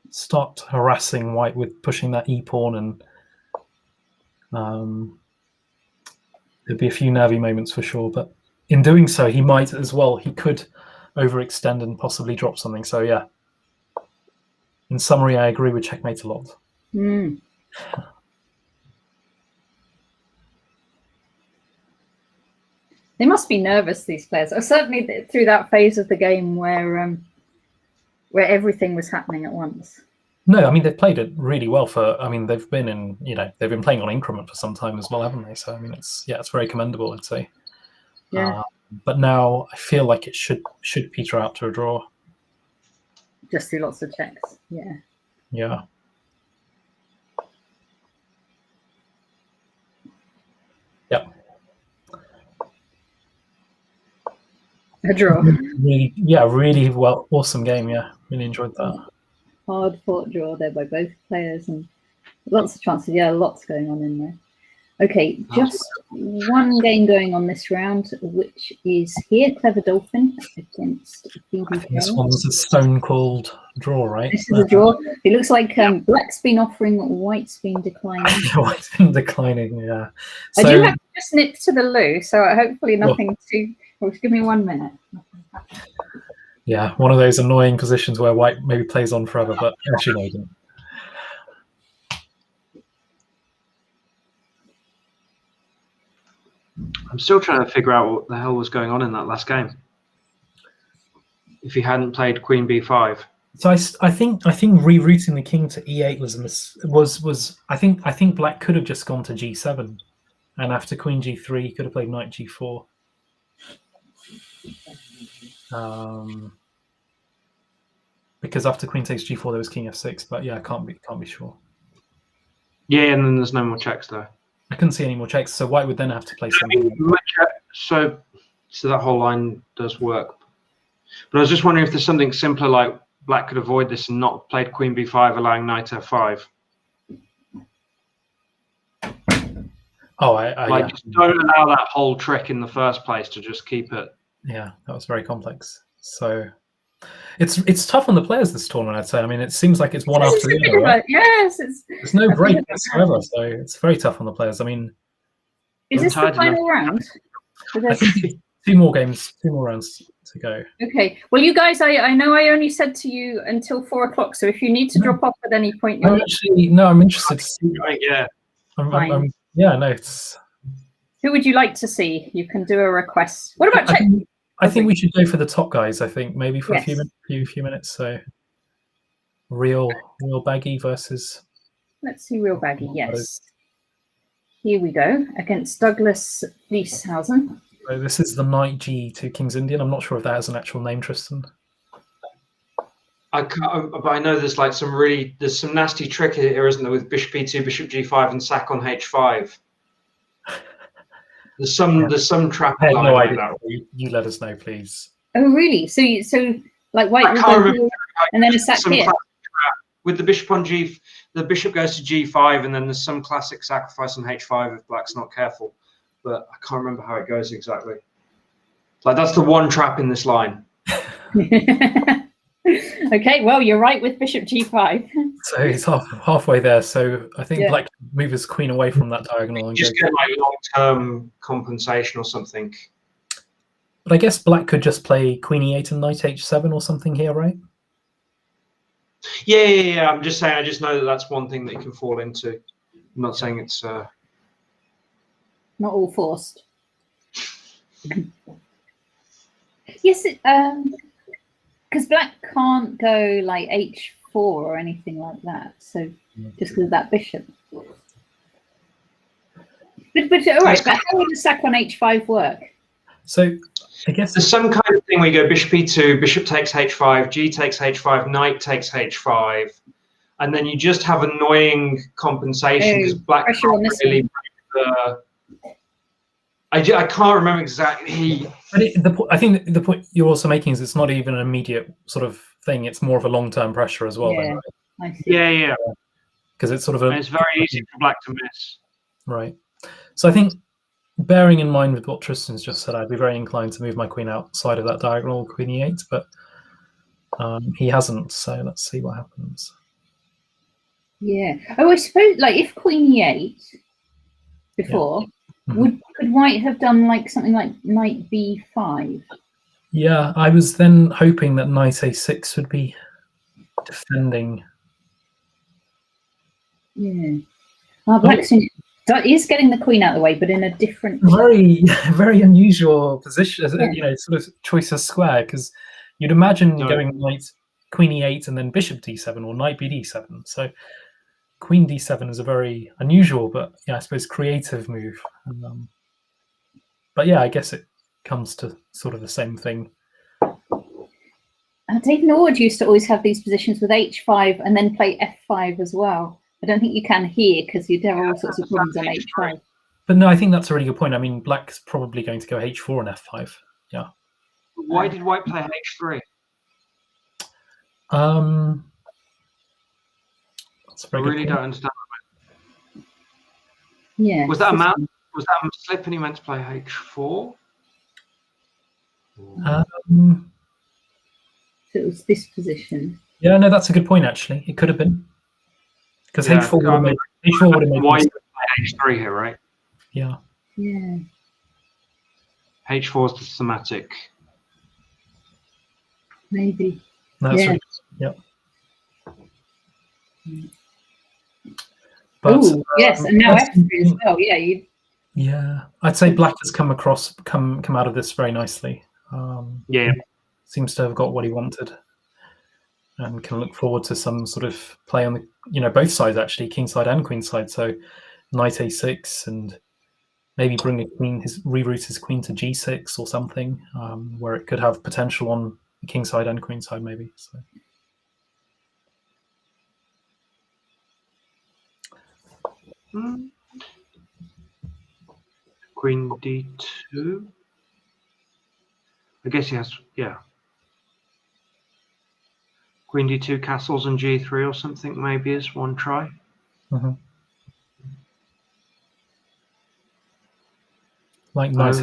start harassing white with pushing that e pawn, and there'd be a few nervy moments for sure. But in doing so, he might as well. He could overextend and possibly drop something. So yeah, in summary, I agree with checkmate a lot. Mm. They must be nervous, these players. Or certainly through that phase of the game where everything was happening at once. No, I mean, they've played it really well they've been they've been playing on increment for some time as well, haven't they? So I mean, it's very commendable, I'd say. Yeah. But now I feel like it should peter out to a draw. Just do lots of checks. Yeah. Yeah. Yep. A draw. Really well, awesome game. Yeah, really enjoyed that. Hard fought draw there by both players and lots of chances. Yeah, lots going on in there. Okay, just one game going on this round, which is here, Clever Dolphin against BB. I think this one's a stone cold draw, right? This is a draw. It looks like black's been offering, white's been declining. White's been declining, yeah. I do have to just nip to the loo, so hopefully nothing too... Well, give me 1 minute. Yeah, one of those annoying positions where white maybe plays on forever, but actually no, he didn't. I'm still trying to figure out what the hell was going on in that last game. If he hadn't played Queen B5. So I think rerouting the king to E8 was I think black could have just gone to G7, and after Queen G3 he could have played Knight G4. Because after Queen takes G4 there was King F6, but yeah, I can't be sure. Yeah, and then there's no more checks though. I couldn't see any more checks, so white would then have to play something. So that whole line does work. But I was just wondering if there's something simpler, like black could avoid this and not played Queen B5, allowing Knight F5. Oh, just don't allow that whole trick in the first place to just keep it. Yeah, that was very complex. So it's tough on the players this tournament, I'd say. I mean, it seems like it's one after the other, right? Yes, there's no break whatsoever, so it's very tough on the players. I mean, is this the final round? I think two more rounds to go. Okay. Well, you guys, I know I only said to you until 4 o'clock, so if you need to drop off at any point, I'm interested to see. Yeah. It's. Who would you like to see? You can do a request. What about check? I think we should go for the top guys. I think maybe for a few minutes. So, RealBaggie versus. Let's see, RealBaggie. Yes. Here we go, against Douglas Fleeshausen. So this is the knight G2 King's Indian. I'm not sure if that has an actual name, Tristan. I can't, but I know there's like there's some nasty trick here, isn't there, with bishop e2, bishop g5, and sack on h5. There's some trap. I had no like idea. that. You let us know, please. Oh, really? So like white will go here, and then a sack here. With the bishop on the bishop goes to g5, and then there's some classic sacrifice on h5 if black's not careful. But I can't remember how it goes exactly. Like that's the one trap in this line. Okay, well, you're right with bishop g5. So he's halfway there. So I think black can move his queen away from that diagonal and just get like long-term compensation or something. But I guess black could just play queen e8 and knight h7 or something here, right? Yeah. I'm just saying. I just know that that's one thing that you can fall into. I'm not saying it's not all forced. Yes, because black can't go like h4 or anything like that. So just because of that bishop. But all right. But how would a sack on h5 work? So I guess there's some kind of thing where you go bishop e2, bishop takes h5, g takes h5, knight takes h5, and then you just have annoying compensation because black can't really break the. I can't remember exactly. I think the point you're also making is it's not even an immediate sort of thing. It's more of a long-term pressure as well. Yeah, then, right? Yeah. Because it's sort of it's very easy for black to miss. Right. So I think, bearing in mind with what Tristan's just said, I'd be very inclined to move my queen outside of that diagonal, queen e8, but he hasn't. So let's see what happens. Yeah. Oh, I suppose like if queen e8 before. Yeah. Could white have done like something like knight b5? Yeah, I was then hoping that knight a6 would be defending. Yeah. Well, black's is getting the queen out of the way, but in a different. Very unusual position, sort of choice of square, because you'd imagine going knight queen e8 and then bishop d7 or knight bd7. So queen d7 is a very unusual, but I suppose creative move. But yeah, I guess it comes to sort of the same thing. David Norwood used to always have these positions with h5 and then play f5 as well. I don't think you can here because you'd have all sorts of problems on h5. But no, I think that's a really good point. I mean, black's probably going to go h4 and f5. Yeah. Why did white play h3? I really don't understand. Yeah. Was that a slip and he meant to play h4? So it was this position. Yeah, no, that's a good point actually. It could have been. Because h4 would have made why you play h3 here, right? Yeah. Yeah. h4 is the thematic. Maybe. That's right. Yep. But yes, and now f3 as well. Yeah, yeah, I'd say black has come out of this very nicely. Seems to have got what he wanted, and can look forward to some sort of play on the both sides actually, king side and queen side. So knight a6 and maybe bring a queen, reroute his queen to g6 or something, where it could have potential on the king side and queen side maybe. So. Queen d2. I guess he has, Queen d2 castles and g3 or something maybe is one try. Like nice.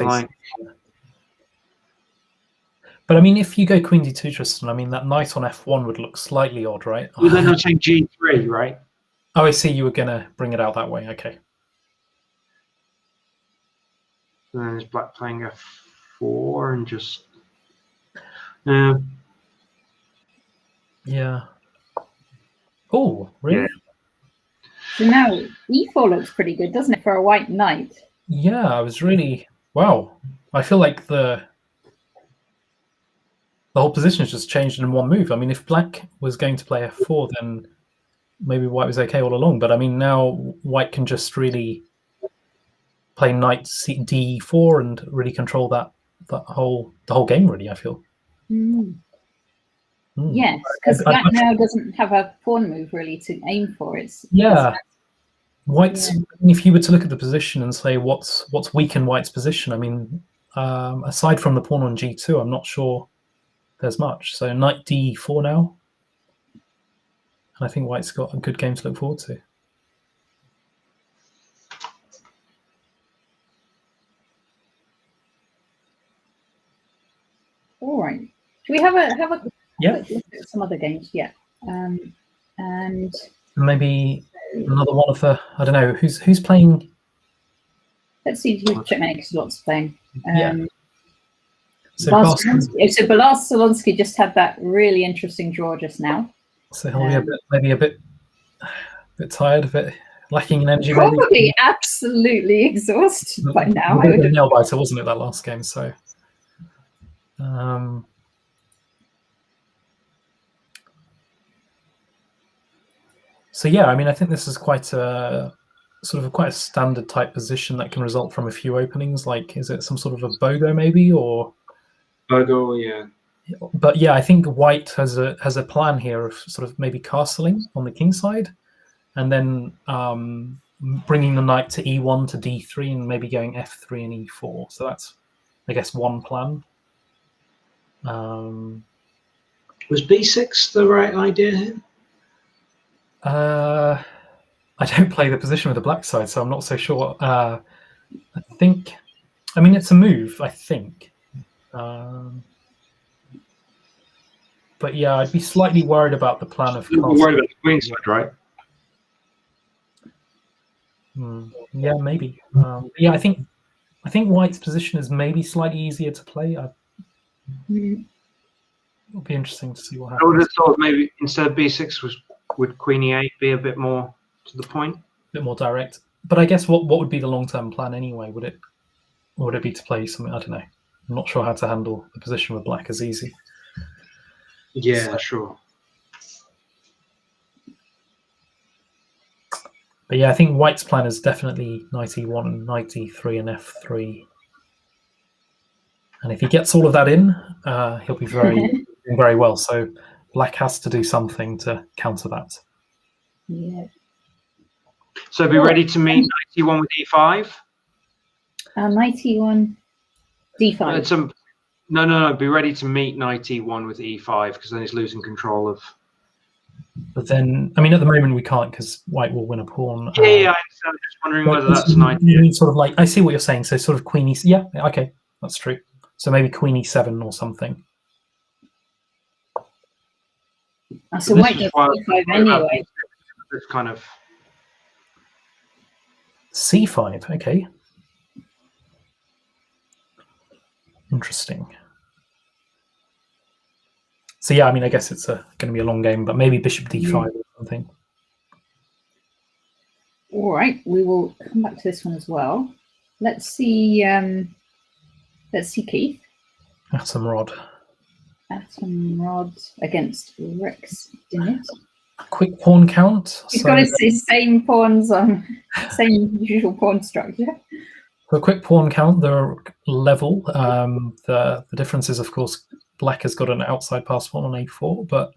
But I mean, if you go queen d2, Tristan, I mean that knight on f1 would look slightly odd, right? Well, then I'm saying g3, right? Oh, I see. You were gonna bring it out that way. Okay. And then is black playing f4 and just. Yeah. Oh, really? Yeah. So now e4 looks pretty good, doesn't it, for a white knight? Yeah, I was really wow. I feel like the whole position has just changed in one move. I mean, if black was going to play f4, then maybe white was okay all along. But I mean, now white can just really play knight d4 and really control the whole game. Really, I feel. Yes, because black now doesn't have a pawn move really to aim for. White's. If you were to look at the position and say what's weak in White's position, I mean, aside from the pawn on g2, I'm not sure there's much. So knight d4 now, and I think White's got a good game to look forward to. All right. Do we have a yeah look at some other games? Yeah. And maybe another one of the, I don't know, who's playing. Let's see who checkmate because lots playing. So Balazs Solonsky just had that really interesting draw just now. So he'll be maybe a bit tired, a bit lacking in energy. Probably maybe. Absolutely exhausted by now. A nail biter, wasn't it, that last game? So. So yeah, I mean, I think this is quite a standard type position that can result from a few openings. Like, is it some sort of a Bogo maybe, or Bogo? Yeah. But yeah, I think White has a plan here of sort of maybe castling on the king side, and then bringing the knight to e1 to d3, and maybe going f3 and e4. So that's, I guess, one plan. Was b6 the right idea here? I don't play the position with the black side, so I'm not so sure. I think, I mean, it's a move, I think. But yeah, I'd be slightly worried about the plan of. You're worried about the queen side, right? Yeah, maybe. Yeah, I think White's position is maybe slightly easier to play. It'll be interesting to see what happens. I would have thought maybe instead of b6 would queen e8 be a bit more to the point, a bit more direct. But I guess what would be the long-term plan anyway? Would it be to play something? I don't know. I'm not sure how to handle the position with black as easy. Yeah, so, sure. But yeah, I think White's plan is definitely knight e1 and knight e3 and f3. And if he gets all of that in, he'll be doing very well. So black has to do something to counter that. Yeah. So be ready to meet knight e1 with e5? Knight e1, d5. No. Be ready to meet knight e1 with e5 because then he's losing control of. But then, I mean, at the moment we can't because White will win a pawn. Yeah, I'm just wondering whether that's an idea. Sort of like, I see what you're saying. So sort of queen e. Yeah, okay, that's true. So maybe queen e7 or something. So White gets e5 anyway. This kind of c5. Okay. Interesting. So yeah, I mean, I guess it's going to be a long game, but maybe bishop d5 or something. All right, we will come back to this one as well. Let's see. Keith. Atomrod against Rex Dinit. Quick pawn count. You've got to say same pawns on same usual pawn structure. For a quick pawn count, they're level. The difference is, of course, black has got an outside pass pawn on a4, but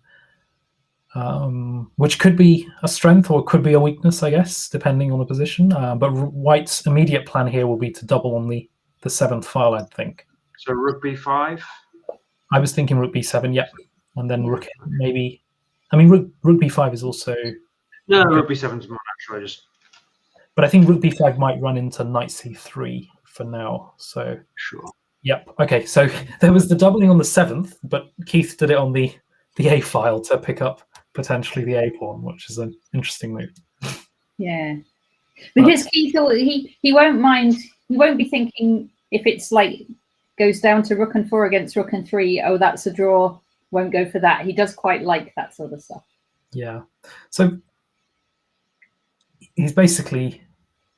which could be a strength or could be a weakness, I guess, depending on the position. But White's immediate plan here will be to double on the 7th file, I think. So rook b5? I was thinking rook b7, yep. And then rook maybe... I mean, rook b5 is also... No, rook b7 is more natural. But I think rook b5 might run into knight c3 for now. So sure. Yep. Okay. So there was the doubling on the 7th, but Keith did it on the a file to pick up potentially the a pawn, which is an interesting move. Yeah, because Keith, he won't mind. He won't be thinking if it's like goes down to rook and 4 against rook and 3. Oh, that's a draw. Won't go for that. He does quite like that sort of stuff. Yeah. So he's basically,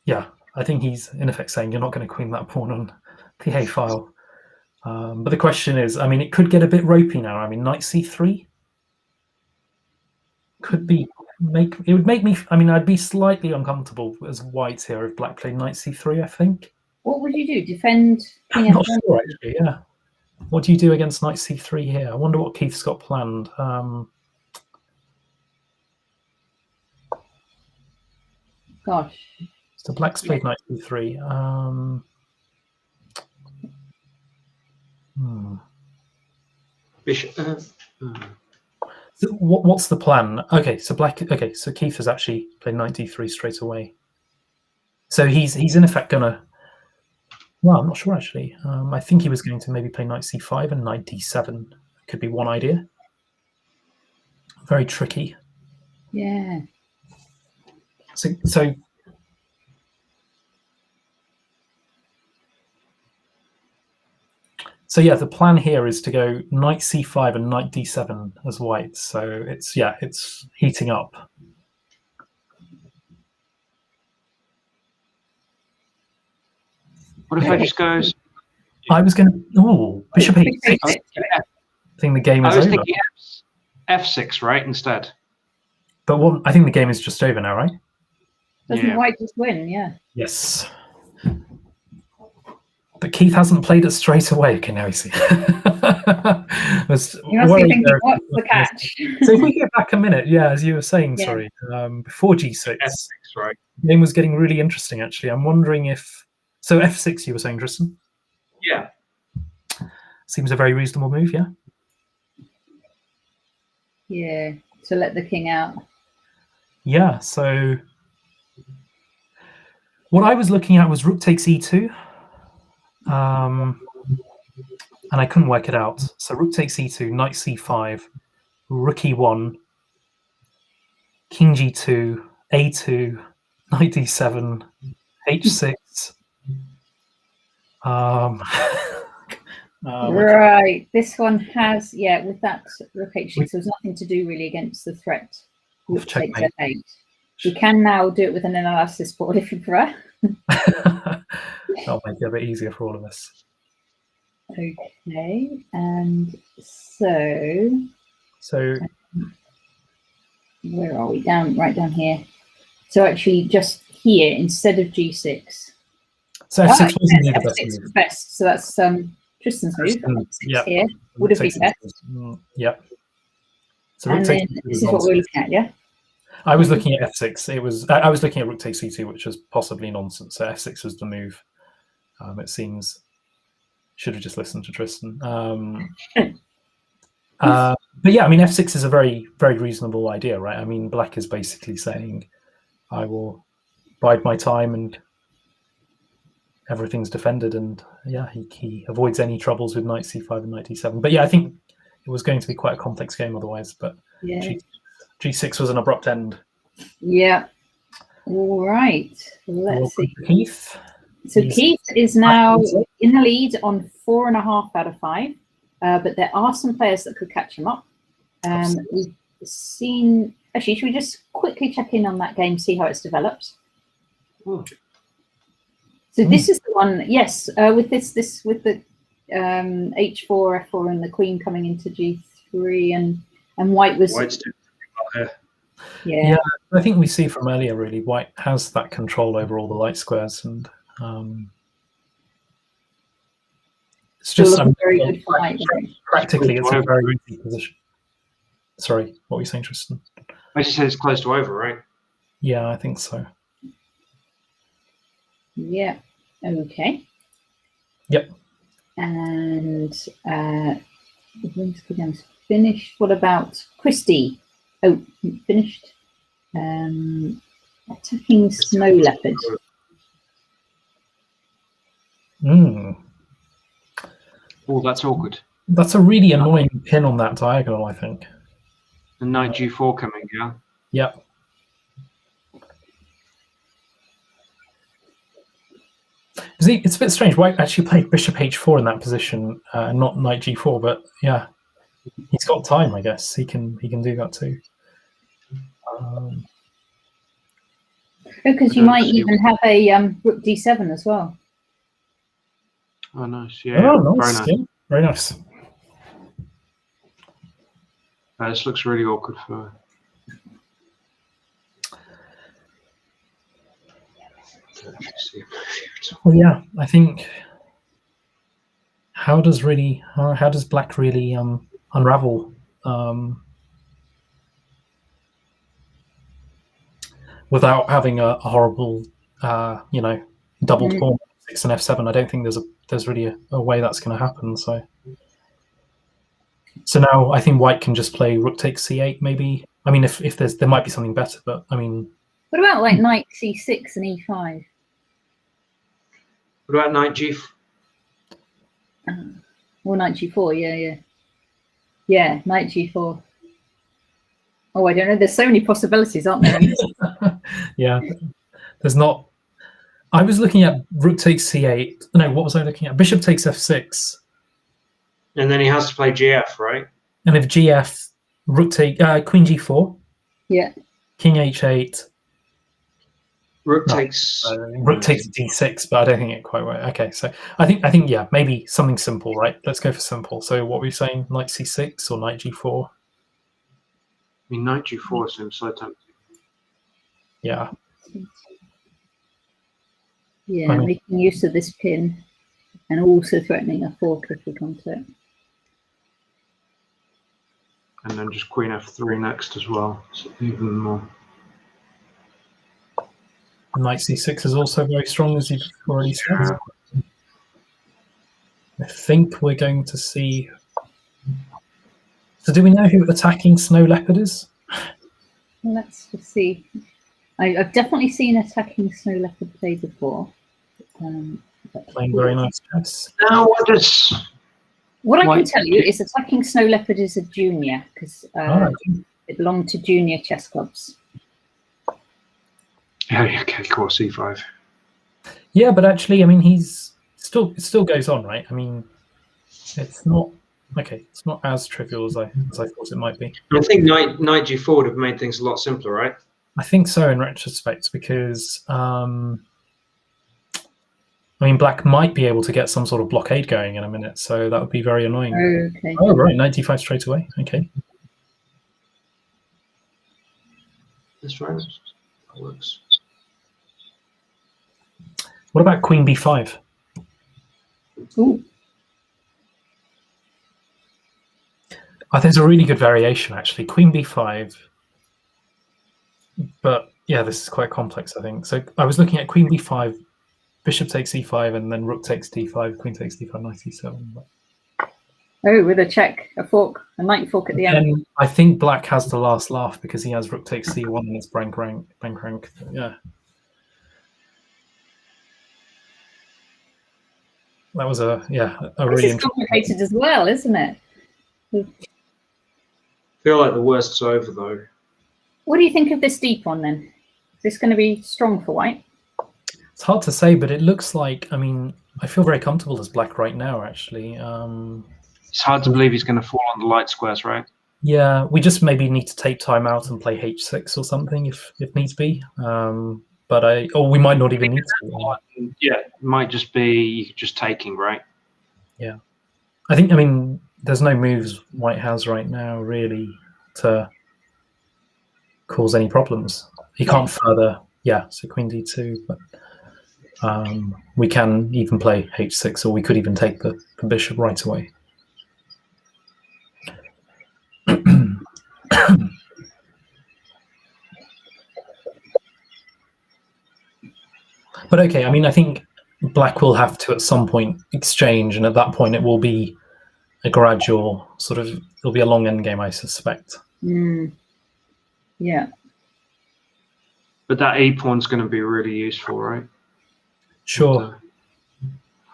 yeah, I think he's in effect saying you're not going to queen that pawn on the a file. But the question is, I mean, it could get a bit ropey now. I mean, knight c3 could be would make me. I mean, I'd be slightly uncomfortable as white here if black played knight c3. I think. What would you do? Defend king I'm not f1? sure actually. Yeah. What do you do against knight c3 here? I wonder what Keith's got planned. Gosh. So black's played knight c3. Bishop. So what's the plan? Okay, so black. Okay, so Keith has actually played knight d3 straight away. So he's in effect gonna. Well, I'm not sure actually. I think he was going to maybe play knight c5 and knight d7. Could be one idea. Very tricky. Yeah. So yeah, the plan here is to go knight c5 and knight d7 as white. So it's heating up. What if I just goes? I was going to bishop h6. I think the game is over. I was thinking f6, right, instead. But I think the game is just over now, right? Doesn't white just win? Yeah. Yes. But Keith hasn't played it straight away. Okay, now you see. You must be thinking, what's the catch? So if we go back a minute, as you were saying, sorry, before g6, f6, right? The game was getting really interesting, actually. I'm wondering if... So f6, you were saying, Tristan? Yeah. Seems a very reasonable move, yeah? Yeah, to let the king out. Yeah, so... What I was looking at was rook takes e2. And I couldn't work it out. So rook takes e2, knight c5, rook e1, king g2, a2, knight d7, h6. Right, this one has, with that rook h6, there's nothing to do really against the threat. Rook takes f8. We can now do it with an analysis board if you prefer. That'll make it a bit easier for all of us. Okay, and so where are we? Right down here. So actually, just here instead of g6. So f6 wasn't the best. So that's Tristan's move. Here would have been best. Yep. So and then this is what we're looking at, yeah. I was looking at f6. I was looking at rook takes c2, which was possibly nonsense. So f6 was the move. It seems. Should have just listened to Tristan. But yeah, I mean, f6 is a very, very reasonable idea, right? I mean, black is basically saying, I will bide my time and everything's defended. And yeah, he avoids any troubles with knight c5 and knight d7. But yeah, I think it was going to be quite a complex game otherwise. But yeah. G6 was an abrupt end. Yeah. All right. Let's see. Keith. So Keith is now in the lead on 4.5 out of 5, but there are some players that could catch him up. We've seen. Actually, should we just quickly check in on that game, see how it's developed? So this is the one. Yes, with with the h4, f4, and the queen coming into g3, and white was. Yeah, I think we see from earlier, really, white has that control over all the light squares, and it's just very good fight. Practically, it's a very easy position. Sorry, what were you saying, Tristan? I just said it's close to over, right? Yeah, I think so. Yeah. Okay. Yep. And the Whimsical Jam's finished. What about Christy? Oh, finished. Attacking Snow Leopard. Oh, that's awkward. That's a really annoying pin on that diagonal, I think. The knight g4 coming, yeah? Yep. It's a bit strange. White actually played bishop h4 in that position, not knight g4, but yeah, he's got time, I guess. He can do that too. Because you might even have a rook d7 as well. Oh, nice. Yeah, oh, nice. Very nice. Yeah, very nice. This looks really awkward for... Well, yeah, I think how does Black really unravel without having a horrible double pawn 6 and f7? I don't think there's really a way that's going to happen. So now I think White can just play rook takes c8 maybe. I mean, if there might be something better, but I mean, what about like knight c6 and e5? What about knight g? Or knight g4? Yeah, knight g4. Oh, I don't know. There's so many possibilities, aren't there? Yeah, there's not. I was looking at rook takes c8. No, what was I looking at? Bishop takes f6. And then he has to play gf, right? And if gf, rook take queen g4. Yeah. King h8. Rook takes d6, but I don't think it quite works. Okay, so I think yeah, maybe something simple, right? Let's go for simple. So what were you saying? Knight c6 or knight g4? I mean, knight g4 seems so tempting. Yeah. Yeah, making use of this pin and also threatening a fork if we come to it. And then just queen f3 next as well. So even more. Knight c6 is also very strong, as you've already said. I think we're going to see. So, do we know who attacking Snow Leopard is? Let's just see. I've definitely seen attacking Snow Leopard play before. Playing very nice chess. Now, what I can tell you is attacking Snow Leopard is a junior because it belonged to junior chess clubs. Yeah, okay, of course, c5. Yeah, but actually, I mean, it still goes on, right? I mean, it's not it's not as trivial as I thought it might be. I think knight g4 would have made things a lot simpler, right? I think so in retrospect, because I mean, Black might be able to get some sort of blockade going in a minute, so that would be very annoying. Okay. Oh, right, knight d5 straight away. Okay. That's right. That works. What about queen b5? Ooh. I think there's a really good variation, actually. Queen b5. But, yeah, this is quite complex, I think. So I was looking at queen b5, bishop takes e5, and then rook takes d5, queen takes d5, knight e7. Oh, with a check, a fork, a knight fork at the end. And I think Black has the last laugh because he has rook takes c1 and it's bank rank. Yeah. That was a really This is complicated as well, isn't it? I feel like the worst's over though. What do you think of this d pawn then? Is this going to be strong for White? It's hard to say, but it looks like, I mean, I feel very comfortable as Black right now, actually. It's hard to believe he's going to fall on the light squares, right? Yeah, we just maybe need to take time out and play h6 or something if needs be. Or we might not even need to. Yeah, it might just be just taking, right? Yeah. I mean, there's no moves White has right now, really, to cause any problems. He can't further, so queen d2, but we can even play h6, or we could even take the bishop right away. But okay, I mean, I think Black will have to at some point exchange, and at that point it will be a gradual sort of, it'll be a long end game, I suspect. Yeah. But that e pawn's going to be really useful, right? Sure.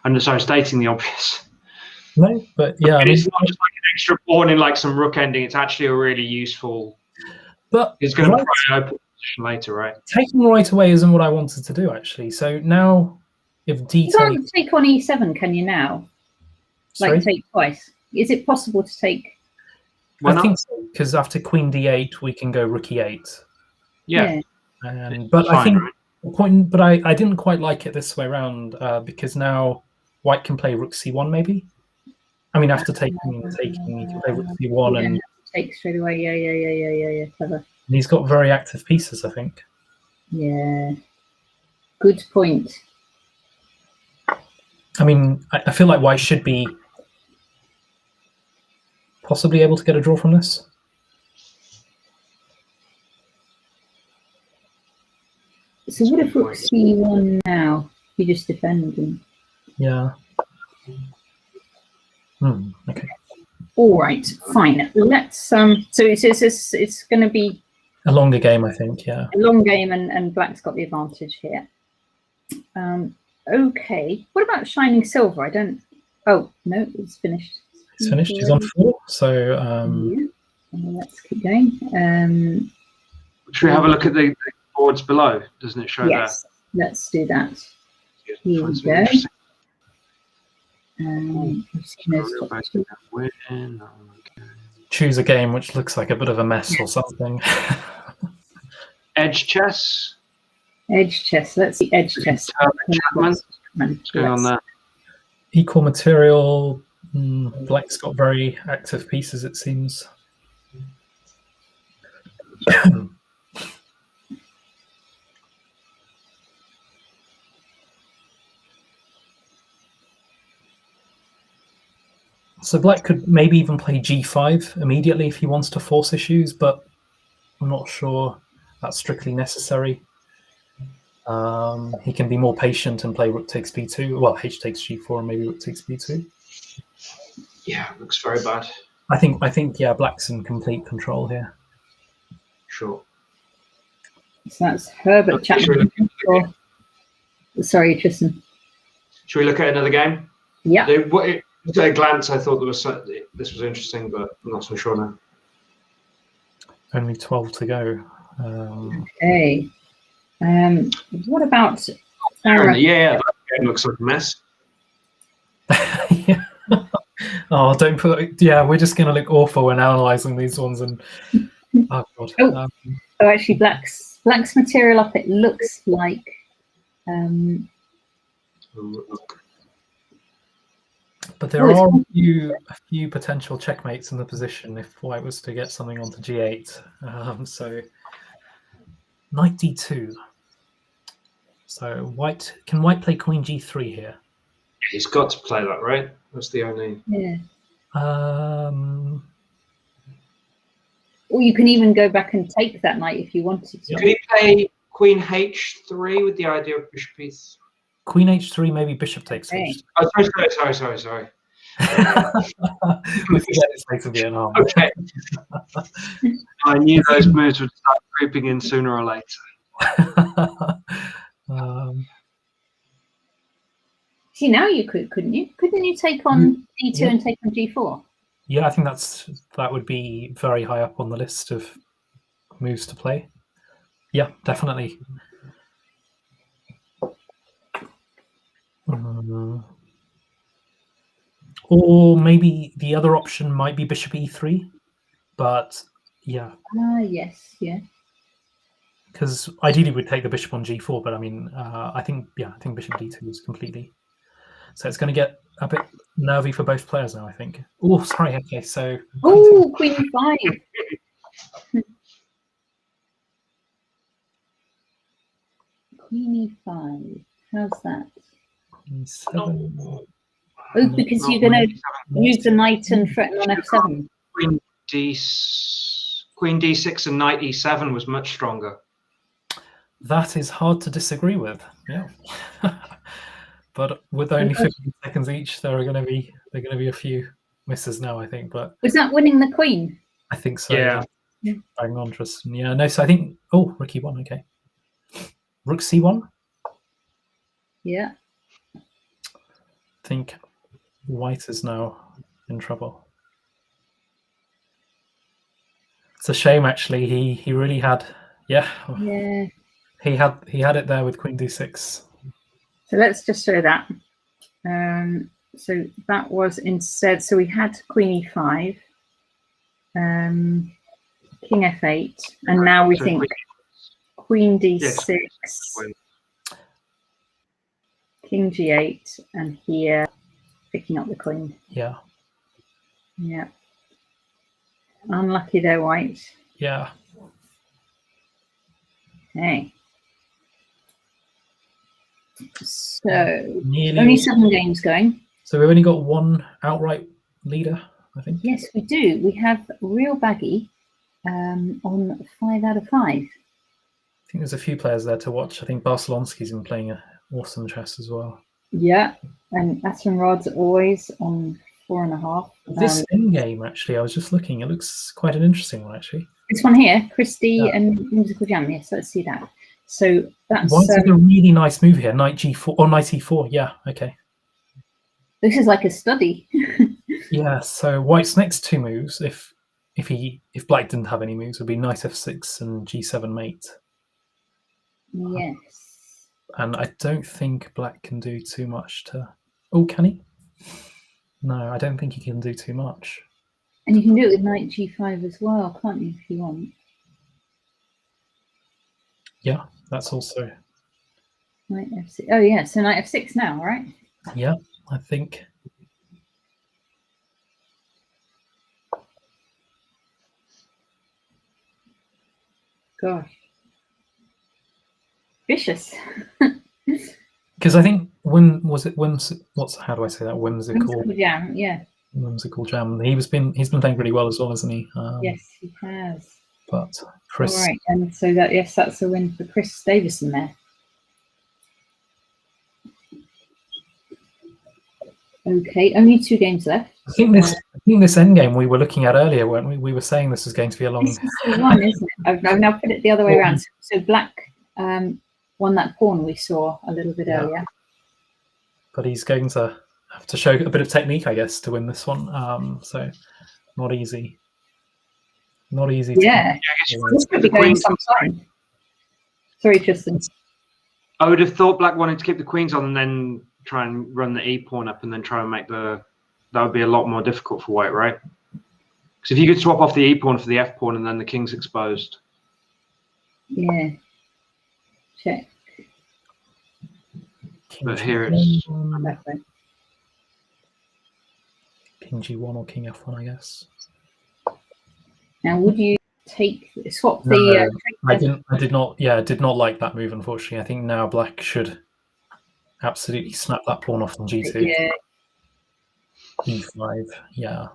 I'm sorry, stating the obvious. No, but yeah, it's not just like an extra pawn in like some rook ending. It's actually a really useful. But it's going to try an open position later, right? Taking right away isn't what I wanted to do, actually. So now, if d you can't take on e7, can you now? Like take twice. Is it possible to take? I think so, because after queen d8, we can go rook e8. Yeah. But I think the point. But I didn't quite like it this way around because now White can play rook c1 maybe. I mean, after taking, he can play rook c1 and take straight away. Yeah. Clever. And he's got very active pieces, I think. Yeah. Good point. I mean, I feel like white should be possibly able to get a draw from this. So what if rook c1 now? You just defend him. Yeah. Okay. All right, fine. Let's so it's going to be a longer game, I think. Yeah. A long game, and black's got the advantage here. Okay. What about shining silver? I don't. Oh no, it's finished. It's finished. He's on 4. So yeah. Let's keep going. Should we have a look at the boards below? Doesn't it show yes, that? Let's do that. Here we go. Choose a game which looks like a bit of a mess or something. Edge chess. Edge chess. Let's see edge chess. What's going on there? Equal material. Black's got very active pieces, it seems. So black could maybe even play g5 immediately if he wants to force issues, but I'm not sure that's strictly necessary. He can be more patient and play rook takes b2. Well, h takes g4 and maybe rook takes b2. Yeah, looks very bad. I think yeah, black's in complete control here. Sure. So that's Herbert Chapman. Sorry, Tristan. Should we look at another game? Yeah. At a glance, I thought this was interesting, but I'm not so sure now. Only 12 to go. Okay. What about? Yeah, that game looks like a mess. Yeah. Oh, don't put. Yeah, we're just going to look awful when analysing these ones. And oh god. Oh, actually, black's material up. It looks like. But there are a few potential checkmates in the position if white was to get something onto g8. So knight d2. So can white play queen g3 here? He's got to play that, right? That's the only. Yeah. Or you can even go back and take that knight if you wanted to. Can he play queen h3 with the idea of bishop e3? Queen h3, maybe bishop takes h3. Oh, sorry. We forget it's later Vietnam. Okay. I knew those moves would start creeping in sooner or later. See, now you couldn't you? Couldn't you take on d2 and take on g4? Yeah, I think that would be very high up on the list of moves to play. Yeah, definitely. Or maybe the other option might be bishop e3, but yeah. Yes, yeah. Because ideally we'd take the bishop on g4, but I mean, I think bishop d2 is completely. So it's going to get a bit nervy for both players now, I think. Oh, sorry. Okay, so. Oh, queen e5. Queen e5. How's that? E7. Oh, because you're going to use the knight and threaten on f7. Queen d6 and knight e7 was much stronger. That is hard to disagree with. Yeah. But with only 15 seconds each, there are going to be a few misses now, I think. But was that winning the queen? I think so. Yeah. Bang on, Tristan. Yeah. No. So I think. Oh, rook e1. Okay. Rook c1. Yeah. I think white is now in trouble. It's a shame, actually. He really had. Yeah. Yeah. He had it there with queen d6. So let's just show that. So that was instead. So we had queen e5, king f8, and now we think queen d6, king g8, and here picking up the queen. Yeah. Yeah. Unlucky there, white. Yeah. Okay. So only 7 games going. So we've only got one outright leader, I think. Yes, we do. We have RealBaggie on 5 out of 5. I think there's a few players there to watch. I think Barcelonsky's been playing an awesome chess as well. Yeah, and Atomrod's always on 4.5. This end game, actually, I was just looking. It looks quite an interesting one, actually. This one here, Christie and WhimsicalJam. Yes, let's see that. So that's a really nice move here. Knight G4 or Knight E4. Yeah, okay. This is like a study. Yeah. So White's next 2 moves, if Black didn't have any moves, would be Knight F6 and G7 mate. Yes. And I don't think Black can do too much to. Oh, can he? No, I don't think he can do too much. And you can do it with Knight G5 as well, can't you, if you want? Yeah, that's also. Knight F6. Oh, yeah, so Knight F6 now, right? Yeah, I think. Gosh. Vicious. Because I think how do I say that? WhimsicalJam, yeah. WhimsicalJam. He's been playing pretty well as well, hasn't he? Yes, he has. But Chris. All right, and so that's a win for Chris Davison there. Okay, only 2 games left. I think this end game we were looking at earlier, weren't we? We were saying this was going to be a long. This is the one, isn't it? I've now put it the other way around. So Black won that pawn we saw a little bit earlier. But he's going to have to show a bit of technique, I guess, to win this one. So not easy. Not easy. Yeah, this could be going some time. Sorry, Tristan. I would have thought Black wanted to keep the queens on and then try and run the E pawn up and then try and make that would be a lot more difficult for White, right? Because if you could swap off the E pawn for the F pawn and then the king's exposed. Yeah. Check. But here it's King G1 or King F1, I guess. Now, would you swap the? I did not like that move. Unfortunately, I think now Black should absolutely snap that pawn off on G2. Yeah. E5, yeah.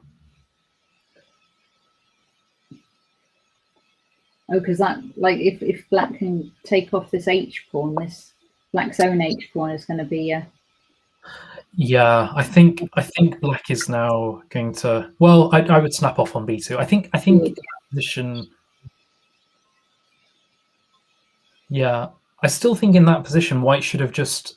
Oh, because that, like, if Black can take off this H pawn, this Black's own H pawn is going to be a. Yeah, I think Black is now going to. Well, I would snap off on B2. I think position. Yeah, I still think in that position, White should have just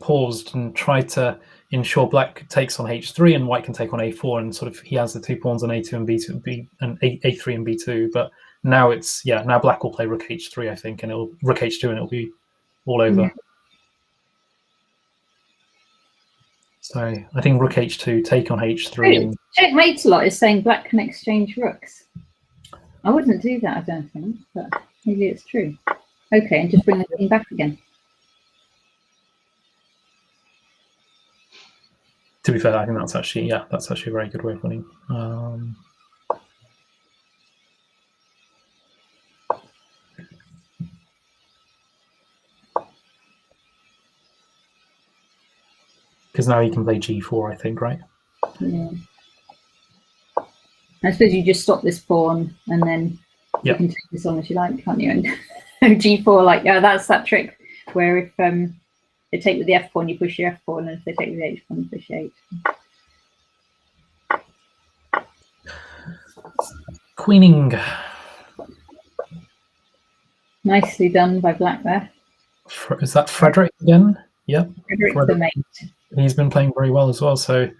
paused and tried to ensure Black takes on H3 and White can take on A4, and sort of he has the 2 pawns on A2 and B2 and A3 and B2. But now now Black will play Rook H3, I think, and it'll Rook H2 and it'll be all over. Yeah. So I think Rook H2, take on H3. Checkmate a lot is saying Black can exchange rooks. I wouldn't do that, I don't think, but maybe it's true. Okay, and just bring the king back again. To be fair, I think that's actually a very good way of winning. Because now you can play G4, I think, right? Yeah. I suppose you just stop this pawn and then you can take this on as you like, can't you? And G4, like, yeah, that's that trick where if they take with the F pawn, you push your F pawn, and if they take with the H pawn, you push your H pawn. Queening. Nicely done by Black there. Is that Frederick again? Yep. Frederick the mate. He's been playing very well as well. So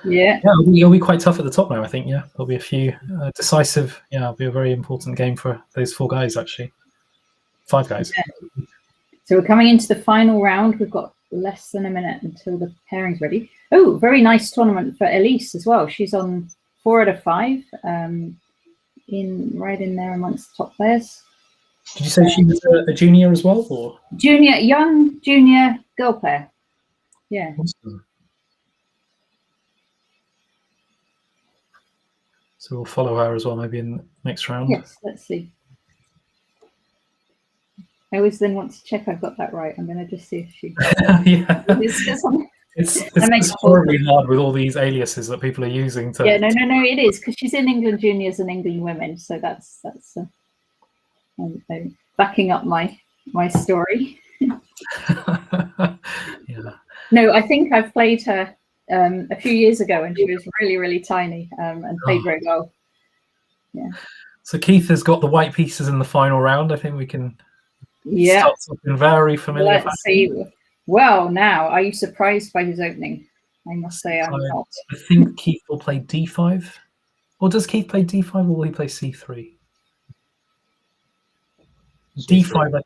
yeah, it'll be quite tough at the top now, I think. Yeah, there'll be a few decisive. Yeah, it'll be a very important game for those 4 guys, actually. 5 guys. Yeah. So we're coming into the final round. We've got less than a minute until the pairing's ready. Oh, very nice tournament for Elise as well. She's on 4 out of 5, right in there amongst the top players. Did you say she was a junior as well, or young junior girl player? Yeah. Awesome. So we'll follow her as well, maybe in the next round. Yes, let's see. I always then want to check I've got that right. I'm going to just see if she. Yeah. It's horribly hard with all these aliases that people are using to. Yeah, no, it is because she's in England juniors and England women, so that's I'm backing up my story. Yeah. No, I think I've played her a few years ago, and she was really, really tiny and played very well. Yeah. So Keith has got the white pieces in the final round. I think we can. Yeah. Start something very familiar. Let's see. Well, now, are you surprised by his opening? I must say I'm not. I think Keith will play d5. Or does Keith play d5 or will he play c3? d5.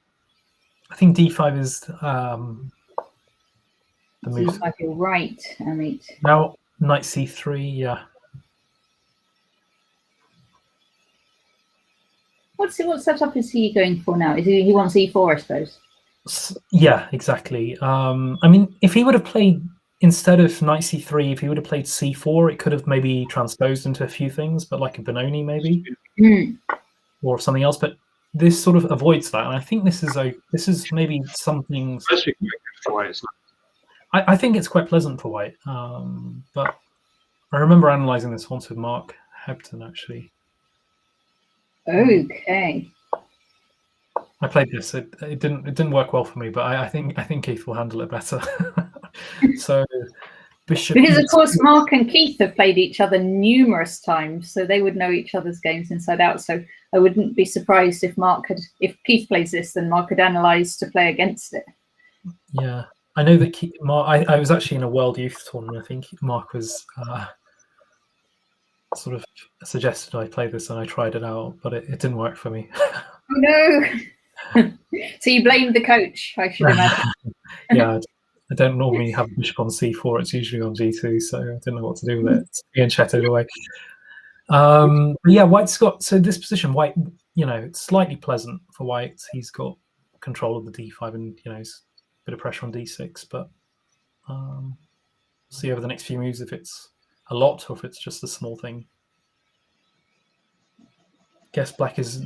I think d5 is the move. D5, you're right, Ameet. Now knight c3. Yeah. What setup is he going for now? Is he wants e4, I suppose? Yeah, exactly. I mean, if he would have played instead of knight c3, if he would have played c4, it could have maybe transposed into a few things, but like a Benoni maybe, or something else. But this sort of avoids that, and I think this is maybe something. I think it's quite pleasant for white, but I remember analysing this once with Mark Hebton actually. Okay. I played this. It didn't work well for me, but I think Keith will handle it better. So bishop. Because of course Mark and Keith have played each other numerous times, so they would know each other's games inside out. So I wouldn't be surprised if if Keith plays this, then Mark could analyse to play against it. Yeah, I know that Mark. I was actually in a World Youth tournament. I think Mark was. Sort of suggested I play this and I tried it out, but it didn't work for me. Oh no! So you blamed the coach, I should imagine. Yeah, I don't normally have bishop on c4, it's usually on g2, so I didn't know what to do with it. It's being chatted away. Yeah, white's got, so this position, white, it's slightly pleasant for white. He's got control of the d5 and, it's a bit of pressure on d6, but see over the next few moves if it's a lot or if it's just a small thing. Guess black's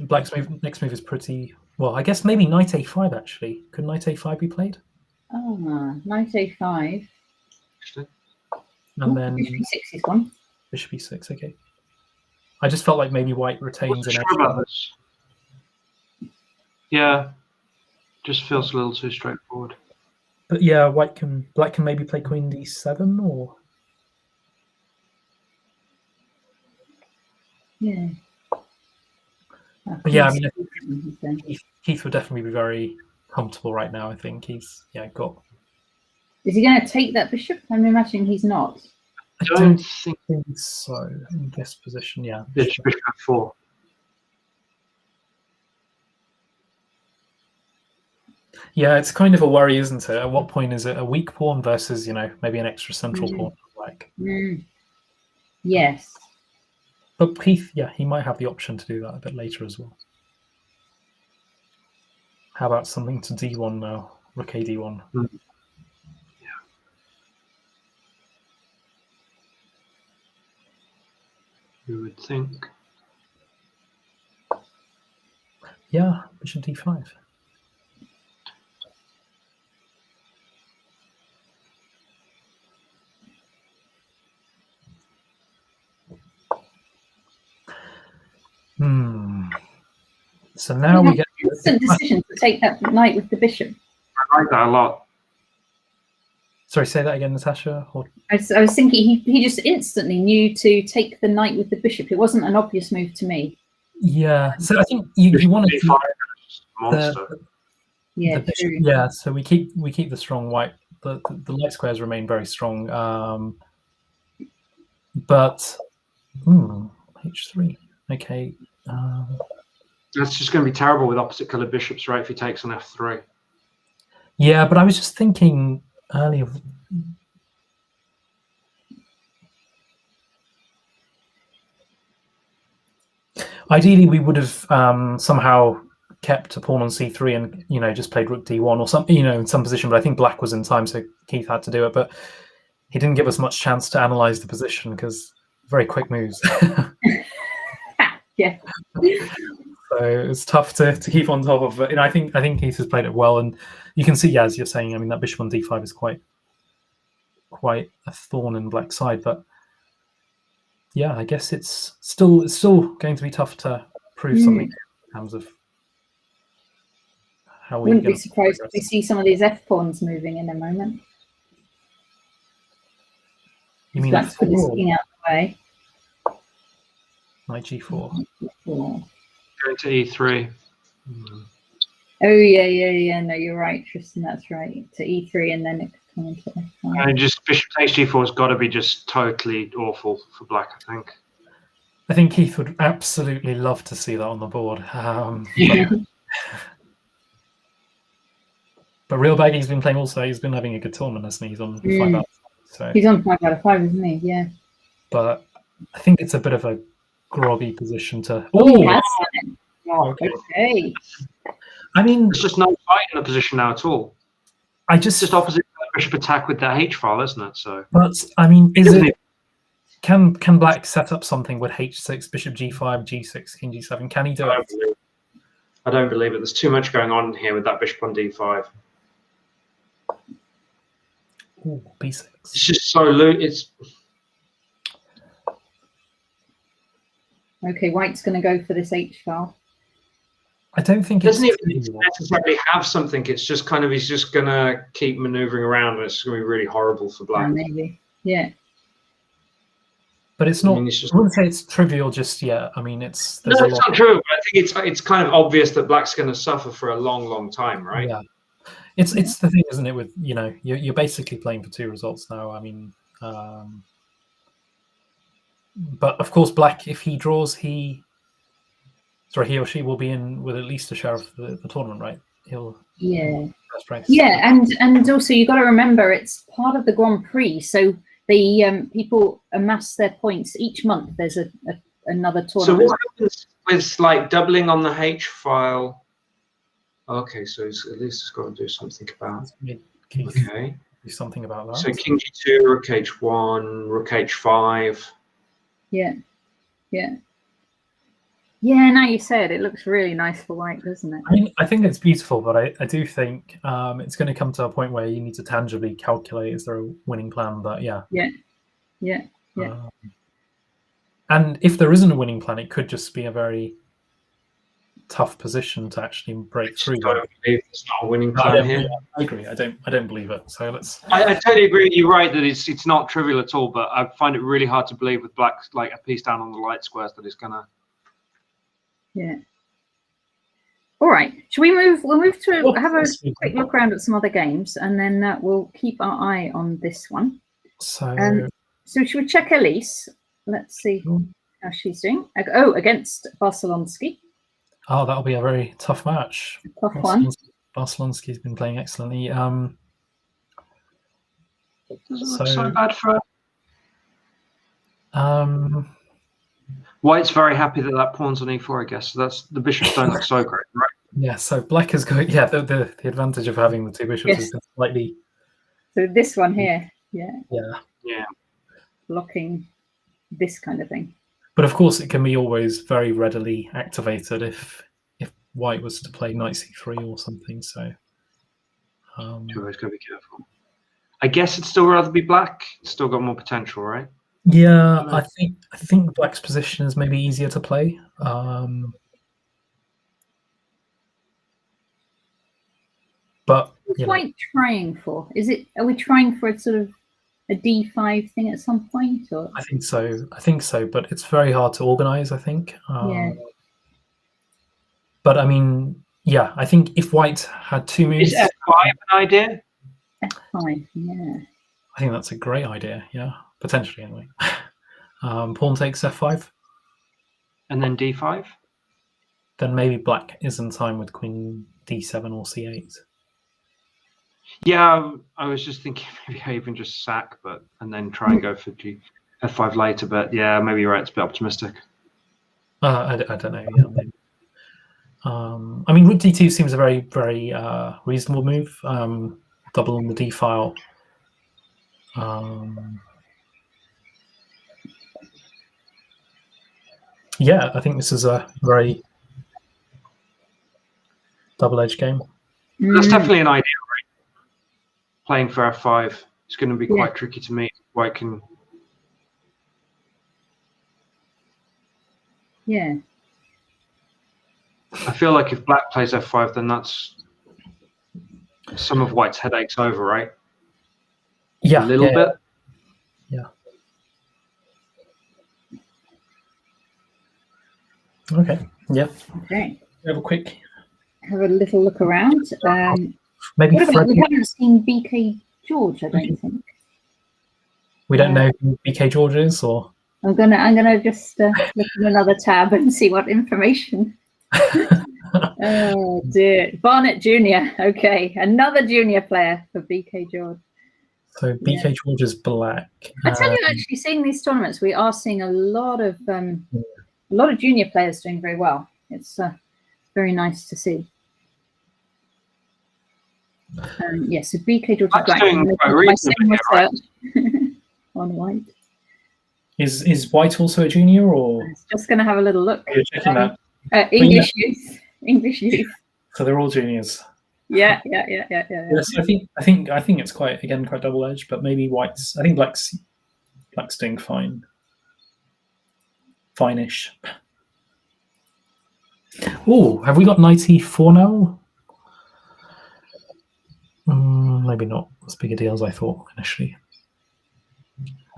next move is pretty well. I guess maybe knight a5 actually. Could knight a5 be played? Oh, knight a5. And then bishop e6 is gone. Bishop e6. Okay. I just felt like maybe white retains an edge. About this. Yeah, just feels a little too straightforward. But yeah, black can maybe play queen d7 or. Yeah. But yeah, I mean, Keith would definitely be very comfortable right now. I think he's got. Is he going to take that bishop? I'm imagining he's not. I don't think so in this position. Yeah, bishop f4. Yeah, it's kind of a worry, isn't it? At what point is it a weak pawn versus maybe an extra central pawn? Like. Yes. But Keith, yeah, he might have the option to do that a bit later as well. How about something to d1 now? Rook a d1. Yeah. You would think. Yeah, bishop d5. So now we get instant decision to take that knight with the bishop. I like that a lot. Sorry, say that again, Natasha. Or... I was thinking he just instantly knew to take the knight with the bishop. It wasn't an obvious move to me. Yeah, so I think you want to keep yeah, the bishop, yeah. So we keep the strong white. The light squares remain very strong, but h3. Okay. That's just going to be terrible with opposite colored bishops, right? If he takes on f3. Yeah, but I was just thinking earlier. Ideally, we would have somehow kept a pawn on c3 and just played rook d1 or something, in some position. But I think black was in time, so Keith had to do it. But he didn't give us much chance to analyze the position because very quick moves. Yeah. So it's tough to keep on top of. But I think Keith has played it well, and you can see, yeah, as you're saying, I mean, that bishop on d5 is quite a thorn in Black's side. But yeah, I guess it's still going to be tough to prove something in terms of how we wouldn't be surprised if we see some of these f pawns moving in a moment. You mean Black's put this king out the way. Knight g4. Going to e3. Oh yeah. No, you're right, Tristan. That's right. To e3 and then it could come into f5. And just bishop takes g4 has got to be just totally awful for Black, I think. I think Keith would absolutely love to see that on the board. Yeah. But RealBaggie's been playing also. He's been having a good tournament, hasn't he? He's on 5 out of 5. So. He's on 5 out of 5, isn't he? Yeah. But I think it's a bit of a groggy position to. Okay. I mean, there's just no fight in the position now at all. It's just opposite bishop attack with the H file, isn't it? So. But I mean, can Black set up something with H6, bishop G5, G6, King G7? Can he do it? I don't believe it. There's too much going on here with that bishop on D5. Ooh, B6. It's just so loose. Okay, White's going to go for this H file. I don't think it doesn't even necessarily have something. It's just kind of he's just going to keep maneuvering around, and it's going to be really horrible for Black. Maybe, yeah. But it's not. I wouldn't say it's trivial just yet. I mean, it's. No, it's not true. But I think it's kind of obvious that Black's going to suffer for a long, long time, right? Yeah. It's the thing, isn't it? With you're basically playing for 2 results now. I mean, but of course, Black, if he draws, he or she will be in with at least a share of the tournament, right? He'll first prize. Yeah, and also you got to remember it's part of the Grand Prix, so the people amass their points each month. There's another tournament. So what happens with like doubling on the H file? Okay, so at least it's got to do something about. Okay, do something about that. So King G2, Rook H1, Rook H5. Yeah. Now you said it looks really nice for White, doesn't it? I mean, I think it's beautiful, but I do think it's going to come to a point where you need to tangibly calculate: is there a winning plan? But yeah. And if there isn't a winning plan, it could just be a very tough position to actually break through. I don't believe it's not a winning plan here. I agree. I don't believe it. So let's. I totally agree. You're right that it's not trivial at all, but I find it really hard to believe with Black like a piece down on the light squares that it's gonna. Yeah. All right. Should we move? We'll move to have a quick look around at some other games, and then we'll keep our eye on this one. So should we check Elise? Let's see how she's doing. Oh, against Barcelonsky. Oh, that'll be a very tough match. Tough one. Barcelonsky's been playing excellently. Doesn't look so bad for her. White's very happy that pawn's on e4, I guess. So that's the bishops don't look so great, right? Yeah. So Black has got the advantage of having the 2 bishops is slightly. So this one here, yeah, blocking this kind of thing. But of course, it can be always very readily activated if White was to play Knight C3 or something. So you always got to be careful. I guess it'd still rather be Black. It's still got more potential, right? Yeah, I think Black's position is maybe easier to play. But what's White trying for? Are we trying for a sort of a D5 thing at some point? Or I think so, but it's very hard to organize, I think. But I mean, yeah, I think if White had 2 moves, is F5 an idea? F5, yeah. I think that's a great idea. Yeah, potentially anyway. Pawn takes F5, and then D5. Then maybe Black is in time with Queen D7 or C8. Yeah, I was just thinking maybe I even just sack, and then try and go for F5 later. But yeah, maybe you're right. It's a bit optimistic. I don't know. Yeah, maybe. I mean, Rook D2 seems a very, very reasonable move. Double on the D file. Yeah, I think this is a very double-edged game. That's definitely an idea, right? Playing for f5. It's going to be quite tricky to me. White can. Yeah. I feel like if black plays f5, then that's some of white's headaches over, right? Yeah, a little bit. Yeah. Okay. Yeah. Okay. Have a little look around. Maybe what about, we haven't seen BK George, I don't think. We don't know who BK George is, or I'm gonna just look in another tab and see what information. Oh dear, Barnett Jr. Okay, another junior player for BK George. So BK George is black. I tell you, actually, seeing these tournaments, we are seeing a lot of junior players doing very well. It's very nice to see. Yeah, so BK George is black. My same research on white. Is white also a junior, or? It's just going to have a little look. You're checking that. English youth. English youth. So they're all juniors. Yeah. Yes, I think it's quite double edged, but maybe white's. I think black's doing fine. Fine-ish. Oh, have we got knight e4 now? Maybe not as big a deal as I thought initially.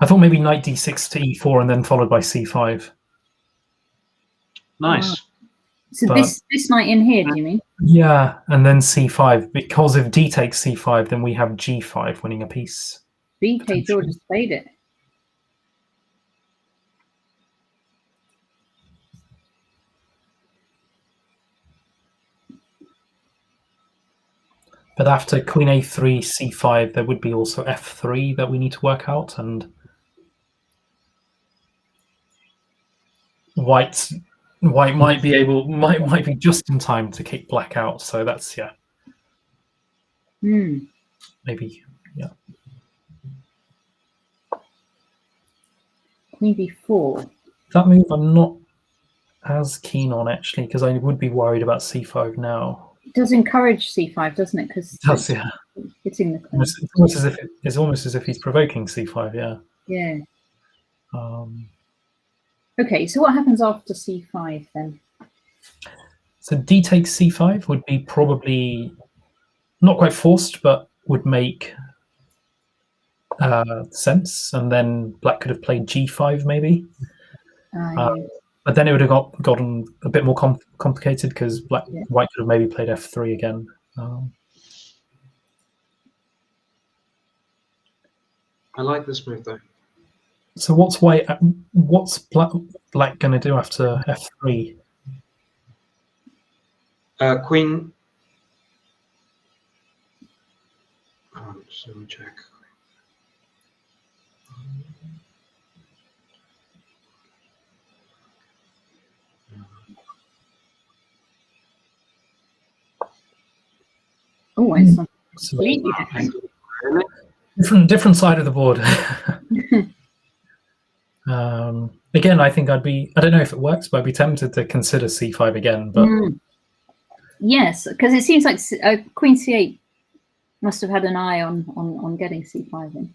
I thought maybe knight d6 to e4 and then followed by c5. Nice. So this knight in here, do you mean? Yeah, and then c5. Because if d takes c5, then we have g5 winning a piece. BK George has played it. But after queen a3, c5, there would be also f3 that we need to work out, and white might be just in time to kick black out. So that's maybe Queen b4. That move I'm not as keen on actually, because I would be worried about c5 now. It does encourage c5, doesn't it? Because it's hitting the queen. It's almost as if he's provoking c5. Yeah. Okay, so what happens after c5 then? So d takes c5 would be probably not quite forced, but would make sense, and then black could have played g5 maybe. But then it would have gotten a bit more complicated, because white could have maybe played f3 again. I like this move though. So what's black going to do after f3? Queen. So let me check. Oh, it's completely different. Different side of the board. Again, I think I don't know if it works, but I'd be tempted to consider c5 again. But yes, because it seems like queen c8 must have had an eye on getting c5 in.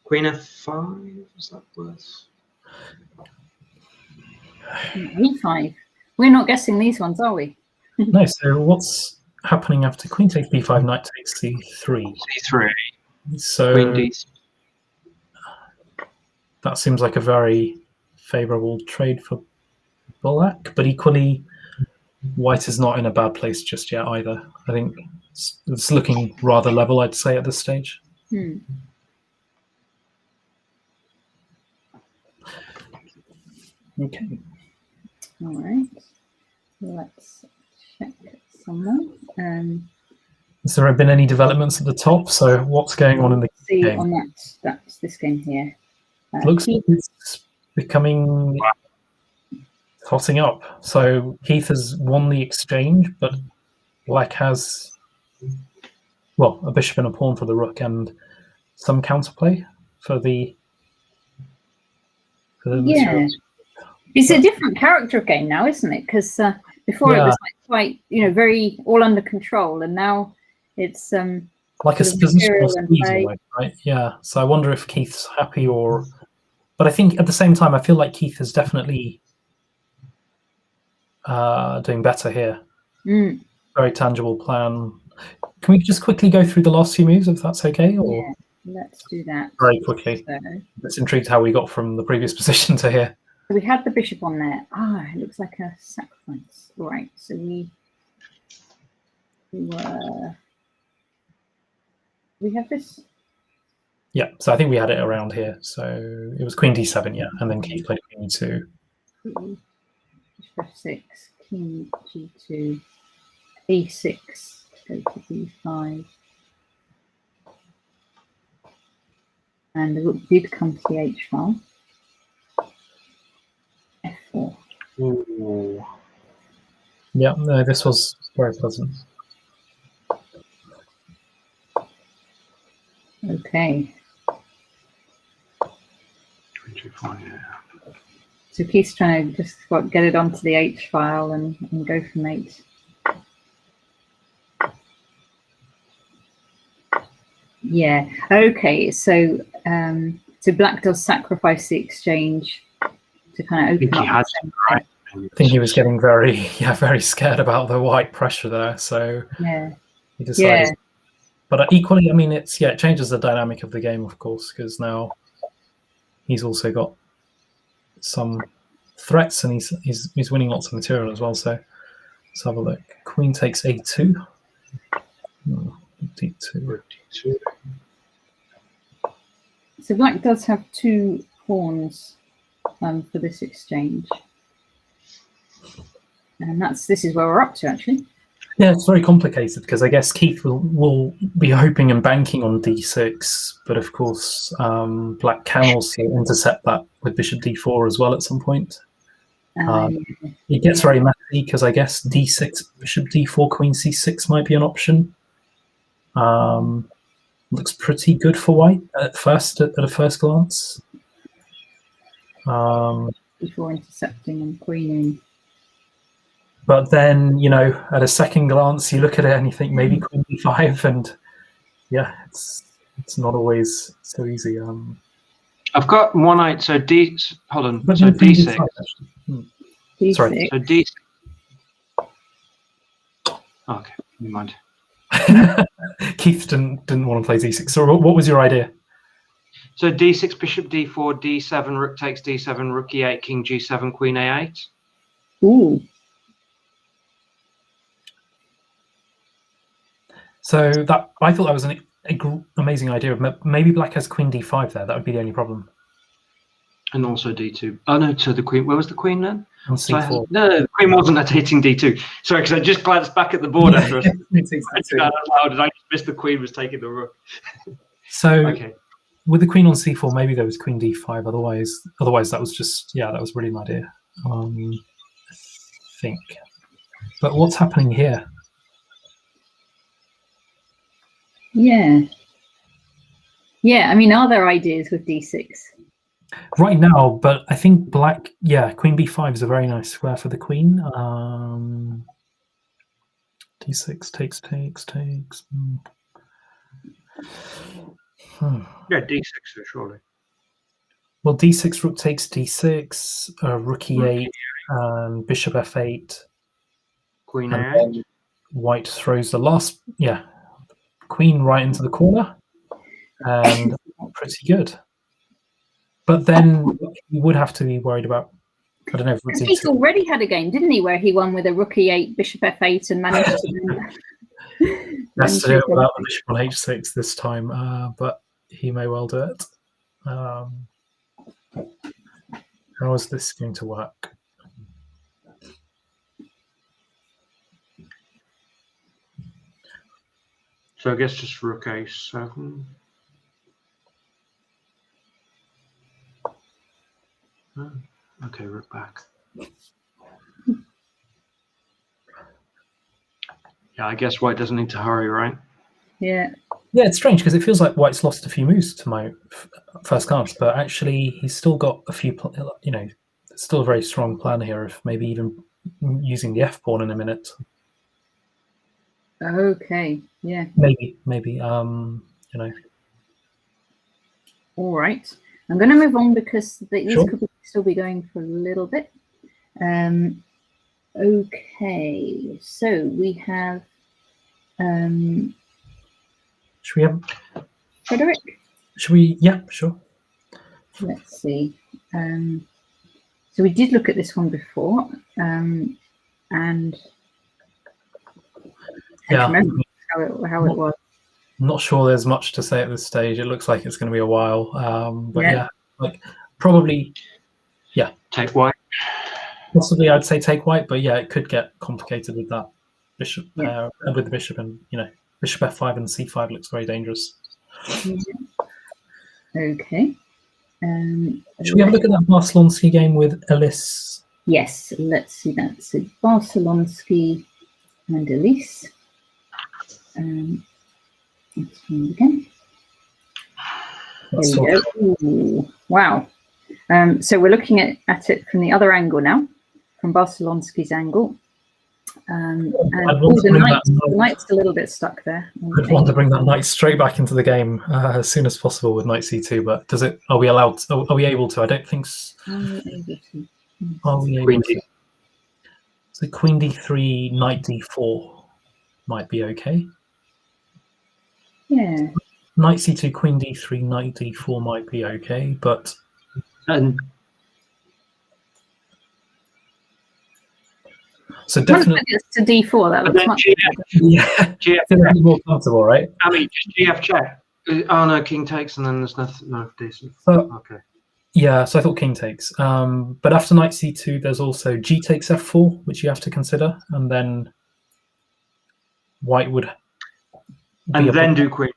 Queen f5, is that worse? e5. We're not guessing these ones, are we? No, so what's happening after queen takes b5, knight takes c3? c3. So queen d. That seems like a very favorable trade for black, but equally, white is not in a bad place just yet either. I think it's looking rather level, I'd say, at this stage. Okay. All right. Let's check someone. Has there been any developments at the top? So what's going on in the game? On that's this game here. Looks like it's becoming hotting up. So Keith has won the exchange, but black has, well, a bishop and a pawn for the rook and some counterplay for the yeah. It's a different character game now, isn't it? Because before it was like quite, very all under control, and now it's like a positional squeeze, right? Yeah. So I wonder if Keith's happy but I think at the same time, I feel like Keith is definitely doing better here. Very tangible plan. Can we just quickly go through the last few moves, if that's okay? Or yeah, let's do that very quickly. So, it's intrigued how we got from the previous position to here. We had the bishop on there. It looks like a sacrifice. Right. So we have this. Yeah. So I think we had it around here. So it was Queen D7, yeah, and then Keith played Queen E2. Bishop F6, King G2, A6, go to B5. And the rook did come to the H file. F4. Ooh. Yeah, no, this was very pleasant. Okay. 25, yeah. So Keith's trying to just get it onto the H file and go from 8. Yeah. Okay. So so Black does sacrifice the exchange to kind of open up. I think he was getting very scared about the white pressure there. So yeah, he decided. Yeah. But equally, I mean, it changes the dynamic of the game, of course, because now he's also got some threats, and he's winning lots of material as well. So let's have a look. Queen takes A2. D2. So Black does have 2 pawns for this exchange, and this is where we're up to, actually. Yeah, it's very complicated because I guess Keith will be hoping and banking on D6, but of course Black can also intercept that with Bishop D4 as well at some point. It gets very messy because I guess D6, Bishop D4, Queen C6 might be an option. Looks pretty good for White at a first glance. Before intercepting and queening. But then, at a second glance, you look at it and you think maybe Queen D5, and yeah, it's not always so easy. I've got one eye. So hold on. So D6. D6. Sorry. So D6. Okay, never mind. Keith didn't want to play D6. So what was your idea? So D6, Bishop D4, D7, Rook takes D7, Rook E8, King G7, Queen A8. Ooh. So I thought that was an amazing idea. Maybe Black has Queen D5 there. That would be the only problem. And also D2. Oh no, so the Queen. Where was the Queen then? On C4. No, the Queen wasn't at hitting D2. Sorry, because I just glanced back at the board after I said that out loud, and I just missed the Queen was taking the Rook. So okay. With the Queen on C4, maybe there was Queen D5. Otherwise that was just that was really my idea. I think. But what's happening here? Yeah. Yeah, I mean, are there ideas with D6? Right now, but I think Black, Queen B5 is a very nice square for the Queen. D6 takes. Yeah, D6 surely. Well, D6 Rook takes D6, Rook E8, and Bishop F8. Queen A8. White throws the last, Queen right into the corner, and pretty good. But then you would have to be worried about, I don't know. He's already had a game, didn't he, where he won with a Rook E8, Bishop F8, and managed to... Has to do it without the Bishop on H6 this time, but he may well do it. How is this going to work? So I guess just Rook A7. Oh, okay, Rook back. Yeah, I guess White doesn't need to hurry, right? Yeah. Yeah, it's strange because it feels like White's lost a few moves to my first glance, but actually he's still got a few, you know, still a very strong plan here of maybe even using the F pawn in a minute. Okay, yeah. Maybe, you know. All right. I'm going to move on because these Sure. could still be going for a little bit. Okay, so we have Should we have Frederick? Should we? Yeah, sure. Let's see. So we did look at this one before, and Yeah, remember how it was. I'm not sure there's much to say at this stage. It looks like it's going to be a while, but yeah, like probably, yeah. Take White. Possibly, I'd say take White, but yeah, it could get complicated with that bishop, with the bishop, and you know, bishop f5 and c5 looks very dangerous. Okay. Should we have a look at that Barcelonsky game with Elise? Yes, let's see that. So Barcelonsky and Elise. Let's try it again. There we go. Ooh, wow. So we're looking at it from the other angle now, from Barcelonsky's angle. And the knight's a little bit stuck there. I'd want to bring that knight straight back into the game as soon as possible with knight c2, but does it? Are we allowed? Are we able to? I don't think so. Are we able to? So queen d3, knight d4 might be okay. Yeah. Knight c2, queen d3, knight d4 might be okay, but so definitely it's to d4. That looks much GF more comfortable, right? I mean, just GF check. Oh no, king takes, and then there's nothing. No, decent. Okay. Yeah, so I thought king takes. But after knight c2, there's also g takes f4, which you have to consider, and then White would. And then do queen.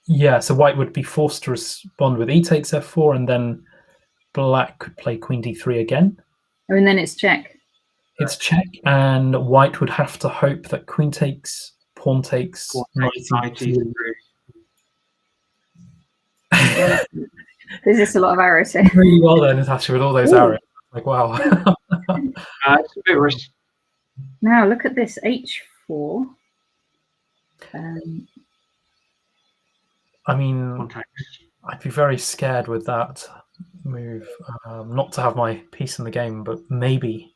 Yeah, so White would be forced to respond with e takes f4, and then Black could play queen d3 again. Oh, and then it's check. It's check, and White would have to hope that queen takes, pawn takes, knight c3. There's just a lot of arrows here. Really well done, Natasha, with all those arrows. Like, wow. It's a bit risky. Now look at this h4. I mean, I'd be very scared with that move. Not to have my piece in the game, but maybe.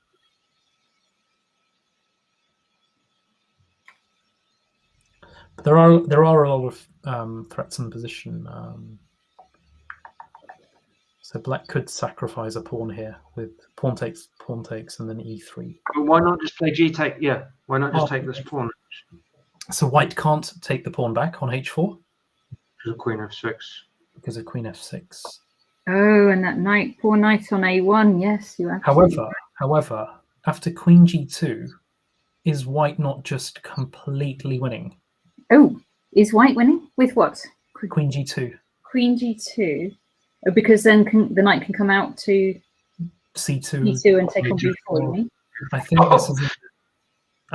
But there are a lot of threats in the position. So Black could sacrifice a pawn here with pawn takes, and then e3. But why not just play g take? Yeah, why not just take this pawn? So White can't take the pawn back on h4. Because of queen f6. Because of queen f6. Oh, and that knight, poor knight on a1. Yes, you have. However, after queen g2, is White not just completely winning? Oh, is White winning with what? Queen g2. Queen g2. Oh, because then the knight can come out to c2 and take on b4. You mean? I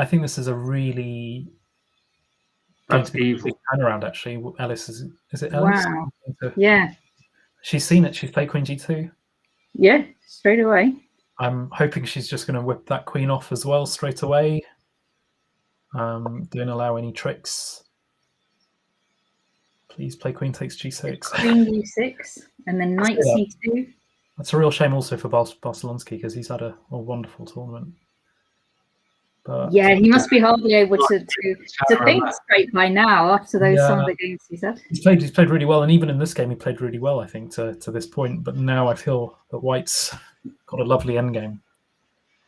think this is a really. That's evil. Turnaround, actually. Alice is it Alice? Wow. Yeah. She's seen it. She's played queen g2. Yeah, straight away. I'm hoping she's just going to whip that queen off as well straight away. Don't allow any tricks. Please play queen takes g6. Queen g6, and then knight c2. That's a real shame also for Barcelonsky because he's had a wonderful tournament. But, yeah, he must be hardly able to think straight by now after some of the games he's had. He's played really well, and even in this game he played really well, I think, to this point. But now I feel that White's got a lovely endgame,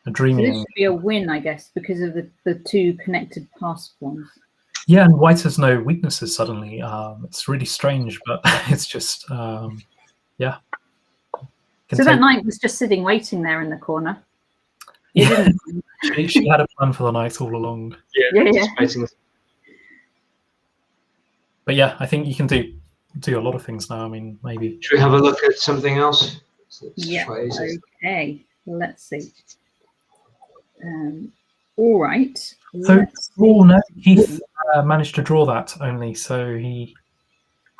a dreamy. So this should be a win, I guess, because of the two connected pass pawns. Yeah, and White has no weaknesses suddenly. It's really strange, but it's just yeah. So that knight was just sitting waiting there in the corner. Yeah. She had a plan for the knight all along. Yeah. But yeah, I think you can do a lot of things now. I mean, maybe. Should we have a look at something else? Yeah. Okay. Let's see. All right. So, no, Keith managed to draw that only. So he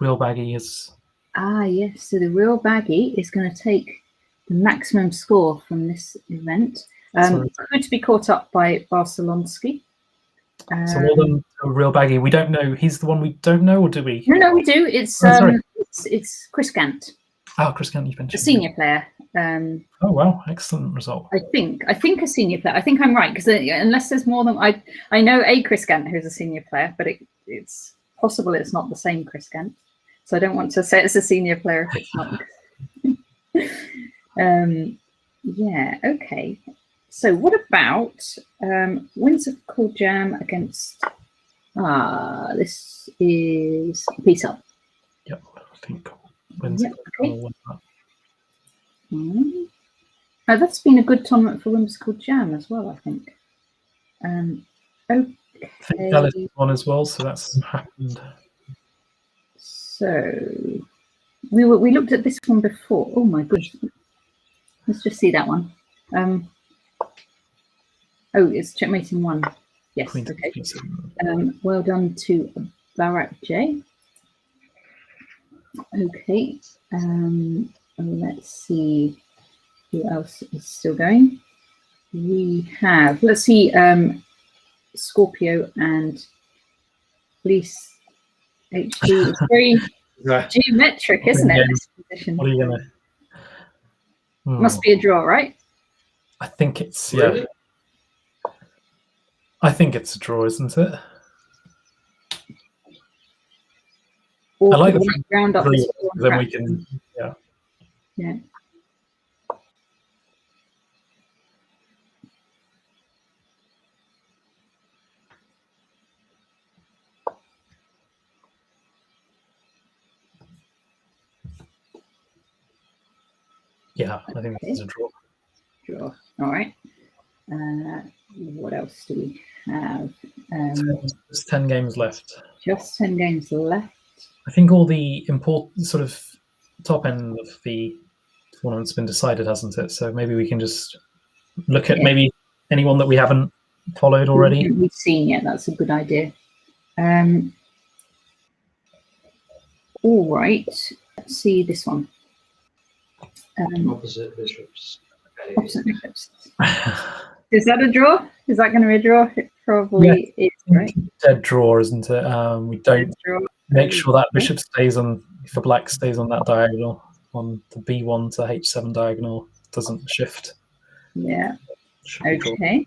RealBaggie is. Ah, yes. So the RealBaggie is going to take the maximum score from this event. Could be caught up by Barcelonsky. So well done to RealBaggie. We don't know. He's the one we don't know, or do we? No, we do. It's it's Chris Gant. Oh, Chris Gant, you mentioned. A senior player. Oh wow, excellent result. I think a senior player. I think I'm right, because unless there's more than I know a Chris Gant who's a senior player, but it's possible it's not the same Chris Gant. So I don't want to say it's a senior player if it's not. Yeah, okay. So what about WhimsicalJam against this is Peace Up. Yep, I think Whimsical won that. That's been a good tournament for WhimsicalJam as well, I think. Okay. I think Dallas won as well, so that's happened. So we looked at this one before. Oh my goodness. Let's just see that one. Oh, it's checkmating one. Yes, Queen okay. P7. Well done to Barak J. Okay. Let's see who else is still going. We have, let's see, Scorpio and Police HD. It's very geometric, isn't it? This position. What are you gonna? Must be a draw, right? I think it's I think it's a draw, isn't it? Or I like the round up. then we can, yeah. Yeah, I think that's a draw. Draw. All right. What else do we have? There's 10 games left. Just 10 games left. I think all the important sort of top end of the tournament's been decided, hasn't it? So maybe we can just look at maybe anyone that we haven't followed already. We've seen yet. That's a good idea. All right. Let's see this one. Opposite bishops. Opposite bishops. Is that a draw? Is that going to be a draw? It probably is, right? Dead draw, isn't it? We don't make sure that bishop stays on, if the black stays on that diagonal, on the B1 to H7 diagonal, doesn't shift. Yeah. Okay.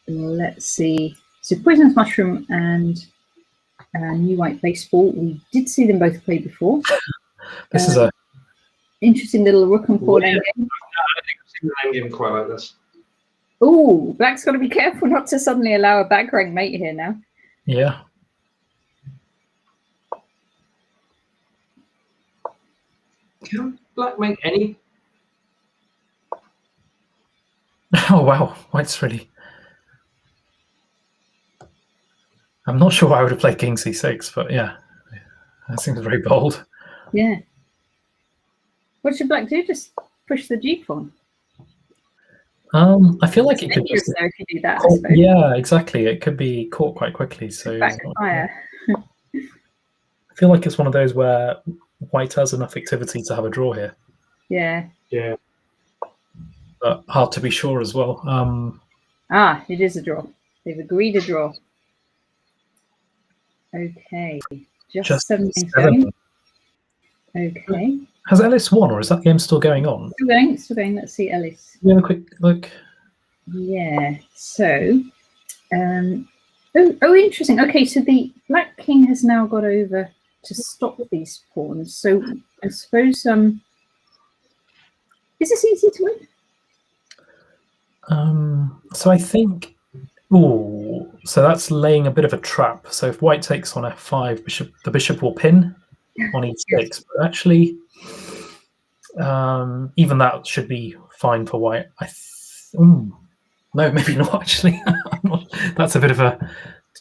Let's see. So Poisonous Mushroom and New White Baseball. We did see them both play before. This is a interesting little rook and pawn endgame. I don't think I've seen an endgame quite like this. Oh, Black's got to be careful not to suddenly allow a back rank mate here now. Yeah. Can Black make any? Oh wow, White's really. I'm not sure I would have played King C6, but yeah, that seems very bold. Yeah. What should Black do? Just push the G pawn. I feel like it could just. If you do that, yeah, exactly. It could be caught quite quickly. So backfire. I feel like it's one of those where White has enough activity to have a draw here. Yeah. Yeah. But hard to be sure as well. It is a draw. They've agreed a draw. Okay. Just 7 games going. Okay. Has Ellis won, or is that game still going on? Still going. Still going. Let's see Ellis. We have a quick look. Yeah. So, oh, interesting. Okay, so the Black King has now got over to stop these pawns. So I suppose is this easy to win? So I think. Oh, so that's laying a bit of a trap. So if White takes on F5, the bishop will pin on E6. But actually, even that should be fine for White. No, maybe not actually. That's a bit of a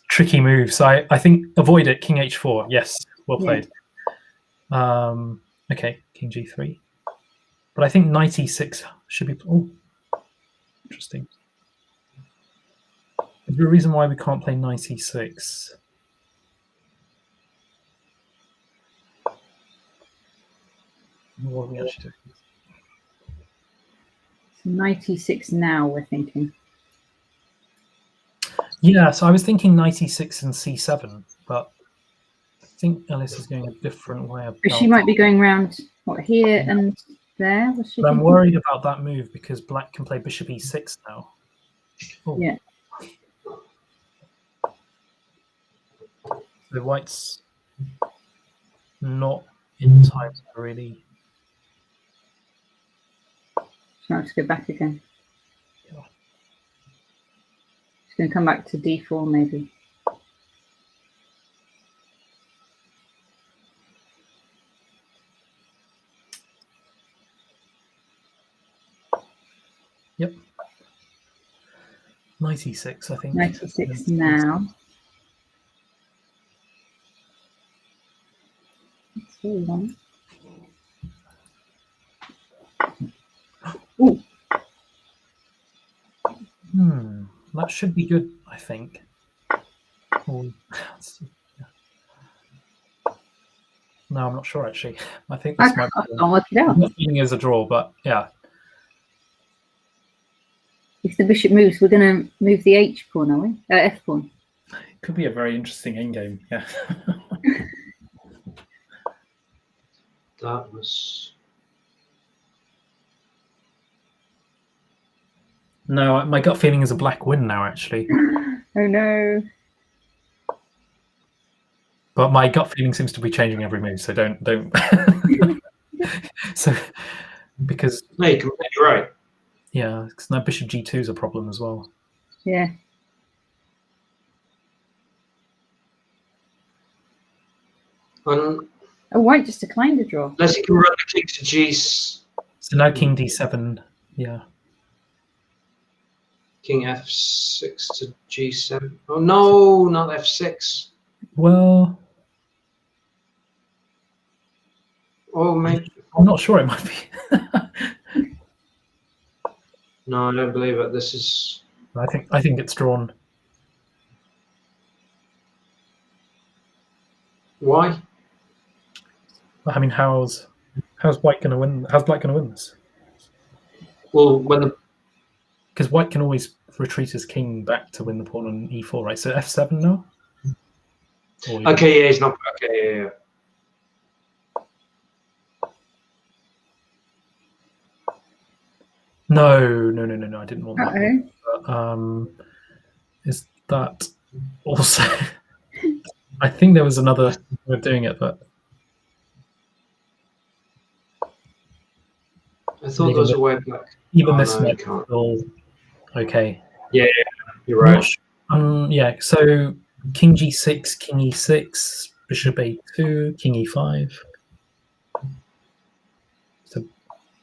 tricky move. So I think avoid it. King H4. Yes, well played. Okay, King G3. But I think Knight E6 should be. Oh, interesting. Is there a reason why we can't play Knight E6? What are we actually doing? 96 now, we're thinking. Yeah, so I was thinking 96 and c7, but I think Alice is going a different way about She might be going around, what, here and there? Was she but I'm thinking? worried about that move because black can play bishop e6 now. Oh. Yeah. So white's not in time to really. She'll have to go back again. Yeah. She's going to come back to d4 maybe. Yep. 96, I think. 96 now. That's really long. Ooh. That should be good, I think. Oh, no, I'm not sure actually. I think this might be. I'll work it out. I'm not feeling it as a draw, but yeah. If the bishop moves, we're going to move the H pawn, are we? F pawn. It could be a very interesting endgame, yeah. That was. No, my gut feeling is a black win now, actually. Oh no. But my gut feeling seems to be changing every move, so don't. So, because. No, you're completely right. Yeah, because now bishop g2 is a problem as well. Yeah. Oh, white just declined a draw. unless you can run the king to g. So now king d7, yeah. King f6 to g7. Oh no, not f6. Well, Oh, maybe. I'm not sure it might be. No, I don't believe it. This is. I think it's drawn. Why? I mean, how's white going to win? How's black going to win this? Well, when the. Because white can always retreat his king back to win the pawn on e4, right? So f7 now. Okay, yeah, he's not. Okay, yeah. No, I didn't want that. But, is that also? I think there was another way of doing it, but I thought there was a way back. Even this might be all okay. Yeah, you're right. Yeah, so king g6, king e6, bishop a2, king e5. So,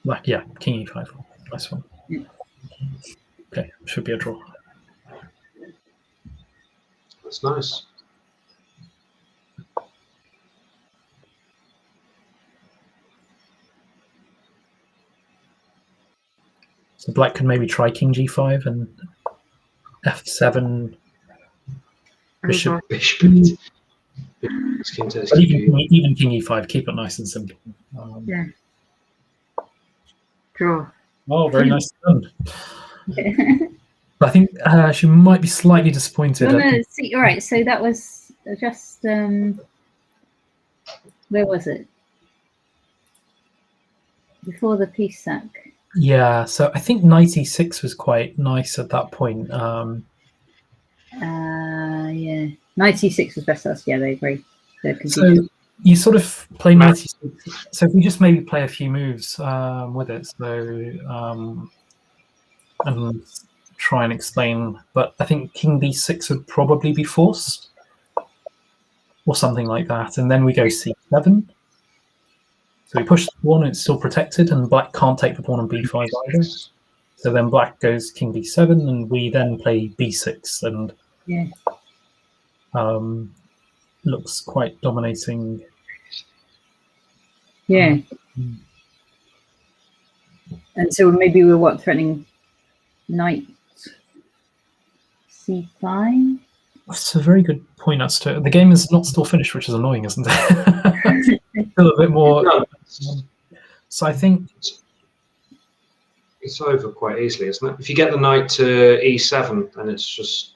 black, yeah, king e5. Nice one. Okay, should be a draw. That's nice. So black could maybe try king g5 and f7. Bishop. But even king e5, keep it nice and simple. Yeah. Draw. Oh, very nice done. I think she might be slightly disappointed. No, see, all right, so that was just where was it? Before the peace sack. Yeah, so I think 96 was quite nice at that point. Yeah, 96 was best. Yeah, they agree. So you sort of play 96. So if we just maybe play a few moves with it, so and try and explain. But I think king b6 would probably be forced, or something like that, and then we go c7. So we push the pawn, and it's still protected, and black can't take the pawn on b5 either. So then black goes king b7, and we then play b6, and yeah. Looks quite dominating. Yeah. And so maybe we're what, threatening knight c5? That's a very good point. As to the game is not still finished, which is annoying, isn't it? Still a bit more. So I think it's over quite easily, isn't it? If you get the knight to e7, then it's just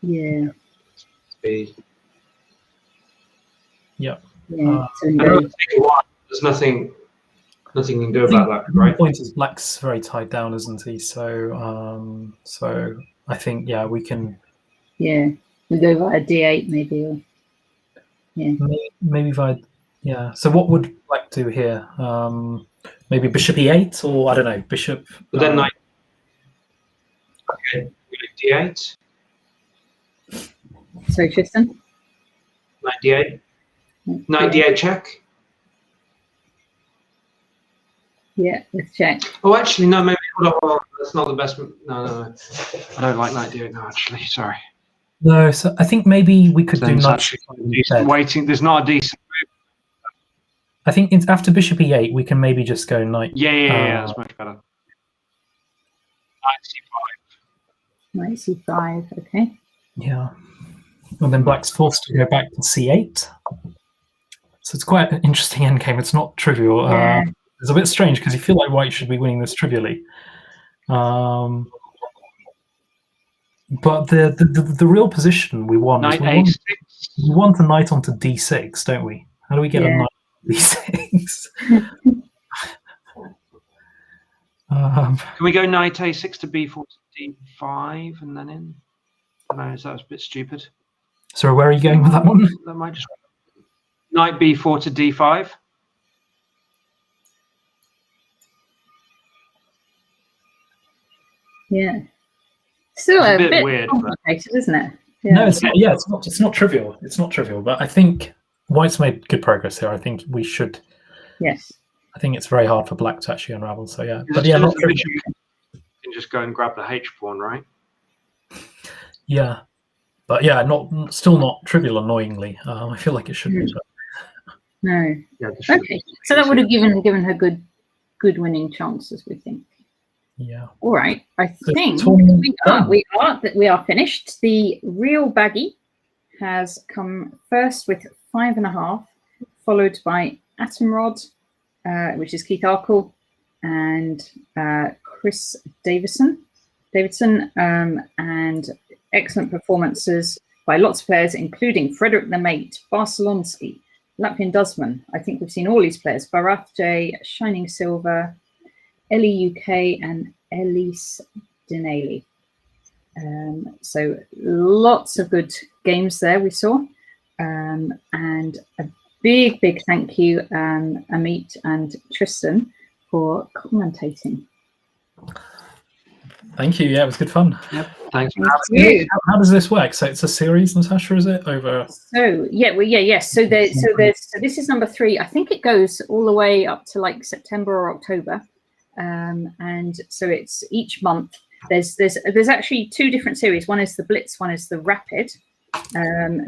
yeah. There's nothing you can do about that, right? The point is black's very tied down, isn't he? So so I think we can. Yeah, we go via d8 maybe, or maybe via So what would black do here? Maybe bishop e8, or I don't know, bishop. But then knight. Okay, d8. Sorry, Tristan. Knight d8. Knight d8 check. Yeah, let's check. Oh, actually, no. Maybe hold on. That's not the best. No. I don't like knight d8. No, actually, sorry. No, so I think maybe we could do knight. Waiting. There's not a decent move. I think after bishop e8, we can maybe just go knight. Yeah, that's much better. Knight c5. Okay. Yeah, and then black's forced to go back to c8. So it's quite an interesting endgame. It's not trivial. Yeah. It's a bit strange because you feel like white should be winning this trivially. But the real position we want is we want a knight onto d6, don't we? How do we get a knight on d6? Can we go knight a6 to b4 to d5 and then in? No, that was a bit stupid. So where are you going with that one? That might just knight b4 to d5. Yeah. Still a bit weird, complicated, isn't it? Yeah. No, it's not. Yeah, it's not trivial. It's not trivial. But I think white's made good progress here. I think we should. Yes. I think it's very hard for black to actually unravel. So but not trivial. You can just go and grab the H pawn, right? Yeah, but still not trivial. Annoyingly, I feel like it should be. But... No. Yeah, okay, so that would have given her good winning chances, we think. Yeah. All right. I think we are finished. The RealBaggie has come first with 5.5, followed by Atomrod, which is Keith Arkle, and Chris Davidson, and excellent performances by lots of players, including Frederick the Mate, Barcelonsky, Latvian Duzman. I think we've seen all these players: Barath J, Shining Silver, Ellie UK, and elisdenele. So lots of good games there we saw, and a big thank you, Ameet and Tristan, for commentating. Thank you. Yeah, it was good fun. Yep. Thanks. How does this work? So it's a series, Natasha, is it? Over. So yes. So this is number 3. I think it goes all the way up to like September or October. And so it's each month. There's actually 2 different series. One is the Blitz, one is the Rapid.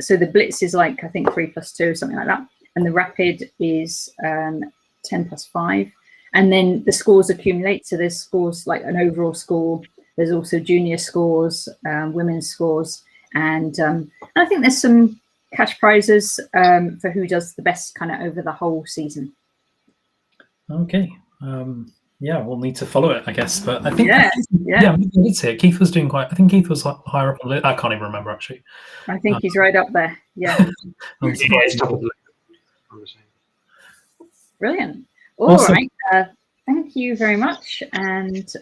So the Blitz is like, I think 3+2 or something like that, and the Rapid is 10+5. And then the scores accumulate. So there's scores like an overall score. There's also junior scores, women's scores, and I think there's some cash prizes for who does the best kind of over the whole season. Okay. Yeah, we'll need to follow it, I guess. But I think, we did see it. Keith was doing quite. I think Keith was higher up on the list. I can't even remember actually. I think he's right up there. Yeah. Brilliant. All right. Thank you very much, and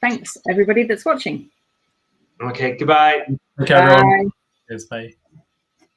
thanks everybody that's watching. Okay. Goodbye. Okay, everyone. Cheers, bye.